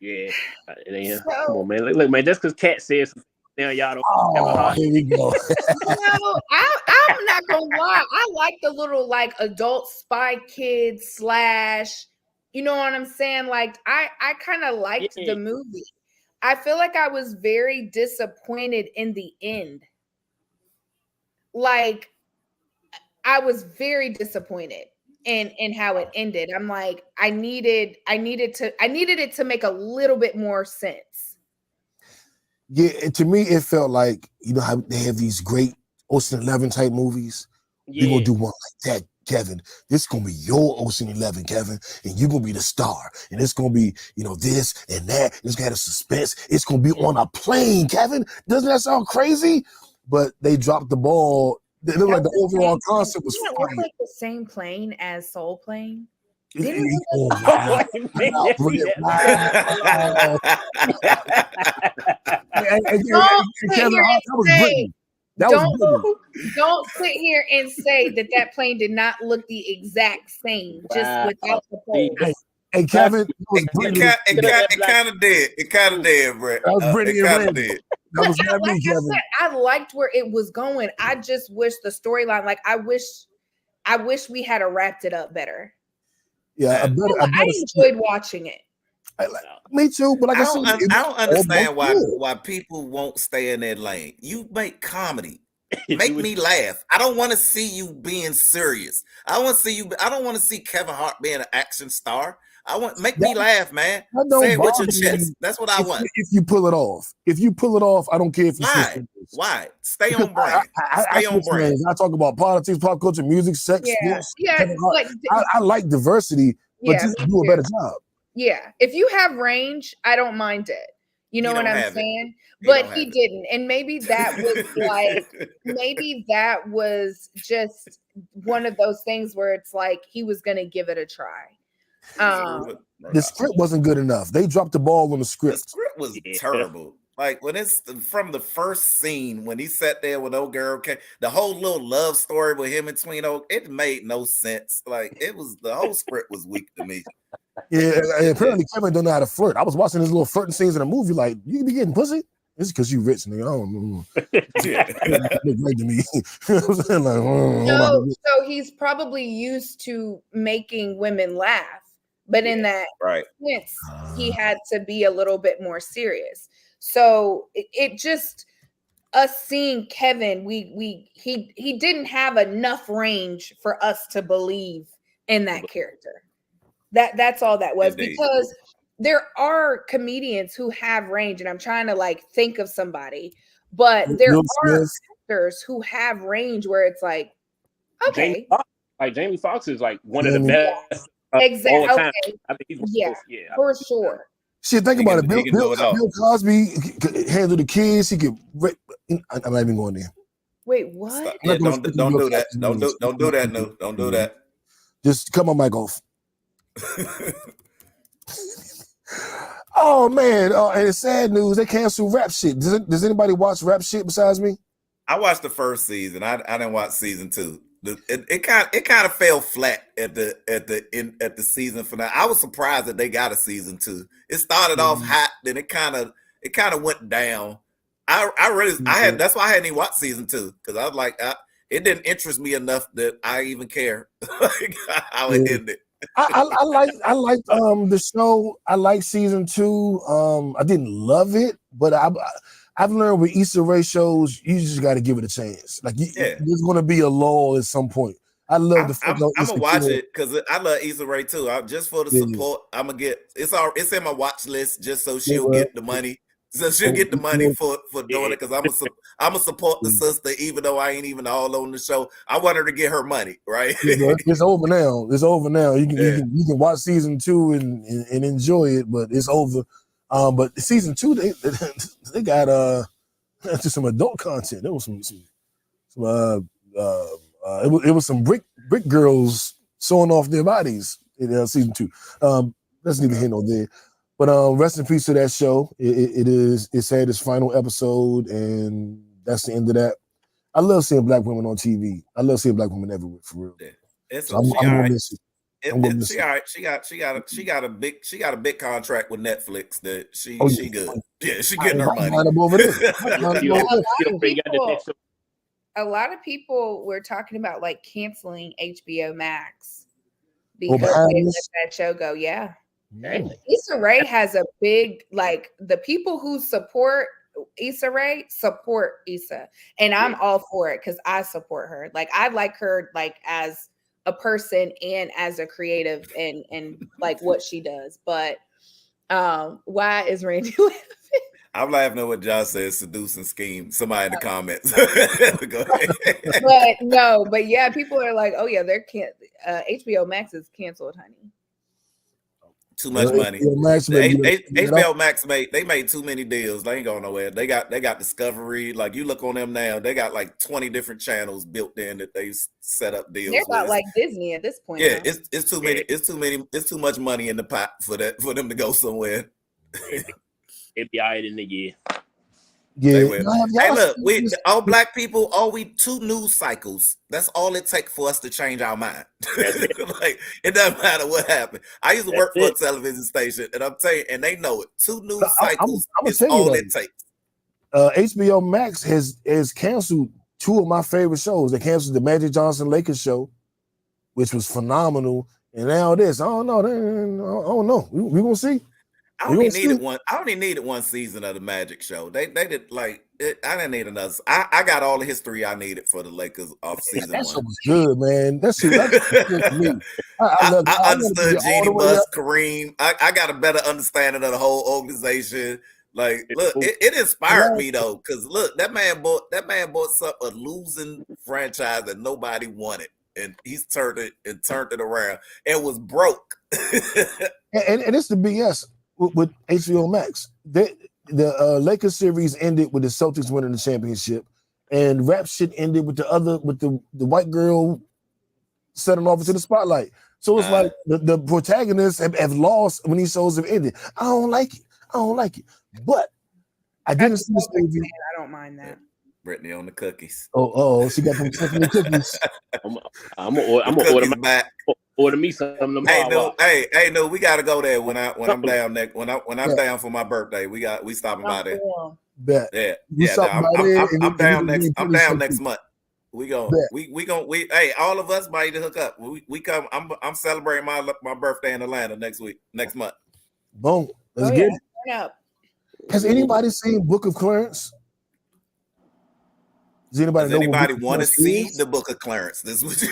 Yeah. Come on, man. Look, man, just because Kat says now y'all don't. Oh, here we go. I'm not gonna lie. I like the little like adult Spy Kids / you know what I'm saying? Like I kind of liked the movie. I feel like I was very disappointed in the end. Like I was very disappointed in how it ended. I'm like, I needed it to make a little bit more sense. Yeah, to me, it felt like, you know how they have these great Ocean 11 type movies? Yeah. We're gonna do one like that, Kevin. This is gonna be your Ocean 11, Kevin, and you're gonna be the star. And it's gonna be, this and that. It's gonna have a suspense. It's gonna be on a plane, Kevin. Doesn't that sound crazy? But they dropped the ball. It looked like the overall concept was Didn't it look like the same plane as Soul Plane? Don't sit here and say that plane did not look the exact same, just without the pole. Hey, Kevin, it kind of did. It kind of did, Brett. That was Brittany. It kind of did. That was not me, Kevin. I said, I liked where it was going. I just wish the storyline, like I wish we had wrapped it up better. Yeah, I enjoyed watching it. Me too, but like I said, I don't understand why people won't stay in that lane. You make comedy. Make me laugh. I don't want to see you being serious. I don't want to see Kevin Hart being an action star. Make me laugh, man. Say it with your chest. That's what I want. If you pull it off, I don't care if you Why? Stay on brand. Stay on brand. I talk about politics, pop culture, music, sex, sports. Yeah. I like diversity, but just do a better job. Yeah. If you have range, I don't mind it. You know what I'm saying? But he didn't. And maybe that was just one of those things where it's like he was going to give it a try. The script wasn't good enough. They dropped the ball on the script. The script was terrible. Like when it's from the first scene when he sat there with old girl, the whole little love story with him and Twino, it made no sense. Like the whole script was weak to me. Yeah, apparently Kevin don't know how to flirt. I was watching his little flirting scenes in a movie. Like, you can be getting pussy. It's because you rich, nigga. I don't know. Look great to me. So he's probably used to making women laugh but in that right. sense, he had to be a little bit more serious. So it just us seeing Kevin, he didn't have enough range for us to believe in that character. That's all that was. Indeed. Because there are comedians who have range, and I'm trying to like think of somebody, but there are actors who have range where it's like, okay, Jamie Foxx is like one of the best exactly. all the time. Okay. I think he's for sure. Shit, think about it. Bill Cosby could handle the kids. He could. I'm not even going there. Wait, what? Yeah, don't do that. Don't do that. No, don't do that. Just cut my mic off. Oh man, and it's sad news. They canceled Rap Shit. Does anybody watch Rap Shit besides me? I watched the first season. I didn't watch season 2. It kind of fell flat at the season finale. I was surprised that they got a season 2. It started off hot, then it kind of went down. That's why I hadn't even watched season 2, because I was like, it didn't interest me enough that I even care how it ended. I liked the show. I liked season 2. I didn't love it, but I've learned with Issa Rae shows, you just got to give it a chance. Like there's going to be a lull at some point. I love the. I'm gonna watch it because I love Issa Rae too. Just for the support, I'm gonna get it's in my watch list just so she'll get the money. So she'll get the money for doing it, because I'm gonna support the sister even though I ain't even all on the show. I want her to get her money, right? It's over now. It's over now. You can watch season 2 and enjoy it, but it's over. But season 2 they got just some adult content. There was some it was some brick girls showing off their bodies in season 2. That's neither here nor there. But rest in peace to that show. It's had its final episode, and that's the end of that. I love seeing black women on TV. I love seeing black women everywhere, for real. Yeah. So I'm gonna miss it. She all right. She got a big contract with Netflix that she good. Yeah, she getting her money. A lot of people were talking about like canceling HBO Max because they let that show go. Yeah. Issa Rae has a big, like, the people who support Issa Rae support Issa, and I'm all for it because I support her. Like, I like her like as a person and as a creative and like what she does. But why is Randy laughing? I'm laughing at what Josh says, seducing scheme. Somebody in the comments. Go ahead. But yeah, people are like, oh yeah, HBO Max is canceled, honey. Too much money. HBO Max made too many deals. They ain't going nowhere. They got Discovery. Like, you look on them now, they got like 20 different channels built in that they set up deals. They're not like Disney at this point. Yeah, it's too many. It's too many. It's too much money in the pot for them to go somewhere. It'd be all right in the year. Yeah. Hey, look, all black people, we 2 news cycles. That's all it takes for us to change our mind. Like, it doesn't matter what happened. I used to work for a television station, and I'm telling you, and they know it. 2 news cycles is all it takes. HBO Max has canceled 2 of my favorite shows. They canceled the Magic Johnson Lakers show, which was phenomenal, and now this. I don't know. We gonna see. I only needed one season of the Magic show. They did like it, I didn't need another. I got all the history I needed for the Lakers off season 1. That shit was good, man. That's good for me. I understood Jeannie Buss, Kareem. I got a better understanding of the whole organization. Like, look, it inspired me though, because look, that man bought a losing franchise that nobody wanted, and he's turned it around and was broke. and it's the BS. With HBO Max, the Lakers series ended with the Celtics winning the championship, and Rap Shit ended with the white girl setting off into the spotlight. So it's like the protagonists have lost when these shows have ended. I don't like it. But I didn't see this movie. I don't mind that. Brittany on the cookies. Oh, she got them Tiffany cookies. I'm gonna order me some tomorrow. Hey, no, we gotta go there when I'm down next. When I'm down for my birthday, we stopping by there. Bet. Yeah. I'm down next month. Hey, all of us might hook up. We come. I'm celebrating my birthday in Atlanta next month. Boom. Let's get it. Turn up. Has anybody seen Book of Clarence? Does anybody want to see the Book of Clarence? This was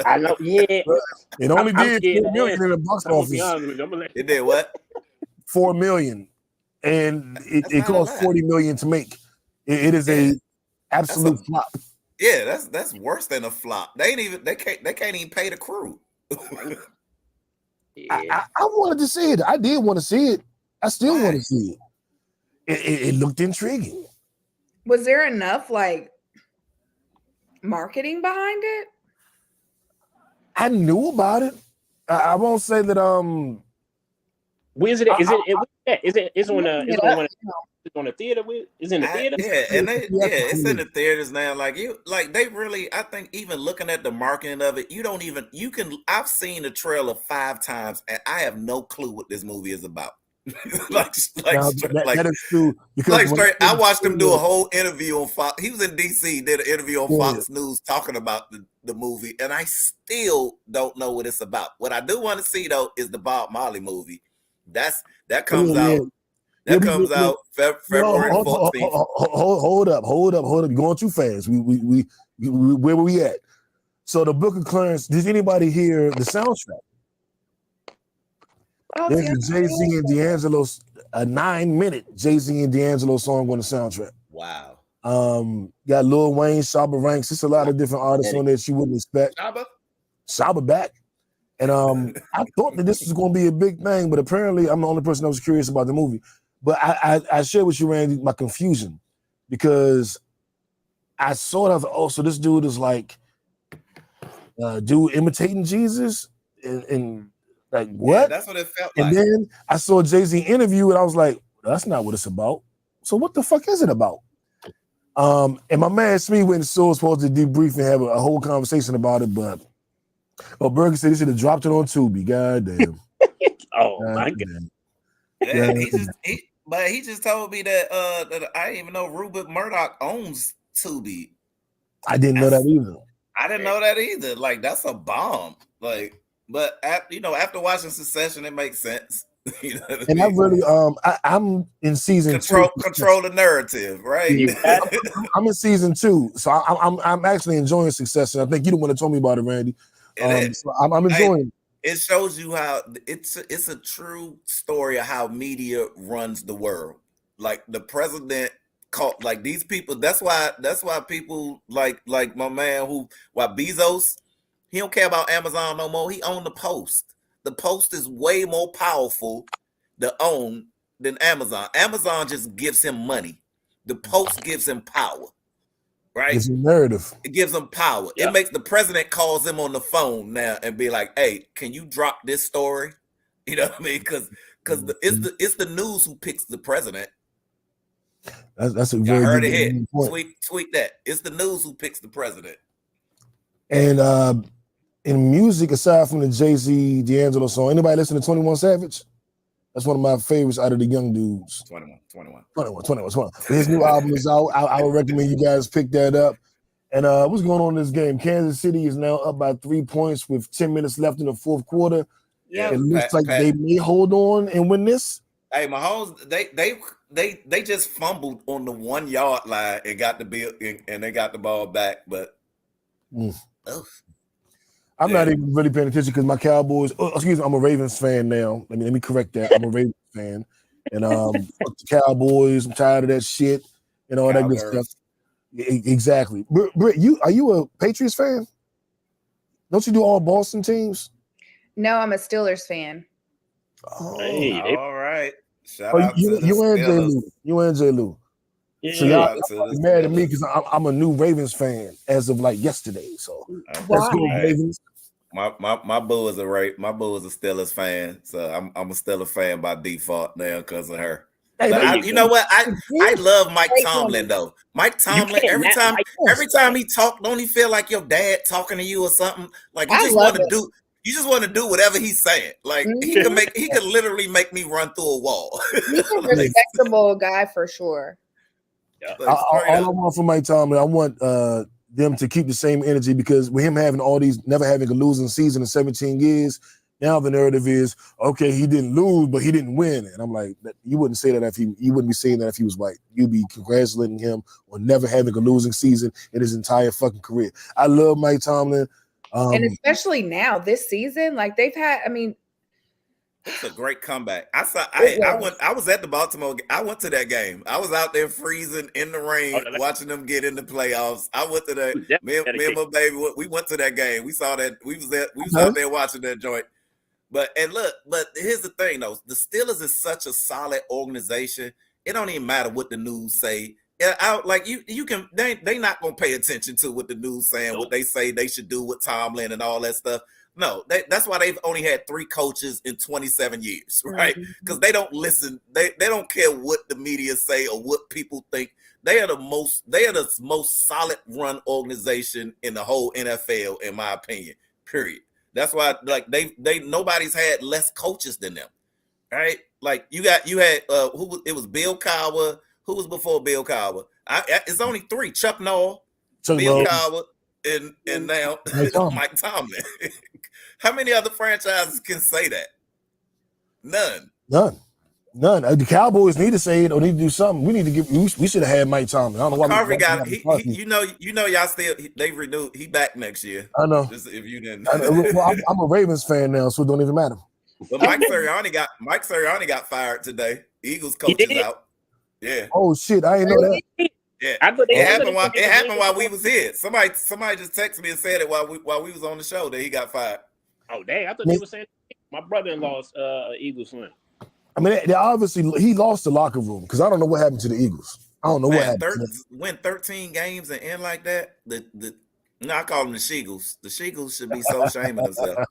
I know. Yeah. It only did 4 million in the box office. It did what? 4 million, and it cost 40 million to make. It is a absolute flop. Yeah, that's worse than a flop. They can't even pay the crew. I wanted to see it. I did want to see it. I still want to see it. It looked intriguing. Was there enough like marketing behind it? I knew about it. I won't say that. Where's it? It's on the theater. It's in the theater. It's in the theaters now. I think even looking at the marketing of it, I've seen the trailer 5 times and I have no clue what this movie is about. That is true. Because I watched him do a whole interview on Fox. He was in DC, did an interview on Fox News talking about the movie, and I still don't know what it's about. What I do want to see though is the Bob Marley movie. That comes out. That comes out February 14th. Hold up. You're going too fast. We where were we at? So the Book of Clarence. Did anybody hear the soundtrack? There's a Jay-Z and D'Angelo, a 9-minute Jay-Z and D'Angelo song on the soundtrack. Wow. Got Lil Wayne, Shabba Ranks. It's a lot of different artists on there you wouldn't expect. Shabba back. And I thought that this was going to be a big thing, but apparently I'm the only person that was curious about the movie. But I shared with you, Randy, my confusion because I sort of, so this dude is like, dude imitating Jesus and like what? Yeah, that's what it felt like. And then I saw a Jay-Z interview and I was like, that's not what it's about. So what the fuck is it about? And my man Smee went and was supposed to debrief and have a whole conversation about it, but Berger said he should have dropped it on Tubi. God damn. My God. Yeah, he just told me that I didn't even know Rupert Murdoch owns Tubi. I didn't know that either. I didn't know that either. Like that's a bomb. Like, but after watching Succession, it makes sense. And I really, I'm in season 2. Control the narrative, right? I'm in season 2, so I'm actually enjoying Succession. I think you the one that told me about it, Randy. So I'm enjoying. It shows you how it's a true story of how media runs the world. Like the president called like these people. That's why people like my man why Bezos. He don't care about Amazon no more. He owned the Post. The Post is way more powerful to own than Amazon. Amazon just gives him money. The Post gives him power. Right? It's a narrative. It gives him power. Yeah. It makes the president calls him on the phone now and be like, "Hey, can you drop this story?" You know what I mean? Because it's the news who picks the president. That's a very heard good it hit. point. Tweet that. It's the news who picks the president. And in music, aside from the Jay-Z D'Angelo song, anybody listen to 21 Savage? That's one of my favorites out of the young dudes. 21. His new album is out. I would recommend you guys pick that up. And what's going on in this game? Kansas City is now up by 3 points with 10 minutes left in the fourth quarter. Yeah, it looks like they may hold on and win this. Hey, Mahomes, they just fumbled on the 1 yard line and got they got the ball back, but I'm not even really paying attention because my Cowboys. Excuse me, I'm a Ravens fan now. Let me correct that. I'm a Ravens fan, and fuck the Cowboys. I'm tired of that shit and all that good stuff. Exactly. Britt, are you a Patriots fan? Don't you do all Boston teams? No, I'm a Steelers fan. Oh, Hey, all right. Shout out to you and J. Lou. You and J. Lou. Yeah. So y'all mad at me because I'm a new Ravens fan as of like yesterday. So let's go, Ravens. My boo is a Steelers fan, so I'm a Steelers fan by default now because of her. Hey, you know what? I love Mike Tomlin though. Mike Tomlin, every time he talk, don't he feel like your dad talking to you or something? Like you just want to do whatever he's saying. Like he could literally make me run through a wall. He's a respectable guy for sure. All I want from Mike Tomlin, I want them to keep the same energy, because with him having all these, never having a losing season in 17 years, now the narrative is, okay, he didn't lose, but he didn't win. And I'm like, you wouldn't say that you wouldn't be saying that if he was white. You'd be congratulating him on never having a losing season in his entire fucking career. I love Mike Tomlin. And especially now, this season, like they've had, I mean, it's a great comeback. I was at the Baltimore. I went to that game. I was out there freezing in the rain, watching them get in the playoffs. I went to that. Me and my baby, we went to that game. We saw that. We was out there watching that joint. But here's the thing though. The Steelers is such a solid organization. It don't even matter what the news say. Yeah, you can. They not gonna pay attention to what the news saying, what they say they should do with Tomlin and all that stuff. No, that's why they've only had 3 coaches in 27 years, right? Because they don't listen. They don't care what the media say or what people think. They are the most solid run organization in the whole NFL, in my opinion. Period. That's why they nobody's had less coaches than them, right? Like you had it was Bill Cowher. Who was before Bill Cowher? It's only 3: Chuck Noll, Bill Cowher, and now Mike Tomlin. How many other franchises can say that? None. The Cowboys need to say it or need to do something. We should have had Mike Tomlin. I don't know why Harvey got it. Y'all still they renewed. He back next year. I know. Just if you didn't. Well, I'm a Ravens fan now, so it don't even matter. But Mike Sirianni got fired today. Eagles coach is out. Yeah. Oh shit! I didn't know that. Yeah, it happened while we was here. Somebody just texted me and said it while we was on the show that he got fired. Oh dang! I thought they were saying my brother-in-law's Eagles fan. I mean, they obviously he lost the locker room because I don't know what happened to the Eagles. I don't know what happened. Win 13 games and end like that. I call them the Sheagles. The Sheagles should be so ashamed of themselves.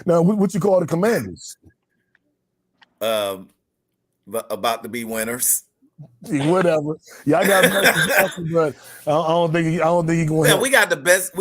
Now, what you call the Commanders? But about to be winners. Whatever. Yeah, I got but I don't think he going. Yeah, we had the best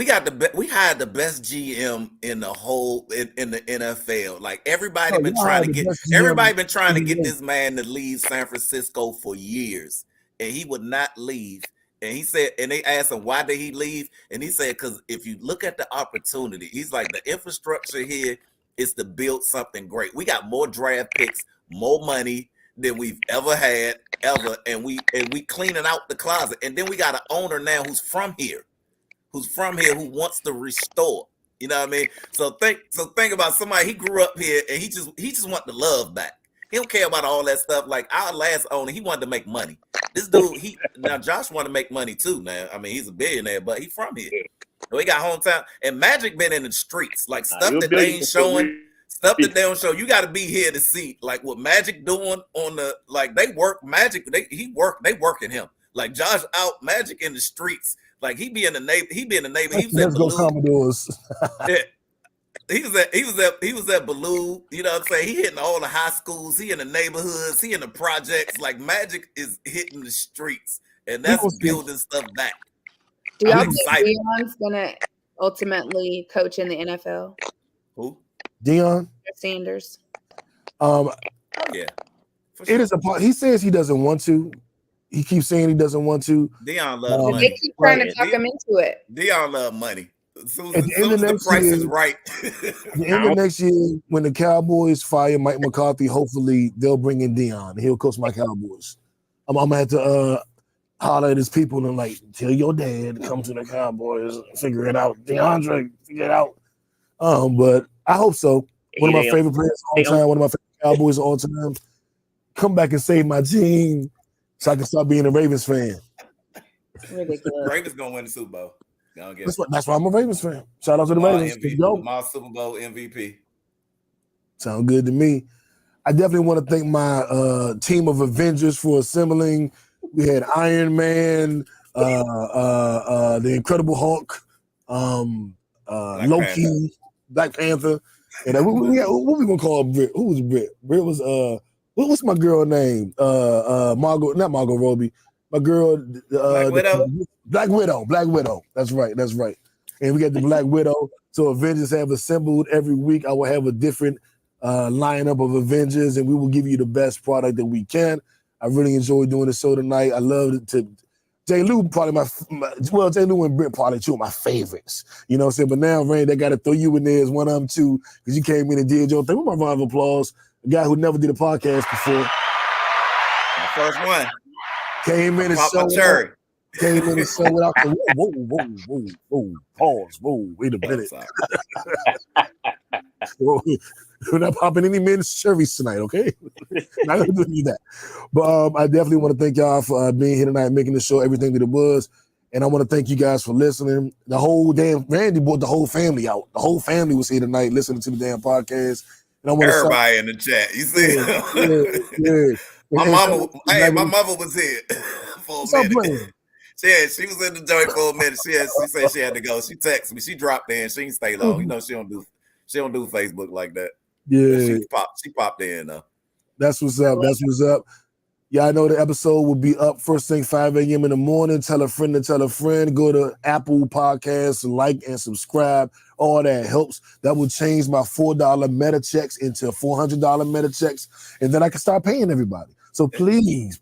GM in the whole in the NFL. Like everybody been trying to get this man to leave San Francisco for years, and he would not leave. And he said, and they asked him why did he leave, and he said because if you look at the opportunity, he's like the infrastructure here is to build something great. We got more draft picks, more money than we've ever had, and we cleaning out the closet. And then we got an owner now who's from here who wants to restore. You know what I mean? So think about somebody, he grew up here and he just want the love back. He don't care about all that stuff. Like our last owner, he wanted to make money. This dude, now Josh want to make money too now. I mean, he's a billionaire, but he from here. So he got hometown. And Magic been in the streets, like stuff that they ain't showing. Stuff that they don't show. You got to be here to see like what Magic doing on the they work Magic. They working him. Like Josh out, Magic in the streets. Like he be in the neighbor. He was at Commodores. Yeah. He was at Baloo. You know what I'm saying? He hitting all the high schools. He in the neighborhoods. He in the projects. Like Magic is hitting the streets, and that's building stuff back. Do y'all think Deion's gonna ultimately coach in the NFL? Who? Deion Sanders. Yeah. It is he says he doesn't want to. He keeps saying he doesn't want to. Deion loves money. They keep trying to talk him into it. Deion love money. As soon as the price is right. At the end of next year, when the Cowboys fire Mike McCarthy, hopefully they'll bring in Deion. He'll coach my Cowboys. I'm gonna have to holler at his people and like tell your dad to come to the Cowboys and figure it out. DeAndre, figure it out. But I hope so. One of my favorite players of all time, one of my favorite Cowboys of all time. Come back and save my team so I can stop being a Ravens fan. Ravens gonna win the Super Bowl. That's why I'm a Ravens fan. Shout out to the Ravens. My Super Bowl MVP. Sound good to me. I definitely want to thank my team of Avengers for assembling. We had Iron Man, the Incredible Hulk, Loki, Black Panther, and what we gonna call Brit? Who was Brit? Brit was what's my girl name? Margot, not Margot Robbie. My girl, Black Widow. That's right. And we got the Black Widow. So Avengers have assembled every week. I will have a different lineup of Avengers, and we will give you the best product that we can. I really enjoyed doing the show tonight. I love to J. Lou probably well, J. Lou and Britt probably two of my favorites. You know what I'm saying? But now, Randy, they got to throw you in there as one of them too, because you came in and did your thing. With my round of applause, a guy who never did a podcast before. My first one. Came in and showed cherry. Came in and showed out. Whoa, pause, whoa, wait a minute. We're not popping any men's cherries tonight, okay? Not gonna do that. But I definitely want to thank y'all for being here tonight, making the show everything that it was. And I want to thank you guys for listening. The whole damn Randy brought the whole family out. The whole family was here tonight listening to the damn podcast. And I want everybody in the chat. You see? Yeah. My mama was here for a minute. She was in the joint for a minute. She said she had to go. She texted me. She dropped in. She didn't stay long. You know, she don't do Facebook like that. Yeah. She popped in though. That's what's up. That's what's up. Yeah, I know the episode will be up first thing 5 a.m. in the morning. Tell a friend to tell a friend. Go to Apple Podcasts and like and subscribe. All that helps. That will change my $4 meta checks into $400 meta checks. And then I can start paying everybody. So please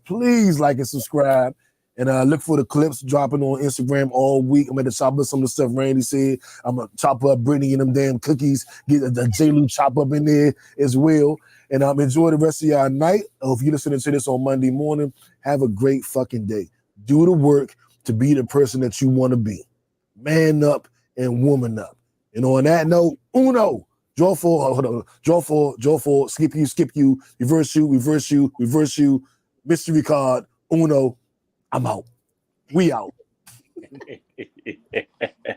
like and subscribe. And look for the clips dropping on Instagram all week. I'm going to chop up some of the stuff Randy said. I'm going to chop up Brittany and them damn cookies. Get the J-Lou chop up in there as well. And enjoy the rest of y'all night. If you're listening to this on Monday morning, have a great fucking day. Do the work to be the person that you want to be. Man up and woman up. And on that note, uno. Draw four, skip you, reverse you, mystery card, uno. I'm out. We out.